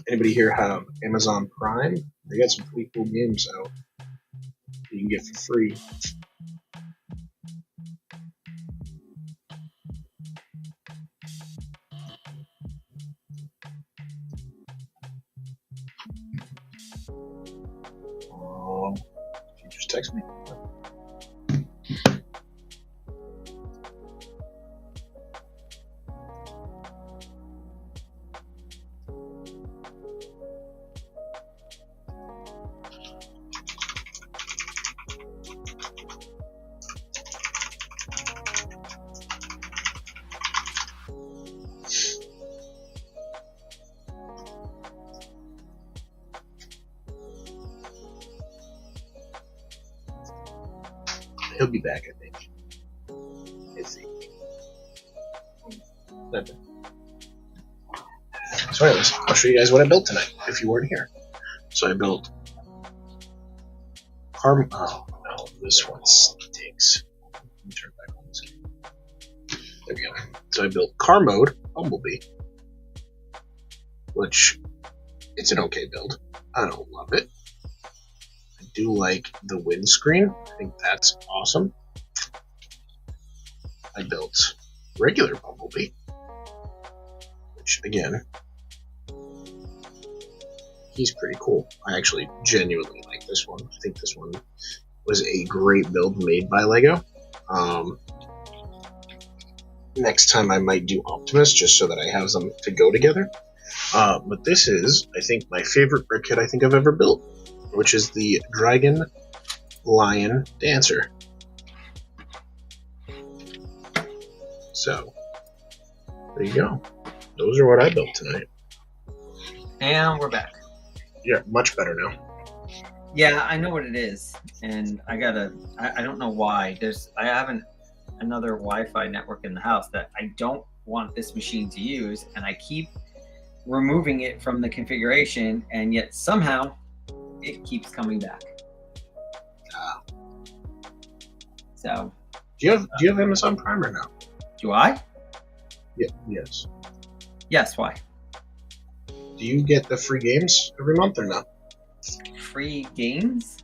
[SPEAKER 2] Anybody here have Amazon Prime? They got some pretty cool games out you can get for free. Did you just text me? He'll be back, I think. Let's see. So anyways, I'll show you guys what I built tonight, if you weren't here. So I built oh no, this one stinks. Let me turn back on this game. There we go. So I built car mode Bumblebee, which it's an okay build. I don't love it. I do like the windscreen. I think that's awesome. I built regular Bumblebee, which again, he's pretty cool. I actually genuinely like this one. I think this one was a great build made by LEGO. Next time I might do Optimus, just so that I have them to go together. But this is, I think, my favorite Brickhead I think I've ever built, which is the Dragon Lion Dancer. So, there you go. Those are what I built tonight.
[SPEAKER 1] And we're back.
[SPEAKER 2] Yeah, much better now.
[SPEAKER 1] Yeah, I know what it is, and I don't know why. I have another Wi-Fi network in the house that I don't want this machine to use, and I keep removing it from the configuration, and yet somehow it keeps coming back. So,
[SPEAKER 2] do you have Amazon Prime or no?
[SPEAKER 1] Do I?
[SPEAKER 2] Yeah. Yes.
[SPEAKER 1] Yes. Why?
[SPEAKER 2] Do you get the free games every month or not?
[SPEAKER 1] Free games?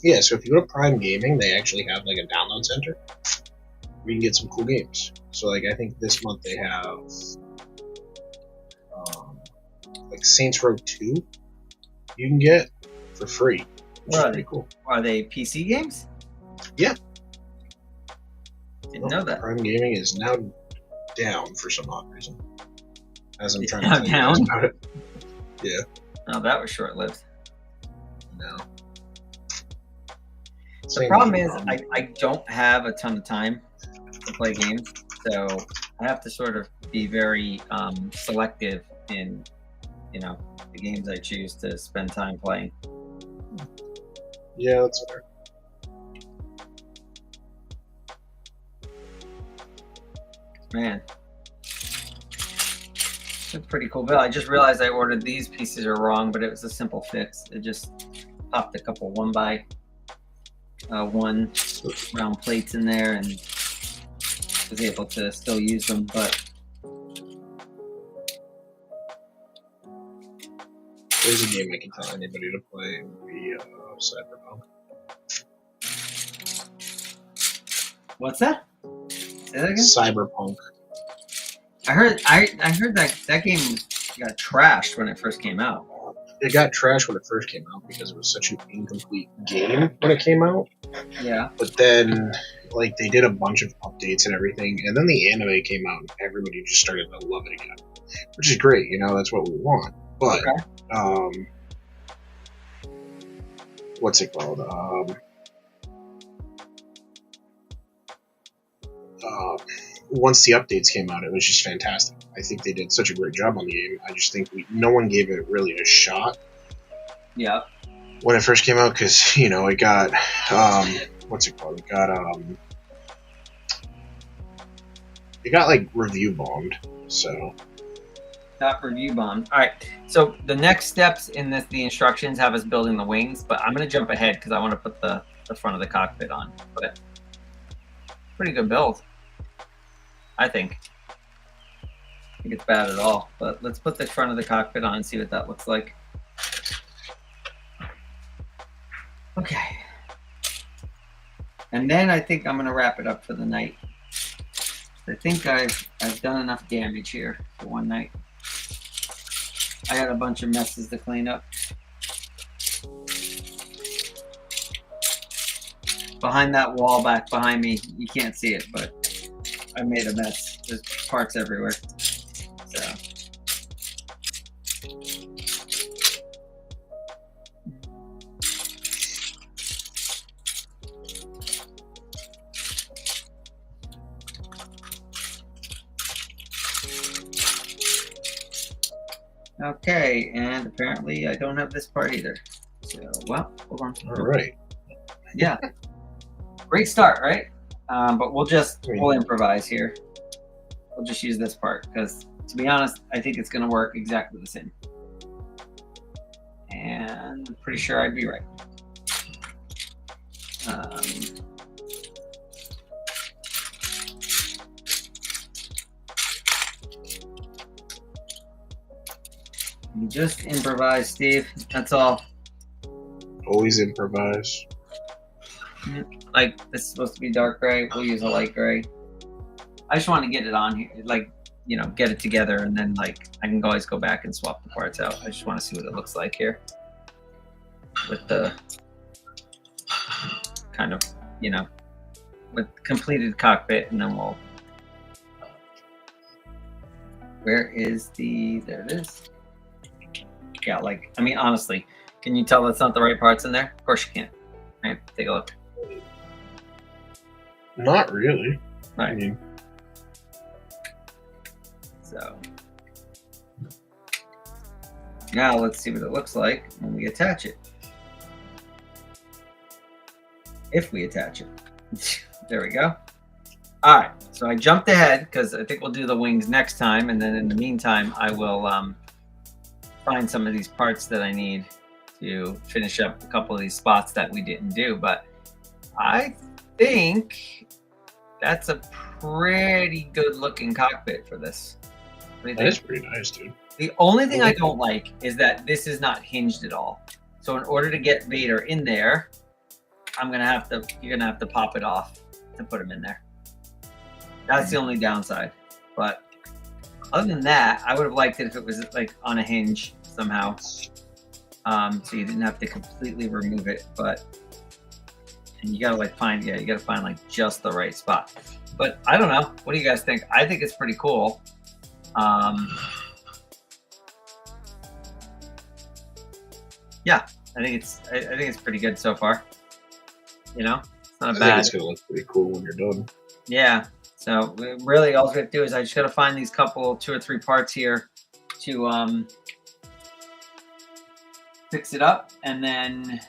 [SPEAKER 2] Yeah. So if you go to Prime Gaming, they actually have like a download center where you can get some cool games. So like I think this month they have like Saints Row 2 you can get for free, which is pretty cool.
[SPEAKER 1] Are they PC games?
[SPEAKER 2] Yeah.
[SPEAKER 1] Didn't know that.
[SPEAKER 2] Prime Gaming is now down for some odd reason. As I'm trying to
[SPEAKER 1] Now
[SPEAKER 2] tell you guys
[SPEAKER 1] down?
[SPEAKER 2] about it. Yeah.
[SPEAKER 1] Oh, that was short-lived.
[SPEAKER 2] No.
[SPEAKER 1] The problem is I don't have a ton of time to play games, so I have to sort of be very selective in, the games I choose to spend time playing.
[SPEAKER 2] Yeah, that's fair.
[SPEAKER 1] Man, it's a pretty cool build. I just realized I ordered these pieces are wrong, but it was a simple fix. It just popped a couple 1x1 round plates in there and was able to still use them, but
[SPEAKER 2] there's a game I can tell anybody to play. It would be Cyberpunk.
[SPEAKER 1] what's that? Say that again?
[SPEAKER 2] Cyberpunk.
[SPEAKER 1] I heard that game got trashed when it first came out.
[SPEAKER 2] It got trashed when it first came out because it was such an incomplete game when it came out.
[SPEAKER 1] Yeah.
[SPEAKER 2] But then, like, they did a bunch of updates and everything, and then the anime came out, and everybody just started to love it again, which is great. That's what we want. But, what's it called? Once the updates came out, it was just fantastic. I think they did such a great job on the game. I just think no one gave it really a shot.
[SPEAKER 1] Yeah.
[SPEAKER 2] When it first came out, because it got what's it called? It got like review bombed. So.
[SPEAKER 1] Got review bombed. All right. So the next steps in the instructions have us building the wings, but I'm gonna jump ahead because I want to put the front of the cockpit on. But pretty good build, I think. I think it's bad at all, but let's put the front of the cockpit on and see what that looks like. Okay. And then I think I'm gonna wrap it up for the night. I think I've done enough damage here for one night. I got a bunch of messes to clean up. Behind that wall back behind me, you can't see it, but I made a mess. There's parts everywhere. So. Okay, and apparently I don't have this part either. So, well, hold on.
[SPEAKER 2] All right.
[SPEAKER 1] Yeah. great start, right? But we'll improvise here. We'll just use this part because, to be honest, I think it's going to work exactly the same. And I'm pretty sure I'd be right. You just improvise, Steve. That's all.
[SPEAKER 2] Always improvise.
[SPEAKER 1] Like, this is supposed to be dark gray. We'll use a light gray. I just want to get it on here, like, you know, get it together, and then, like, I can always go back and swap the parts out. I just want to see what it looks like here with the kind of, you know, with completed cockpit, and then we'll. Where is the? There it is. Yeah, like, I mean, honestly, can you tell that's not the right parts in there? Of course you can. All right, take a look.
[SPEAKER 2] Not really.
[SPEAKER 1] Right.
[SPEAKER 2] I mean,
[SPEAKER 1] so now let's see what it looks like when we attach it. If we attach it. There we go. All right, so I jumped ahead because I think we'll do the wings next time, and then in the meantime I will find some of these parts that I need to finish up a couple of these spots that we didn't do. But I think that's a pretty good looking cockpit for this.
[SPEAKER 2] that is pretty nice, dude.
[SPEAKER 1] The only thing I don't like is that this is not hinged at all. So in order to get Vader in there, you're gonna have to pop it off to put him in there. That's the only downside. But other than that, I would have liked it if it was like on a hinge somehow. So you didn't have to completely remove it, but and you gotta like find like just the right spot. But I don't know. What do you guys think? I think it's pretty cool. Yeah, I think it's pretty good so far. You know, it's not bad.
[SPEAKER 2] I think it's gonna look pretty cool when you're done.
[SPEAKER 1] Yeah. So really, all we have to do is I just gotta find these two or three parts here to fix it up, and then.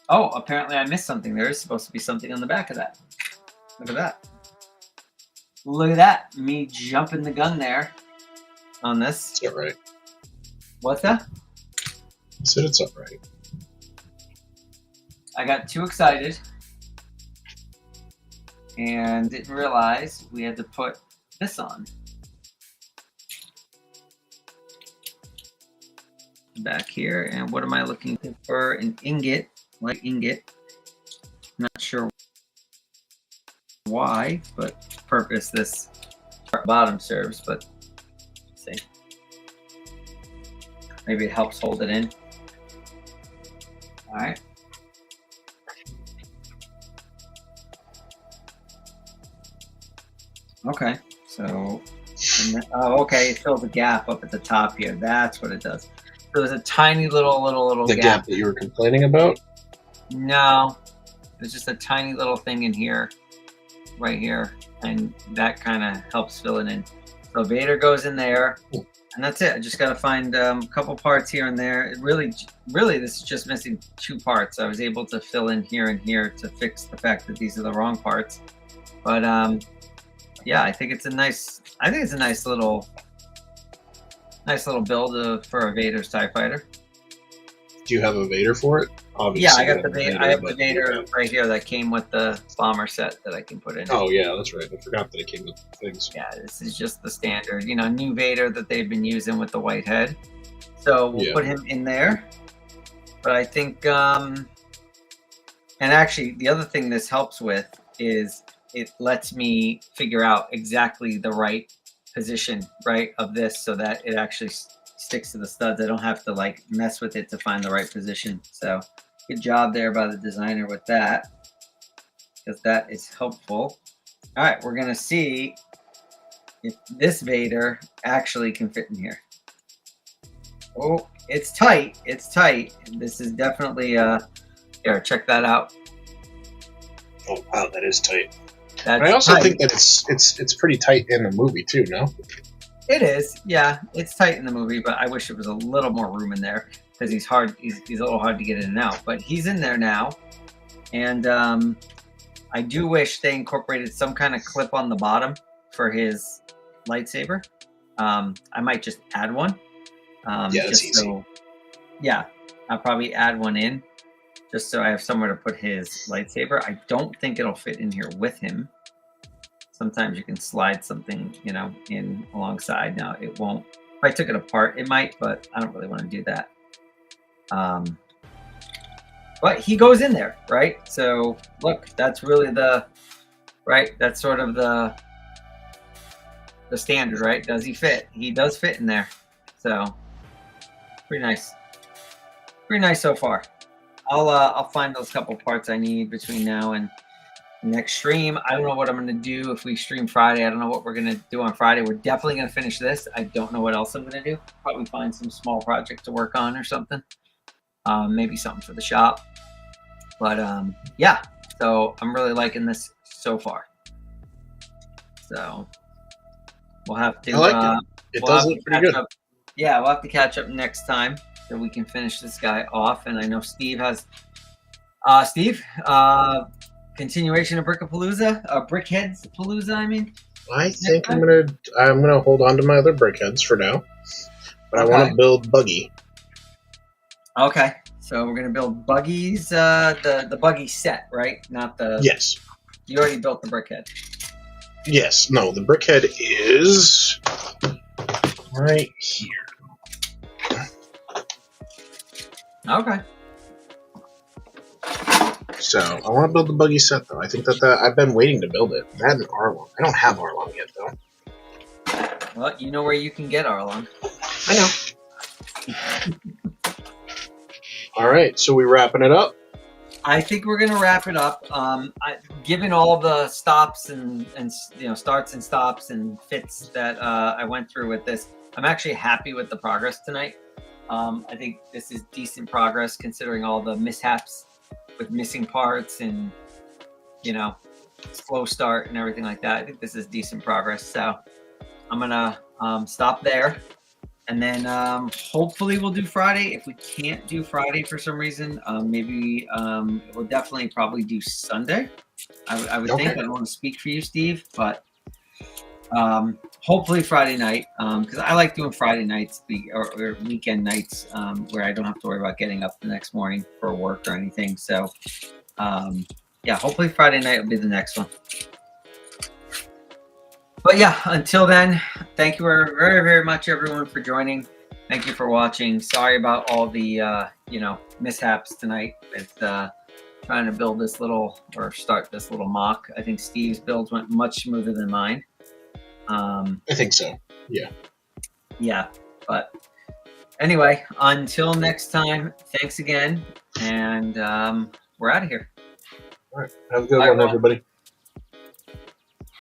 [SPEAKER 1] Oh, apparently I missed something. There is supposed to be something on the back of that. Look at that. Look at that. Me jumping the gun there on this.
[SPEAKER 2] It's alright.
[SPEAKER 1] What's that?
[SPEAKER 2] I said it's alright.
[SPEAKER 1] I got too excited and didn't realize we had to put this on. Back here. And what am I looking for? An ingot. White ingot. Not sure why, but purpose this bottom serves, but let's see. Maybe it helps hold it in. All right. Okay, so okay, it fills a gap up at the top here. That's what it does. So there's a tiny little
[SPEAKER 2] The gap that you were complaining about?
[SPEAKER 1] No, there's just a tiny little thing in here, right here, and that kind of helps fill it in. So Vader goes in there, and that's it. I just got to find a couple parts here and there. It really, this is just missing 2 parts. I was able to fill in here and here to fix the fact that these are the wrong parts. But yeah, I think it's a nice little build for a Vader's TIE Fighter.
[SPEAKER 2] Do you have a Vader for it? Obviously,
[SPEAKER 1] yeah, I got the Vader. I have the Vader right here that came with the bomber set that I can put in.
[SPEAKER 2] Oh yeah, that's right. I forgot that it came with things.
[SPEAKER 1] Yeah, this is just the standard, new Vader that they've been using with the white head. So we'll put him in there. But I think, and actually, the other thing this helps with is it lets me figure out exactly the right position, right, of this, so that it actually sticks to the studs. I don't have to like mess with it to find the right position. So good job there by the designer with that, because that is helpful. All right, we're gonna see if this Vader actually can fit in here. Oh, it's tight. It's tight. This is definitely here, check that out.
[SPEAKER 2] Oh wow, that is tight.
[SPEAKER 1] That's
[SPEAKER 2] I also
[SPEAKER 1] tight.
[SPEAKER 2] think that it's pretty tight in the movie too, no?
[SPEAKER 1] It is, yeah. It's tight in the movie, but I wish there was a little more room in there because he's a little hard to get in and out. But he's in there now, and I do wish they incorporated some kind of clip on the bottom for his lightsaber. I might just add one.
[SPEAKER 2] Yeah, that's easy.
[SPEAKER 1] So, yeah, I'll probably add one in just so I have somewhere to put his lightsaber. I don't think it'll fit in here with him. Sometimes you can slide something, you know, in alongside. Now it won't. If I took it apart, it might, but I don't really want to do that. But he goes in there, right? So look, that's really that's sort of the standard, right? Does he fit? He does fit in there. So pretty nice. Pretty nice so far. I'll find those couple parts I need between now and next stream. I don't know what I'm going to do if we stream Friday. I don't know what we're going to do on Friday. We're definitely going to finish this. I don't know what else I'm going to do. Probably find some small project to work on or something. Maybe something for the shop. But yeah, so I'm really liking this so far. So we'll have to.
[SPEAKER 2] I like it. It does look pretty good.
[SPEAKER 1] Yeah, we'll have to catch up next time so we can finish this guy off. And I know Steve has. Continuation of Brickheadz-Palooza, I mean.
[SPEAKER 2] I think I'm gonna hold on to my other Brickheadz for now, but okay. I want to build Buggy.
[SPEAKER 1] Okay, so we're gonna build Buggies, the Buggy set, right? Not the.
[SPEAKER 2] Yes.
[SPEAKER 1] You already built the Brickhead.
[SPEAKER 2] Yes. No, the Brickhead is right here.
[SPEAKER 1] Okay.
[SPEAKER 2] So I want to build the Buggy set, though. I think that I've been waiting to build it. That and Arlong. I don't have Arlong yet, though.
[SPEAKER 1] Well, you know where you can get Arlong.
[SPEAKER 2] I know. All right, so we wrapping it up?
[SPEAKER 1] I think we're gonna wrap it up. Given all the stops and starts and stops and fits that I went through with this, I'm actually happy with the progress tonight. I think this is decent progress considering all the mishaps with missing parts and slow start and everything like that. I think this is decent progress. So I'm gonna stop there, and then hopefully we'll do Friday. If we can't do Friday for some reason, maybe we'll definitely probably do Sunday. I would think. I don't want to speak for you, Steve, but hopefully Friday night, because I like doing Friday nights or weekend nights where I don't have to worry about getting up the next morning for work or anything. So yeah, hopefully Friday night will be the next one. But yeah, until then, thank you very, very much, everyone, for joining. Thank you for watching. Sorry about all the mishaps tonight with trying to build this start this little mock. I think Steve's builds went much smoother than mine. I
[SPEAKER 2] think so. Yeah.
[SPEAKER 1] Yeah. But anyway, until next time, thanks again. And we're out of here.
[SPEAKER 2] All right. Have a good one, everybody.